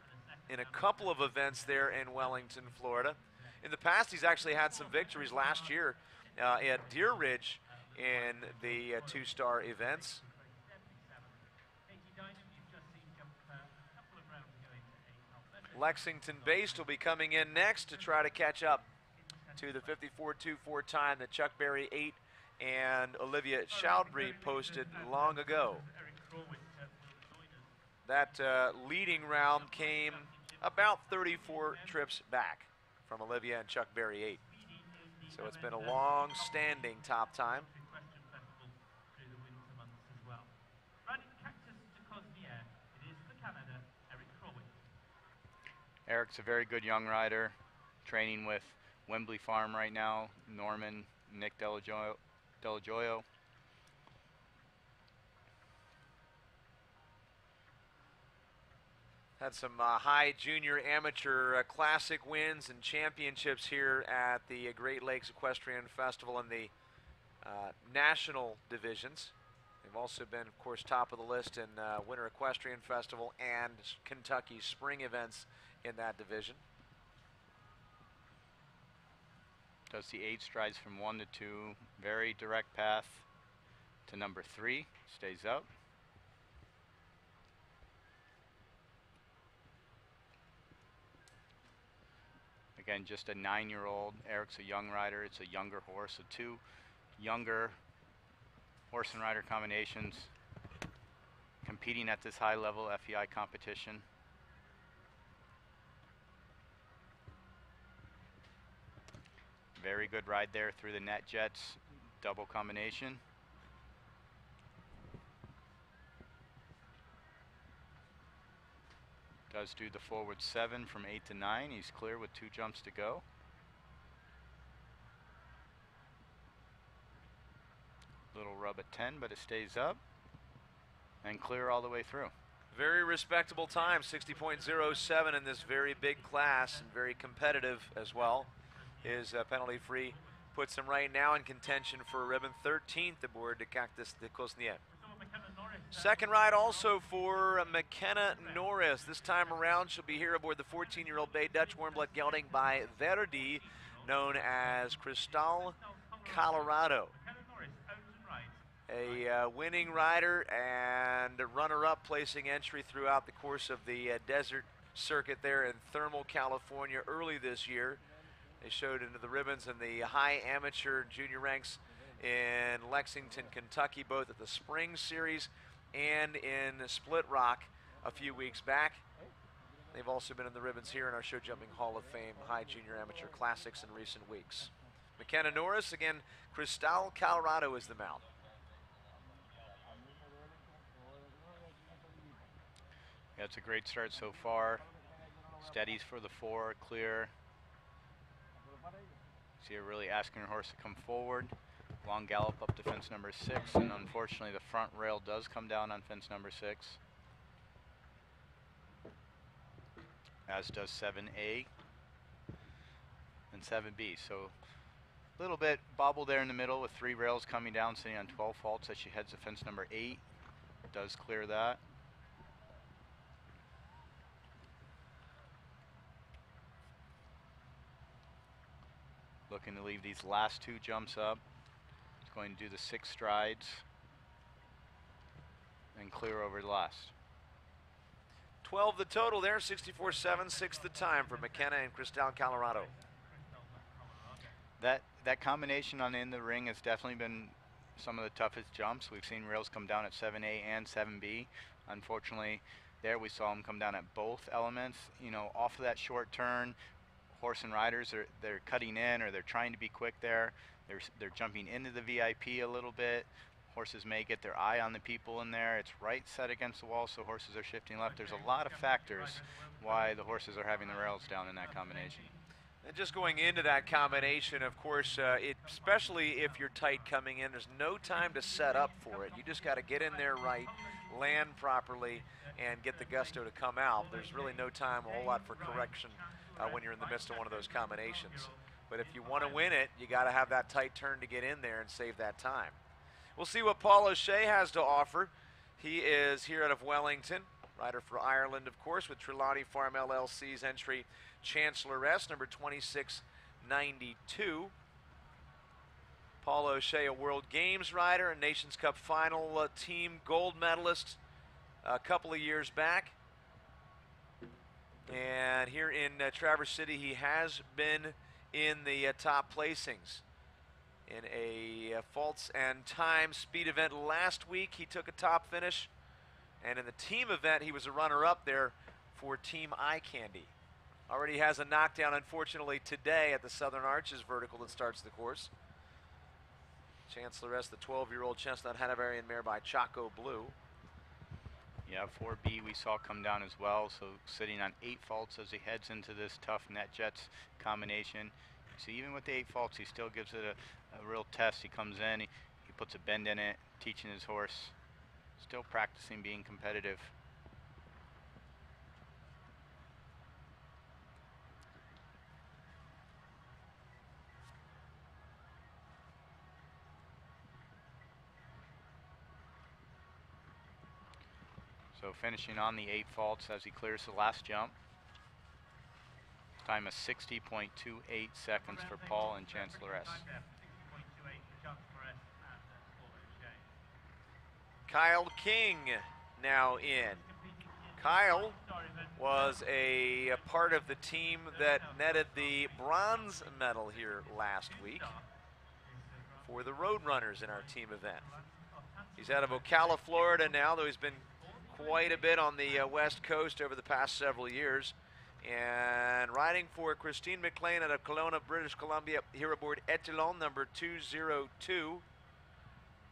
in a couple of events there in Wellington, Florida. In the past, he's actually had some victories last year at Deer Ridge in the 2-star events. Lexington based will be coming in next to try to catch up to the 54.24 time that Chuck Berry 8 and Olivia Chowdhury posted long ago. That leading round came about 34 trips back from Olivia and Chuck Berry 8. So it's been a long-standing top time. Eric's a very good young rider, training with Wembley Farm right now, Norman, Nick Delajoyo. Had some high junior amateur classic wins and championships here at the Great Lakes Equestrian Festival in the national divisions. They've also been, of course, top of the list in Winter Equestrian Festival and Kentucky spring events in that division. Does the 8 strides from 1 to 2, very direct path to number 3, stays up. Again, just a 9-year-old. Eric's a young rider. It's a younger horse. So 2 younger horse and rider combinations competing at this high level FEI competition. Very good ride there through the NetJets double combination. Does do the forward 7 from 8 to 9. He's clear with 2 jumps to go. Little rub at 10, but it stays up and clear all the way through. Very respectable time, 60.07 in this very big class and very competitive as well. His penalty free puts him right now in contention for a ribbon, 13th aboard the Cactus de Cosnien. Second ride also for McKenna Norris. This time around she'll be here aboard the 14-year-old bay Dutch warmblood gelding by Verdi, known as Cristal Colorado. A winning rider and a runner-up, placing entry throughout the course of the desert circuit there in Thermal, California early this year. They showed into the ribbons in the high amateur junior ranks in Lexington, Kentucky, both at the Spring Series and in Split Rock a few weeks back. They've also been in the ribbons here in our Show Jumping Hall of Fame High Junior Amateur Classics in recent weeks. McKenna Norris, again, Cristal, Colorado is the mount. Yeah, it's a great start so far. Steadies for the 4, clear. See her really asking her horse to come forward. Long gallop up to fence number 6, and unfortunately the front rail does come down on fence number 6. As does 7A and 7B. So a little bit bobble there in the middle with 3 rails coming down, sitting on 12 faults as she heads to fence number 8. Does clear that. Looking to leave these last 2 jumps up. It's going to do the 6 strides and clear over the last. 12 the total there, 64.7, 6 the time for McKenna and Cristal, Colorado. That combination on in the ring has definitely been some of the toughest jumps. We've seen rails come down at 7A and 7B. Unfortunately, there we saw them come down at both elements. You know, off of that short turn, horse and riders they're cutting in, or they're trying to be quick there. They're jumping into the VIP a little bit. Horses may get their eye on the people in there. It's right set against the wall, so horses are shifting left. There's a lot of factors why the horses are having the rails down in that combination. And just going into that combination, of course, especially if you're tight coming in, there's no time to set up for it. You just got to get in there right, land properly, and get the gusto to come out. There's really no time, a whole lot for correction when you're in the midst of one of those combinations. But if you want to win it, you got to have that tight turn to get in there and save that time. We'll see what Paul O'Shea has to offer. He is here out of Wellington, rider for Ireland, of course, with Trelawney Farm LLC's entry Chancelloress, number 2692. Paul O'Shea, a World Games rider, a Nations Cup final team gold medalist a couple of years back. And here in Traverse City, he has been in the top placings. In a faults and time speed event last week, he took a top finish. And in the team event, he was a runner-up there for Team Eye Candy. Already has a knockdown, unfortunately, today at the Southern Arches vertical that starts the course. Chancelloress, the 12-year-old Chestnut Hanoverian mare by Chaco Blue. Yeah, 4B we saw come down as well, so sitting on 8 faults as he heads into this tough NetJets combination. So even with the 8 faults, he still gives it a real test. He comes in, he puts a bend in it, teaching his horse, still practicing being competitive. So finishing on the 8 faults as he clears the last jump. Time of 60.28 seconds for Paul and Chancelloress. Kyle King now in. Kyle was a part of the team that netted the bronze medal here last week for the Roadrunners in our team event. He's out of Ocala, Florida now, though he's been quite a bit on the West Coast over the past several years. And riding for Christine McLean out of Kelowna, British Columbia, here aboard Etalon, number 202.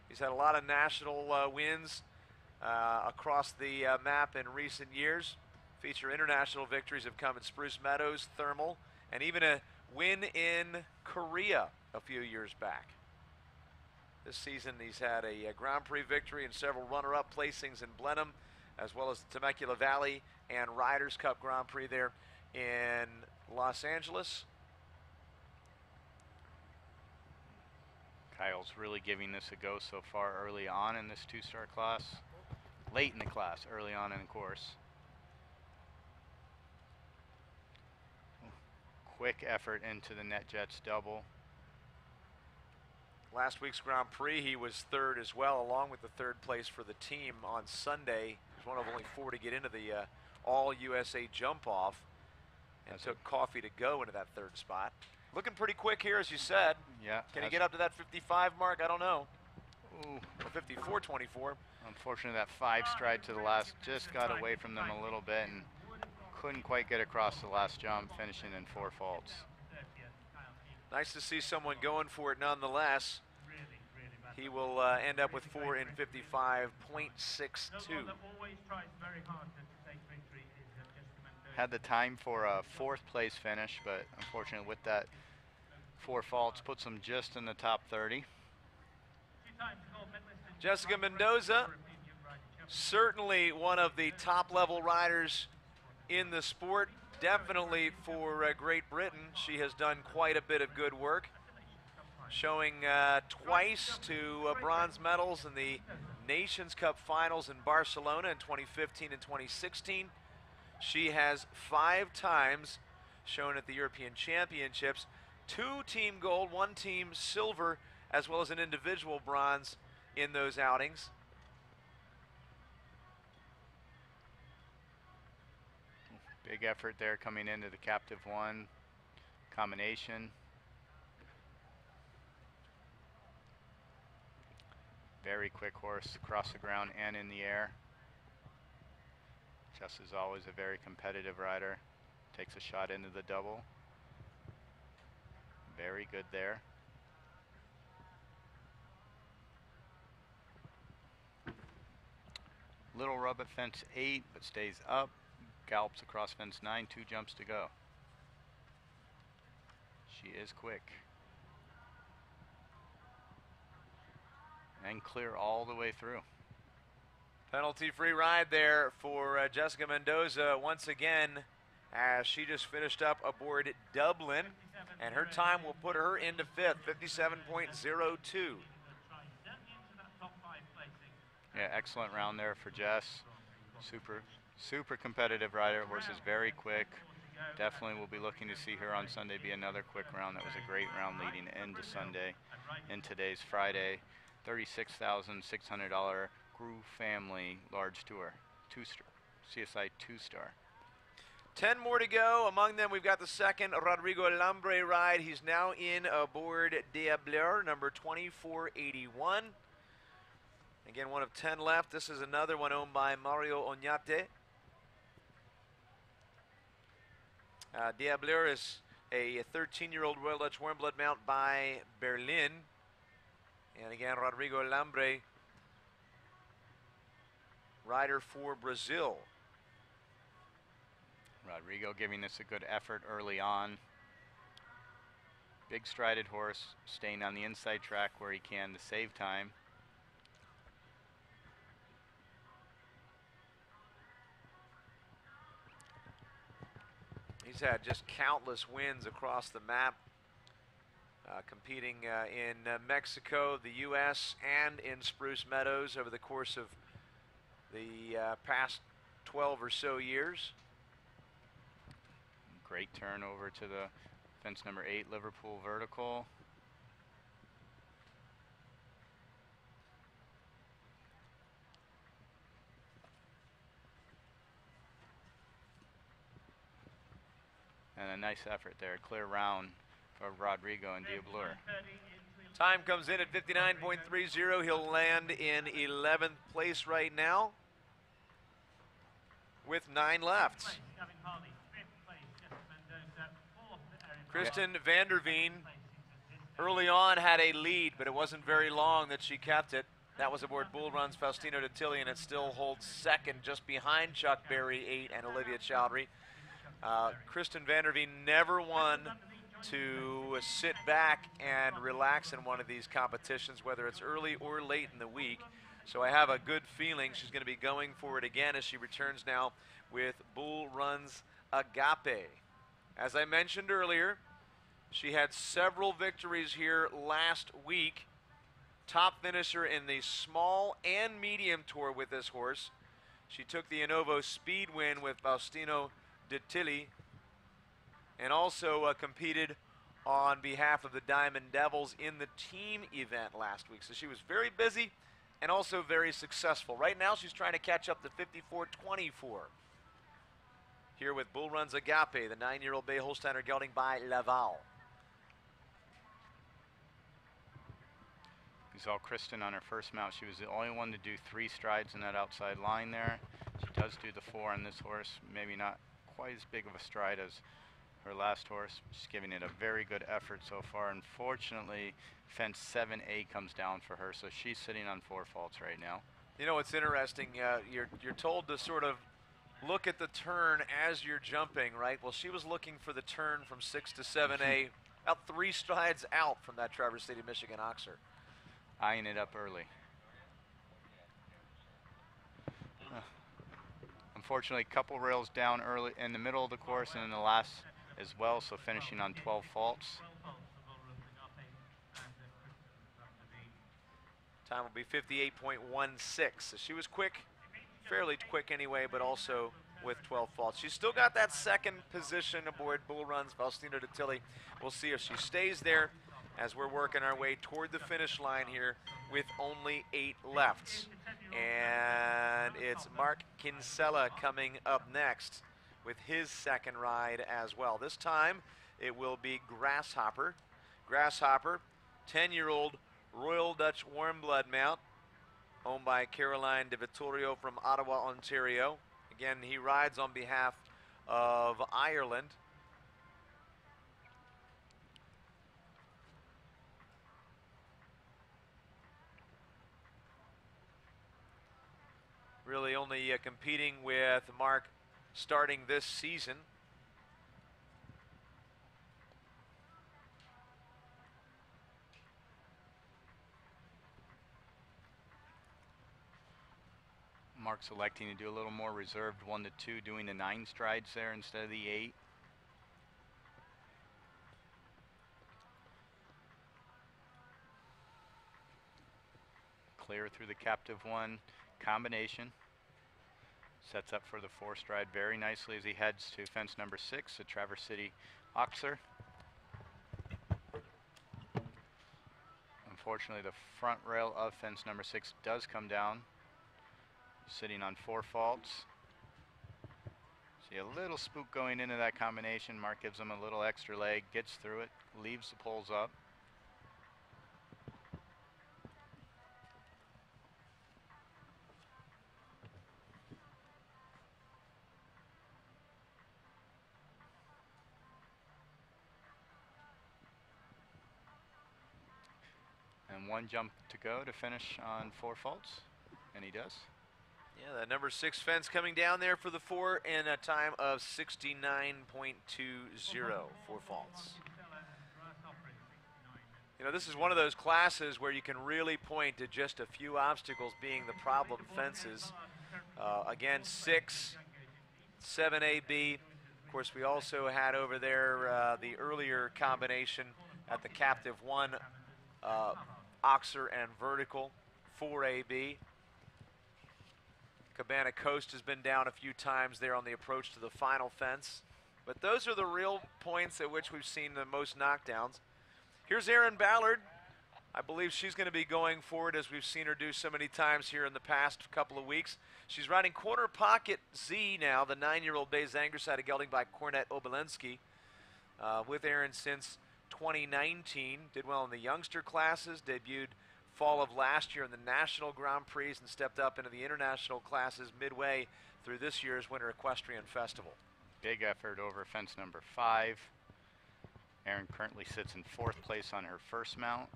He's had a lot of national wins across the map in recent years. Feature international victories have come in Spruce Meadows, Thermal, and even a win in Korea a few years back. This season he's had a Grand Prix victory and several runner-up placings in Blenheim, as well as the Temecula Valley and Riders' Cup Grand Prix there in Los Angeles. Kyle's really giving this a go so far early on in this 2-star class. Late in the class, early on in the course. Quick effort into the NetJets double. Last week's Grand Prix, he was third as well, along with the third place for the team on Sunday. He was one of only 4 to get into the All-USA jump-off, and took Coffee to go into that third spot. Looking pretty quick here, as you said. Yeah. Can he get up to that 55 mark? I don't know. Ooh. 54-24. Unfortunately, that 5 stride to the last just got away from them a little bit and couldn't quite get across the last jump, finishing in 4 faults. Nice to see someone going for it nonetheless. He will end up with 4 in 55.62. Had the time for a 4th place finish, but unfortunately with that 4 faults puts him just in the top 30. Jessica Mendoza, certainly one of the top level riders in the sport. Definitely for Great Britain, she has done quite a bit of good work, showing twice to bronze medals in the Nations Cup finals in Barcelona in 2015 and 2016. She has 5 times shown at the European Championships, 2 team gold, 1 team silver, as well as an individual bronze in those outings. Big effort there coming into the captive 1 combination. Very quick horse across the ground and in the air. Jess is always a very competitive rider. Takes a shot into the double. Very good there. Little rub at fence 8, but stays up. Gallops across fence 9, 2 jumps to go. She is quick. And clear all the way through. Penalty-free ride there for Jessica Mendoza once again, as she just finished up aboard Dublin, and her time will put her into 5th, 57.02. Yeah, excellent round there for Jess. Super competitive rider. Horse is very quick. Definitely will be looking to see her on Sunday be another quick round. That was a great round leading into Sunday. In today's Friday, $36,600 Crew Family Large Tour, CSI 2-star. 10 more to go. Among them, we've got the second Rodrigo Lambre ride. He's now in aboard Diableur, number 2481. Again, one of 10 left. This is another one owned by Mario Oñate. Diableur is a 13-year-old Royal Dutch Warmblood mount by Berlin. And again, Rodrigo Lambre, rider for Brazil. Rodrigo giving this a good effort early on. Big strided horse, staying on the inside track where he can to save time. He's had just countless wins across the map, competing in Mexico, the U.S., and in Spruce Meadows over the course of the past 12 or so years. Great turn over to the fence number 8, Liverpool vertical. And a nice effort there, clear round for Rodrigo and Diableur. Time comes in at 59.30. He'll land in 11th place right now with 9 lefts. Kristen van der Veen early on had a lead, but it wasn't very long that she kept it. That was aboard Bull Run's Faustino Detilli, and it still holds second just behind Chuck Berry, 8, and Olivia Chowdhury. Kristen van der Veen never one to sit back and relax in one of these competitions, whether it's early or late in the week. So I have a good feeling she's going to be going for it again as she returns now with Bull Run's Agape. As I mentioned earlier, she had several victories here last week. Top finisher in the small and medium tour with this horse. She took the Innovo Speed win with Faustino Detilli, and also competed on behalf of the Diamond Devils in the team event last week. So she was very busy and also very successful. Right now she's trying to catch up to 54.24. Here with Bull Run's Agape, the 9-year-old Bay Holsteiner gelding by Laval. You Zell Kristen on her first mount. She was the only one to do 3 strides in that outside line there. She does do the 4 on this horse, maybe not quite as big of a stride as her last horse. She's giving it a very good effort so far. Unfortunately, fence 7A comes down for her, so she's sitting on 4 faults right now. You know, it's interesting. You're told to sort of look at the turn as you're jumping, right? Well, she was looking for the turn from 6 to 7A, about 3 strides out from that Traverse City, Michigan oxer. Eyeing it up early. Unfortunately, a couple rails down early in the middle of the course and in the last as well, so finishing on 12 faults. Time will be 58.16. So she was quick, fairly quick anyway, but also with 12 faults. She's still got that second position aboard Bull Run's Faustino Tilly. We'll see if she stays there as we're working our way toward the finish line here with only 8 left. And it's Mark Kinsella coming up next with his second ride as well. This time it will be Grasshopper. Grasshopper, 10-year-old Royal Dutch Warm Blood mount, owned by Caroline de Vittorio from Ottawa, Ontario. Again, he rides on behalf of Ireland. Really only competing with Mark starting this season. Mark selecting to do a little more reserved 1 to 2, doing the 9 strides there instead of the 8. Clear through the captive 1 combination. Sets up for the 4 stride very nicely as he heads to fence number 6, the Traverse City Oxer. Unfortunately, the front rail of fence number 6 does come down, sitting on 4 faults. See a little spook going into that combination. Mark gives him a little extra leg, gets through it, leaves the poles up. And 1 jump to go to finish on 4 faults, and he does. Yeah, the number 6 fence coming down there for the 4 in a time of 69.20 for faults. You know, this is one of those classes where you can really point to just a few obstacles being the problem fences. Again, 6, 7AB. Of course, we also had over there the earlier combination at the captive 1, Oxer and Vertical, 4AB. Cabana Coast has been down a few times there on the approach to the final fence. But those are the real points at which we've seen the most knockdowns. Here's Erin Ballard. I believe she's going to be going forward as we've seen her do so many times here in the past couple of weeks. She's riding Corner Pocket Z now, the 9-year-old bay Zangerside gelding by Cornet Obolensky. With Erin since 2019, did well in the youngster classes, debuted fall of last year in the National Grand Prix and stepped up into the international classes midway through this year's Winter Equestrian Festival. Big effort over fence number 5. Erin currently sits in 4th place on her first mount.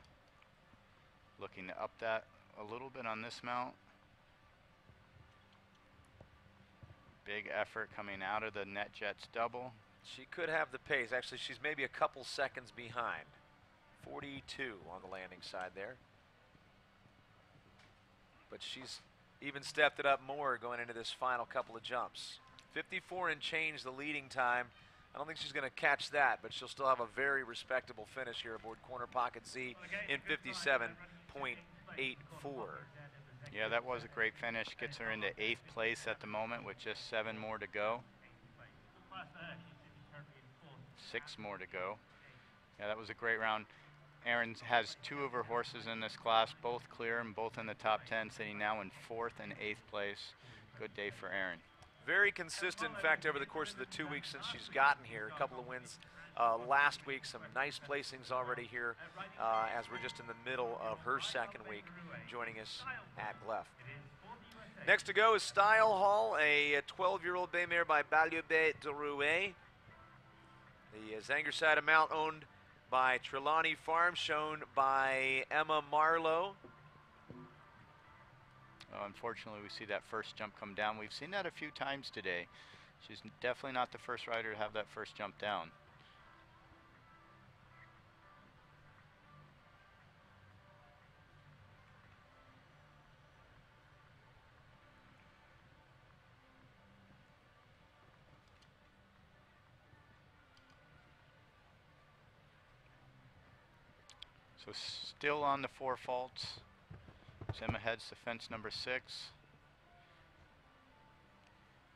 Looking to up that a little bit on this mount. Big effort coming out of the NetJets double. She could have the pace. Actually, she's maybe a couple seconds behind. 42 on the landing side there. But she's even stepped it up more going into this final couple of jumps. 54 and change the leading time. I don't think she's going to catch that, but she'll still have a very respectable finish here aboard Corner Pocket Z in 57.84. Yeah, that was a great finish. Gets her into 8th place at the moment with just 7 more to go. 6 more to go. Yeah, that was a great round. Erin has 2 of her horses in this class, both clear and both in the top 10, sitting now in 4th and 8th place. Good day for Erin. very consistent, in fact, over the course of the 2 weeks since she's gotten here. A couple of wins last week, some nice placings already here as we're just in the middle of her second week joining us at Gleff. Next to go is Style Hall, a 12-year-old bay mare by Balliobé de Rouet. The Zangerside amount owned by Trelawney Farm, shown by Emma Marlowe. Unfortunately, we see that first jump come down. We've seen that a few times today. She's definitely not the first rider to have that first jump down. So still on the 4 faults. Emma heads to fence number 6.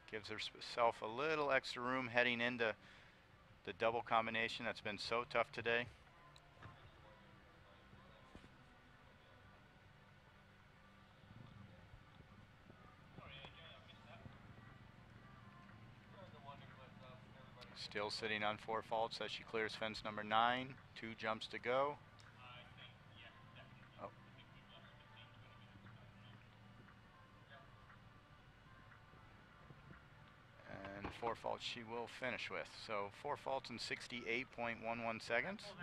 Gives herself a little extra room heading into the double combination that's been so tough today. Still sitting on 4 faults as she clears fence number 9. 2 jumps to go. Oh. And 4 faults she will finish with. So 4 faults in 68.11 seconds. 68.114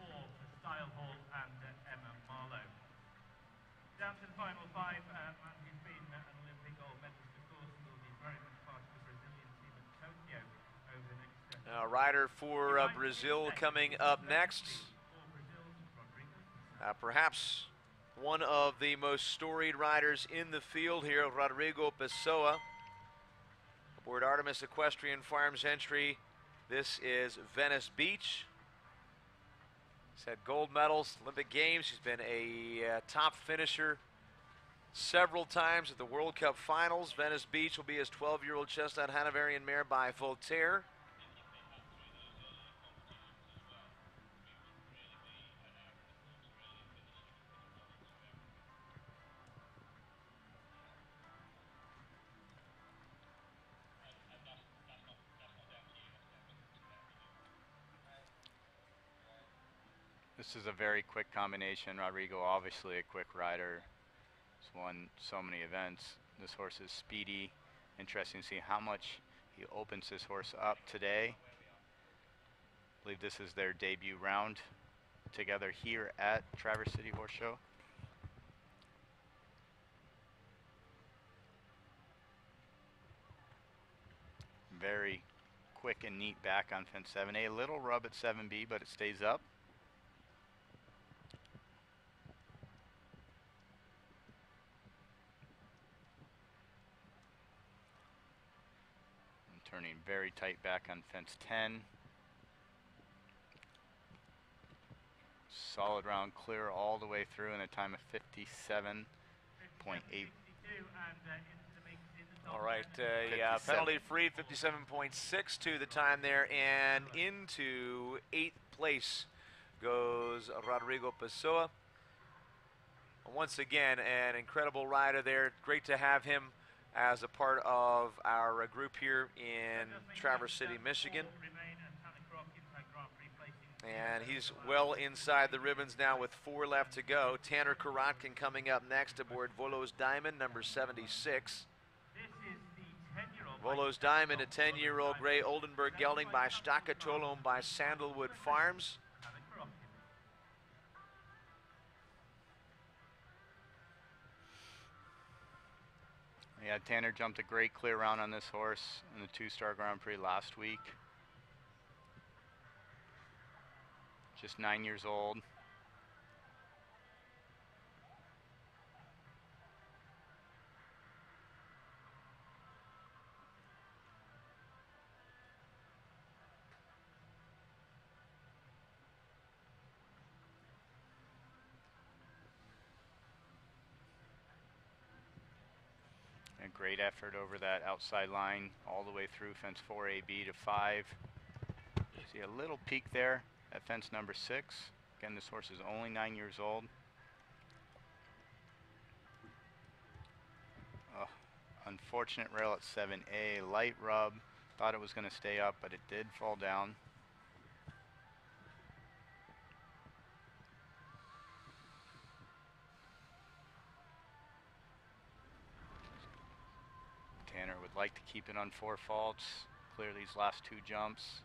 for Style Hall and Emma Marlowe. Down to the final 5, and he's been an Olympic gold medalist, of course, and will be very much part of the Brazilian team at Tokyo over the next rider for Brazil coming up next. Perhaps one of the most storied riders in the field here, Rodrigo Pessoa. Aboard Artemis Equestrian Farms entry, this is Venice Beach. He's had gold medals, Olympic Games. He's been a top finisher several times at the World Cup Finals. Venice Beach will be his 12-year-old chestnut Hanoverian mare by Voltaire. This is a very quick combination. Rodrigo, obviously a quick rider. He's won so many events. This horse is speedy. Interesting to see how much he opens this horse up today. I believe this is their debut round together here at Traverse City Horse Show. Very quick and neat back on fence 7A. A little rub at 7B, but it stays up. Turning very tight back on fence 10. Solid round clear all the way through in a time of 57.8. All right, penalty free, 57.62 the time there, and into 8th place goes Rodrigo Pessoa. Once again, an incredible rider there. Great to have him as a part of our group here in Traverse City, Michigan. And he's well inside the ribbons now with 4 left to go. Tanner Karotkin coming up next aboard Volo's Diamond, number 76. Volo's Diamond, a 10-year-old gray Oldenburg gelding by Staccato, owned by Sandalwood Farms. Yeah, Tanner jumped a great clear round on this horse in the 2-star Grand Prix last week. Just 9 years old. A great effort over that outside line all the way through fence 4AB to 5. See a little peak there at fence number 6. Again, this horse is only 9 years old. unfortunate rail at 7A. Light rub. Thought it was going to stay up, but it did fall down. Tanner would like to keep it on 4 faults, clear these last 2 jumps.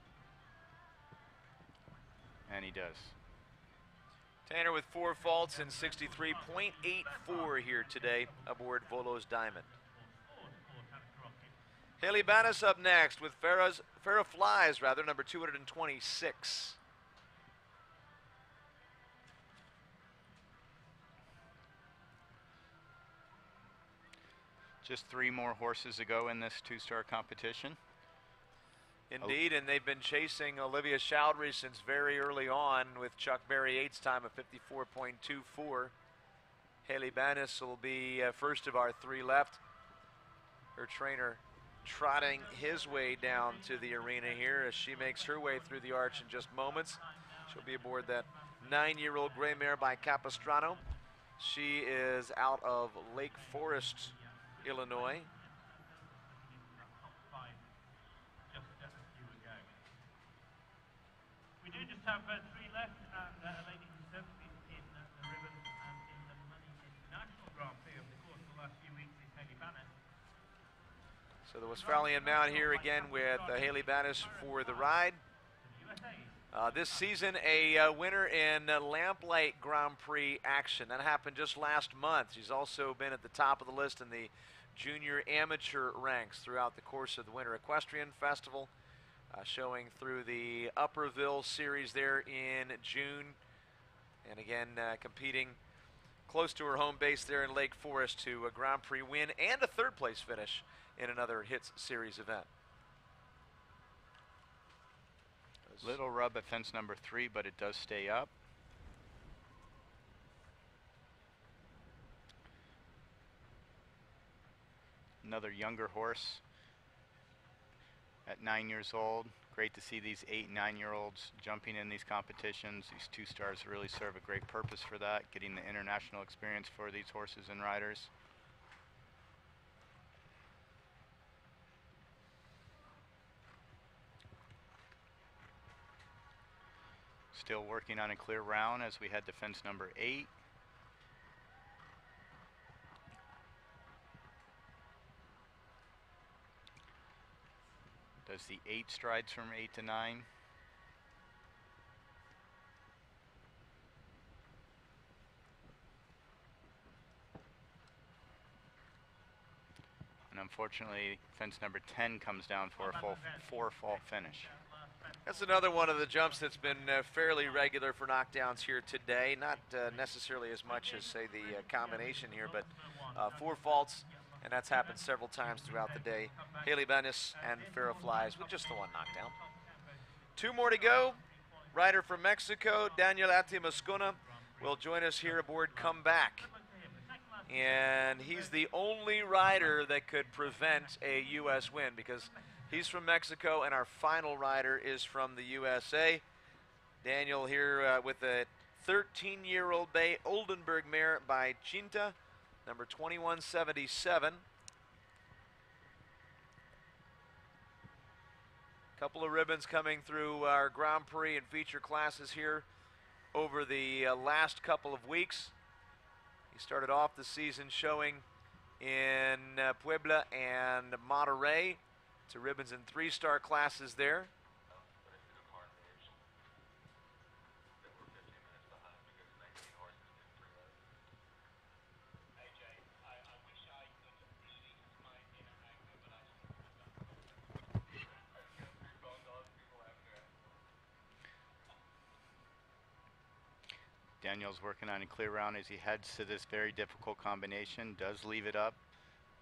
And he does. Tanner with 4 faults and 63.84 here today aboard Volo's Diamond. Haley Bannis up next with Farrah Flies, number 226. Just 3 more horses to go in this 2-star competition. Indeed, and they've been chasing Olivia Chowdhury since very early on with Chuck Berry 8's time of 54.24. Haley Bannis will be first of our 3 left. Her trainer trotting his way down to the arena here as she makes her way through the arch in just moments. She'll be aboard that 9-year-old gray mare by Capistrano. She is out of Lake Forest, Illinois. We do just have 3 left, and a lady who's certainly in the ribbons and in the Money International Grand Prix of the course the last few weeks is Haley Bannis. So the Westphalian mount here again with Haley Bannis for the ride. This season, a winner in Lamplight Grand Prix action. That happened just last month. She's also been at the top of the list in the junior amateur ranks throughout the course of the Winter Equestrian Festival, showing through the Upperville series there in June. And again, competing close to her home base there in Lake Forest to a Grand Prix win and a 3rd place finish in another HITS series event. Little rub at fence number 3, but it does stay up. Another younger horse at 9 years old. Great to see these 8 and 9-year-olds jumping in these competitions. These 2 stars really serve a great purpose for that, getting the international experience for these horses and riders. Still working on a clear round as we head to fence number 8. Does the 8 strides from 8 to 9. And unfortunately, fence number 10 comes down for a full 4-fault finish. That's another one of the jumps that's been fairly regular for knockdowns here today. Not necessarily as much as, say, the combination here, but 4 faults, and that's happened several times throughout the day. Haley Bannis and Farrah Flies with just the 1 knockdown. 2 more to go. Rider from Mexico, Daniel Atimascuna, will join us here aboard Come Back. And he's the only rider that could prevent a U.S. win because he's from Mexico and our final rider is from the USA. Daniel here with a 13-year-old bay Oldenburg mare by Chinta, number 2177. Couple of ribbons coming through our Grand Prix and feature classes here over the last couple of weeks. He started off the season showing in Puebla and Monterrey. To ribbons in 3-star classes there. Daniel's working on a clear round as he heads to this very difficult combination. Does leave it up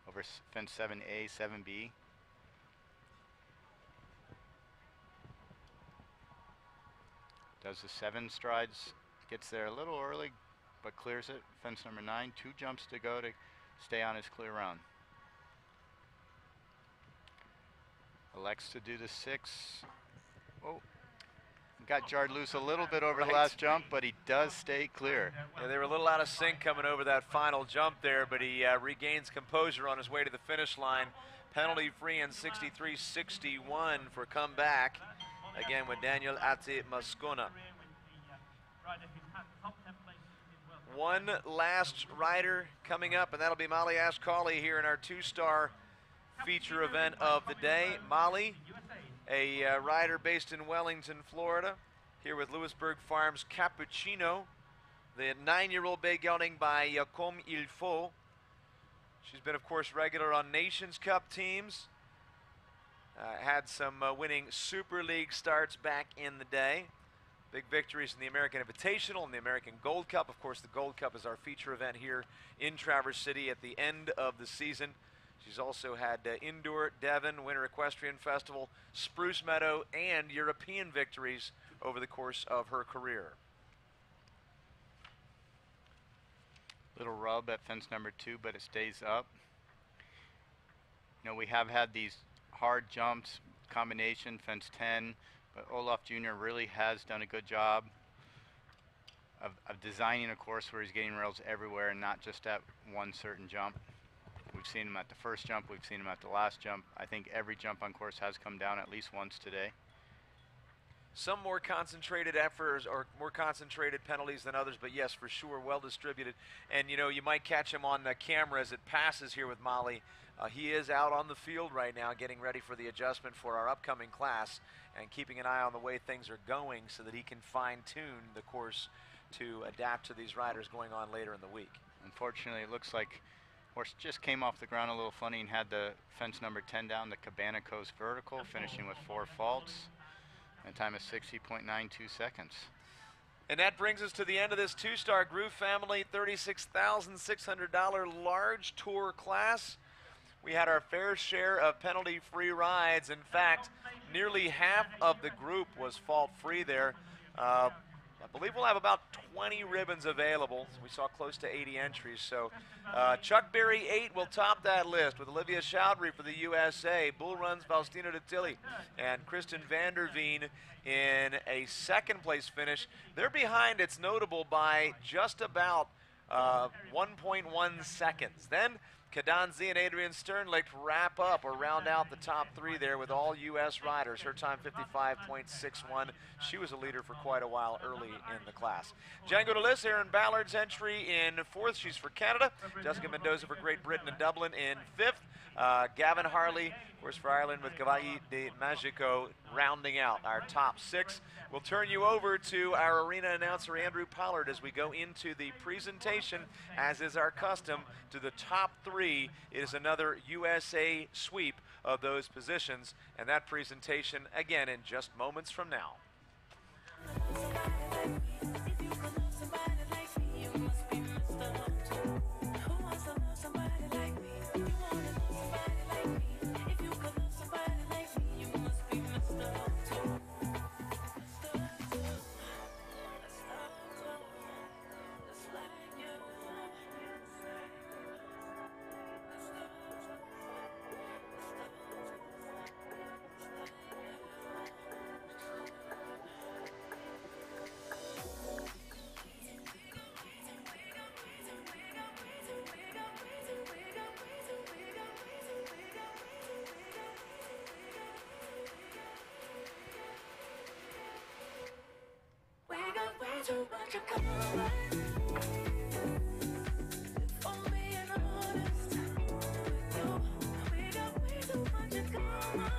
over fence 7A, 7B. Does the 7 strides, gets there a little early, but clears it. Fence number 9, 2 jumps to go to stay on his clear round. Elects to do the 6. Oh, got jarred loose a little bit over the last jump, but he does stay clear. Yeah, they were a little out of sync coming over that final jump there, but he regains composure on his way to the finish line. Penalty free in 63.61 for comeback, again with Daniel Ate Mascona. One last rider coming up, and that'll be Molly Ashcali here in our two-star feature event of the day. Molly, a rider based in Wellington, Florida, here with Lewisburg Farms Cappuccino, the 9-year-old bay gelding by Comme Il Faut. She's been, of course, regular on Nations Cup teams. Had some winning Super League starts back in the day. Big victories in the American Invitational and the American Gold Cup. Of course, the Gold Cup is our feature event here in Traverse City at the end of the season. She's also had Indoor, Devon, Winter Equestrian Festival, Spruce Meadow, and European victories over the course of her career. Little rub at fence number 2, but it stays up. You know, we have had these hard jumps, combination, fence 10, but Olaf Jr. really has done a good job of designing a course where he's getting rails everywhere and not just at one certain jump. We've seen him at the first jump, we've seen him at the last jump. I think every jump on course has come down at least once today. Some more concentrated efforts or more concentrated penalties than others, but yes, for sure, well distributed. And you know, you might catch him on the camera as it passes here with Molly. He is out on the field right now getting ready for the adjustment for our upcoming class and keeping an eye on the way things are going so that he can fine-tune the course to adapt to these riders going on later in the week. Unfortunately, it looks like horse just came off the ground a little funny and had the fence number 10 down, the Cabana Coast vertical, finishing with 4 faults. And time is 60.92 seconds. And that brings us to the end of this two-star Groove Family $36,600 large tour class. We had our fair share of penalty-free rides. In fact, nearly half of the group was fault-free there. I believe we'll have about 20 ribbons available. We saw close to 80 entries. So Chuck Berry 8 will top that list with Olivia Chowdhury for the USA, Bull Run's Faustino de Tilly, and Kristen Vanderveen in a second-place finish. They're behind, it's notable, by just about 1.1 seconds. Then Kadanzi and Adrian Sternlicht wrap up or round out the top 3 there with all U.S. riders. Her time 55.61. She was a leader for quite a while early in the class. Django DeLis, Erin Ballard's entry in 4th. She's for Canada. Jessica Mendoza for Great Britain and Dublin in 5th. Gavin Harley, of course, for Ireland with Cavalli de Magico rounding out our top 6. We'll turn you over to our arena announcer, Andrew Pollard, as we go into the presentation, as is our custom, to the top 3. It is another USA sweep of those positions, and that presentation, again, in just moments from now. Too much of color. For me and honest, we got way too much in common.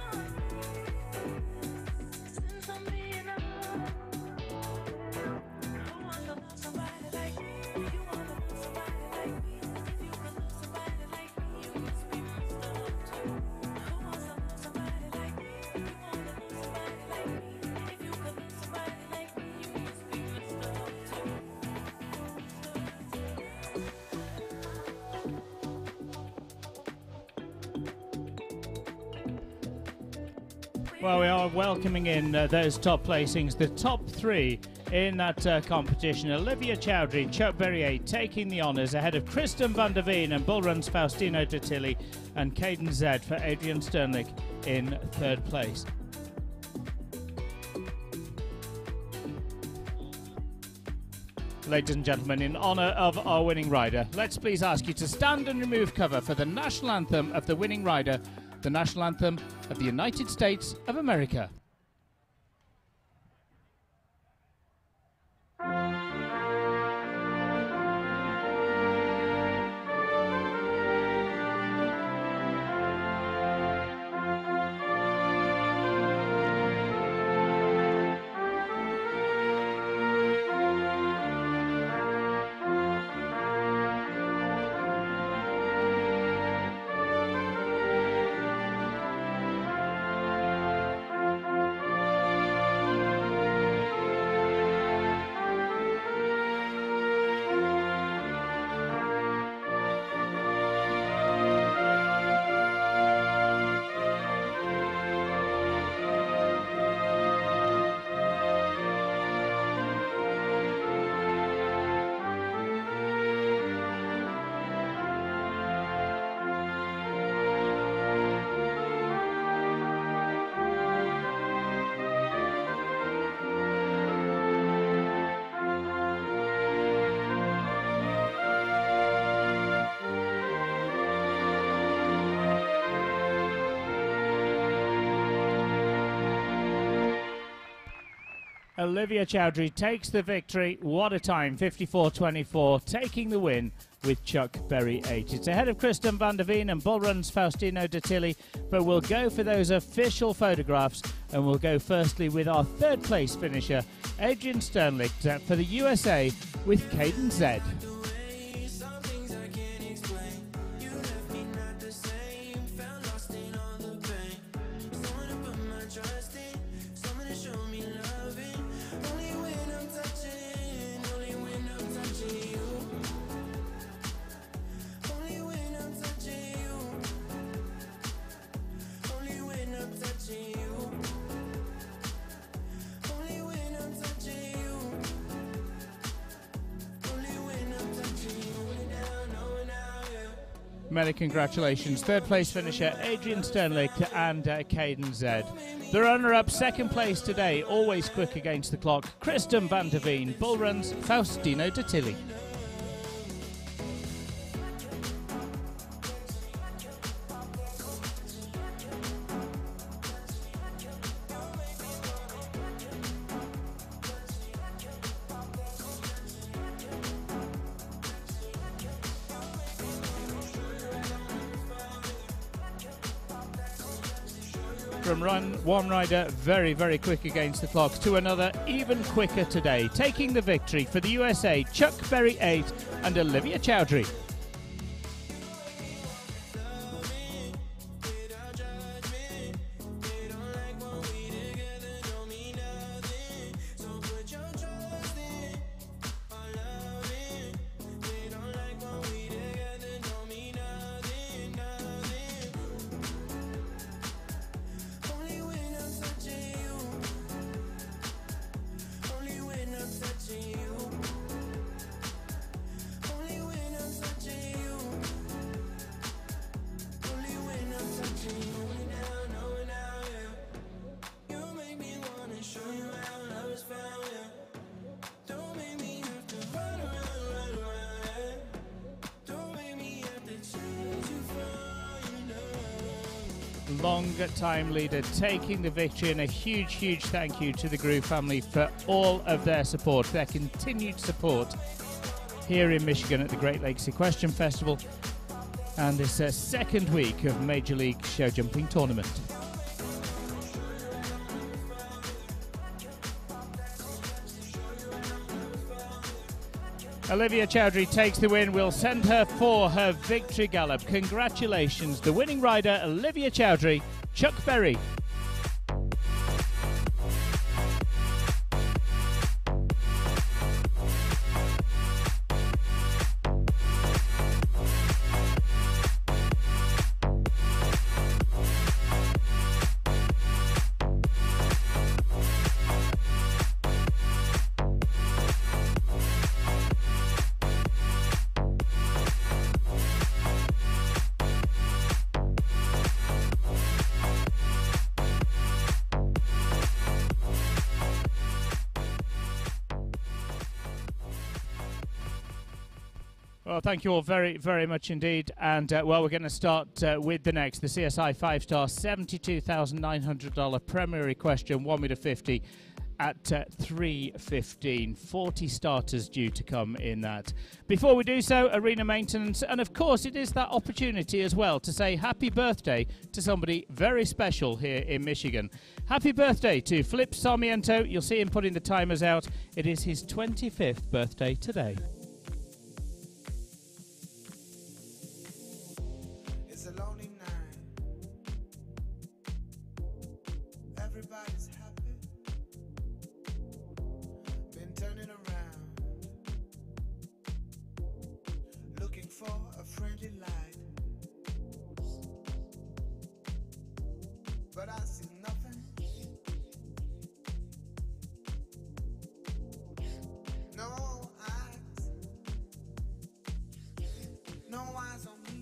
Since I'm being honest, who wants to love somebody like me? You want to love somebody like me? If you could love somebody like me, you must be messed up too. Who wants to love somebody like me? You want to love somebody like me? If you could love somebody like me, you must be messed up too. Well, we are welcoming in those top placings, the top 3 in that competition. Olivia Chowdhury, Chuck Berry taking the honours ahead of Kristen van der Veen and Bull Run's Faustino de Tilly, and Caden Zed for Adrian Sternlicht in 3rd place. Ladies and gentlemen, in honour of our winning rider, let's please ask you to stand and remove cover for the national anthem of the winning rider, the national anthem of the United States of America. Olivia Chowdhury takes the victory. What a time, 54.24, taking the win with Chuck Berry 8. It's ahead of Kristen van der Veen and Bull Run's Faustino Dattili, but we'll go for those official photographs, and we'll go firstly with our third place finisher, Adrian Sternlicht, for the USA with Caden Z. Many congratulations. Third place finisher Adrian Sternlicht and Caden Z. The runner-up, second place today, always quick against the clock, Kristen van der Veen, Bull Run's Faustino Dattili. From one rider very, very quick against the clock to another even quicker today, taking the victory for the USA, Chuck Berry 8 and Olivia Chowdhury. Long time leader taking the victory, and a huge, huge thank you to the Groove family for all of their support, their continued support here in Michigan at the Great Lakes Equestrian Festival and this second week of Major League Show Jumping Tournament. Olivia Chowdhury takes the win. We'll send her for her victory gallop. Congratulations, the winning rider, Olivia Chowdhury, Chuck Berry. Well, thank you all very, very much indeed. And, well, we're going to start with the next, the CSI 5-star $72,900 primary question, 1 meter 50 at 3:15. 40 starters due to come in that. Before we do so, arena maintenance. And, of course, it is that opportunity as well to say happy birthday to somebody very special here in Michigan. Happy birthday to Flip Sarmiento. You'll see him putting the timers out. It is his 25th birthday today. Everybody's happy, been turning around, looking for a friendly light, but I see nothing, no eyes, no eyes on me.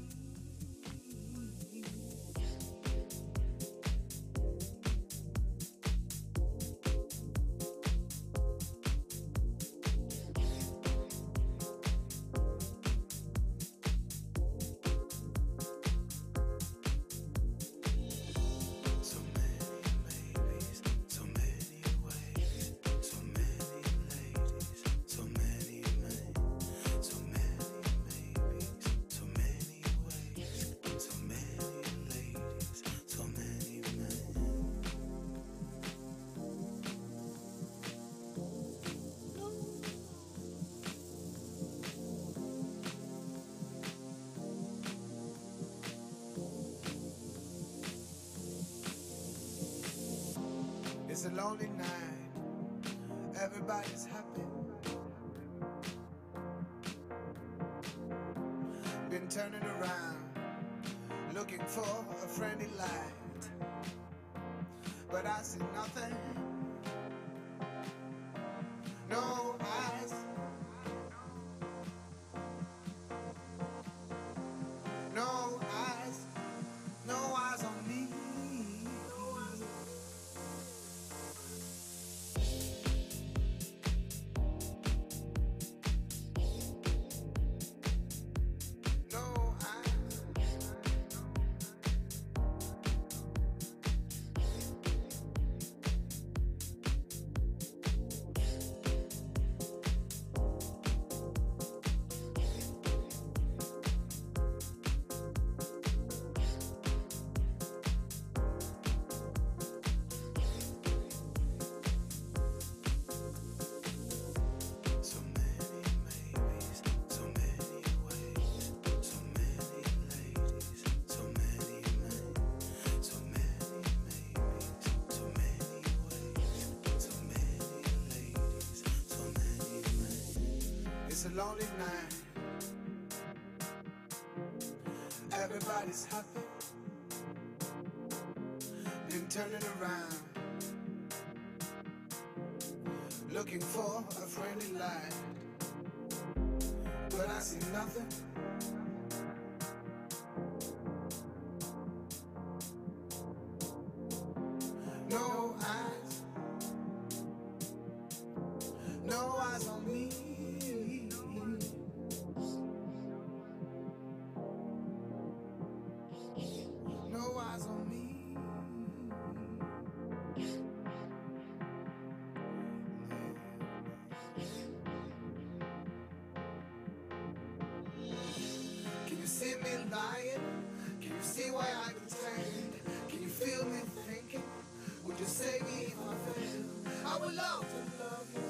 It's a lonely night, everybody's happy, been turning around, looking for a friendly light, but I see nothing, no eyes, no eyes, no eyes on me. It's a lonely night, everybody's happy, been turning around, looking for a friendly light, but I see nothing, no eyes, no eyes on me. No eyes on me. Can you see me lying? Can you see why I can stand? Can you feel me thinking? Would you save me if I fail? I would love to love you.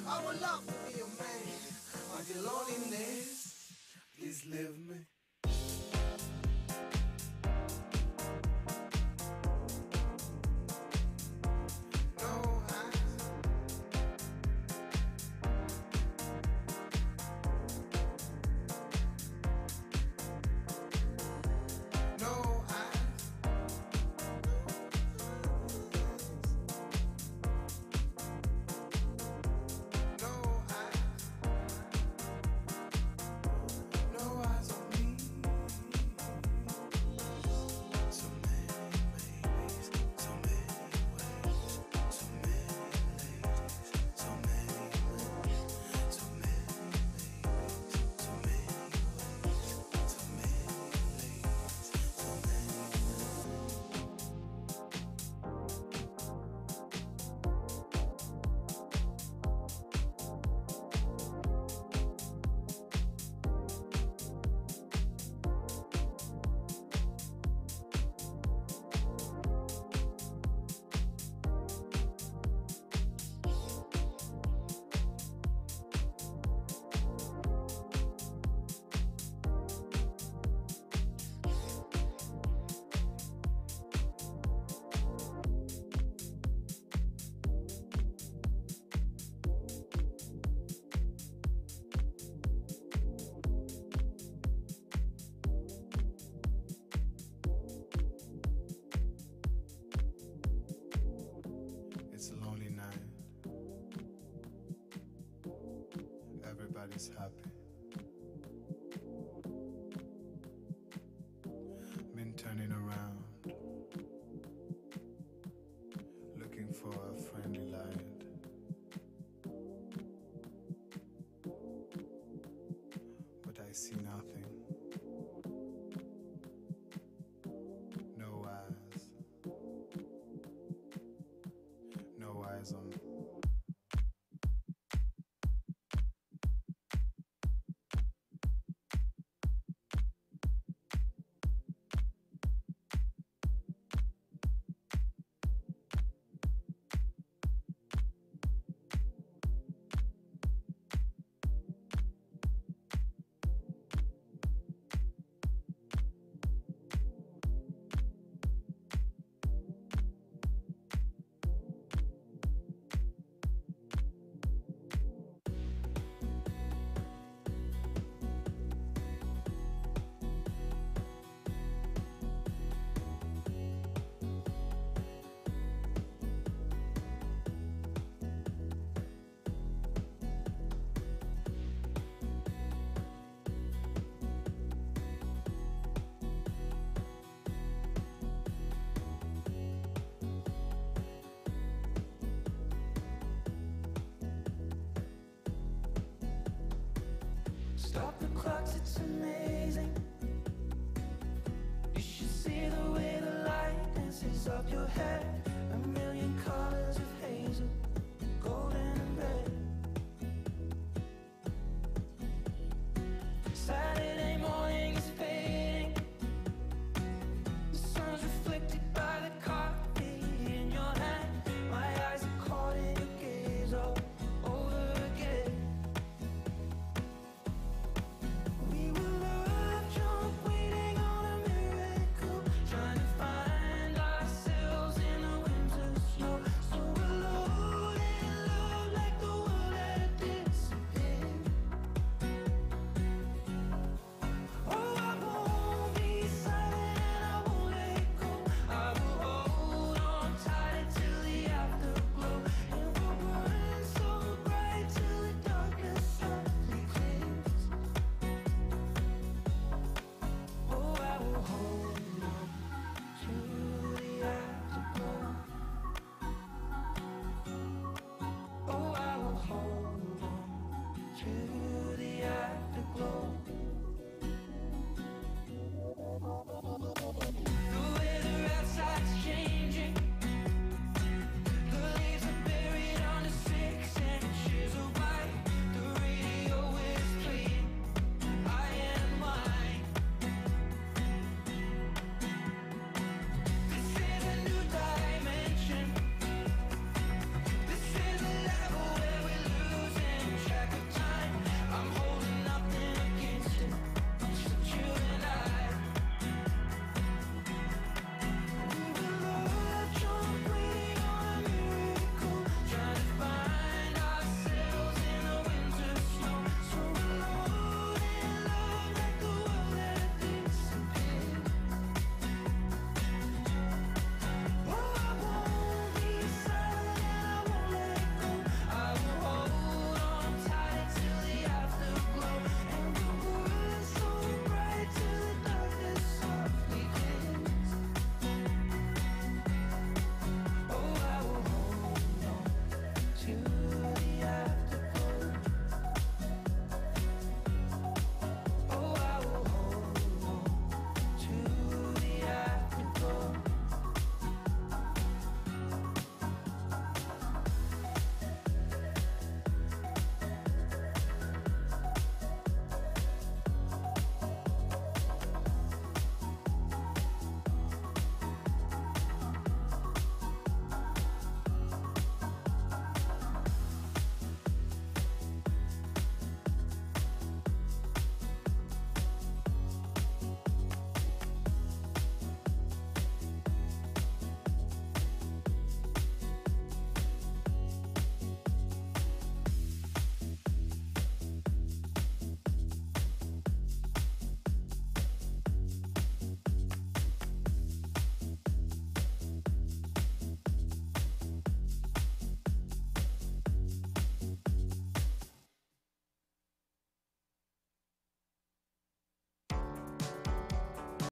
I would love to be your man. My dear loneliness, please leave me. No eyes on me. always happy. Been turning around, looking for a friendly light. But I see nothing. No eyes. No eyes on me. Stop the clocks, it's amazing.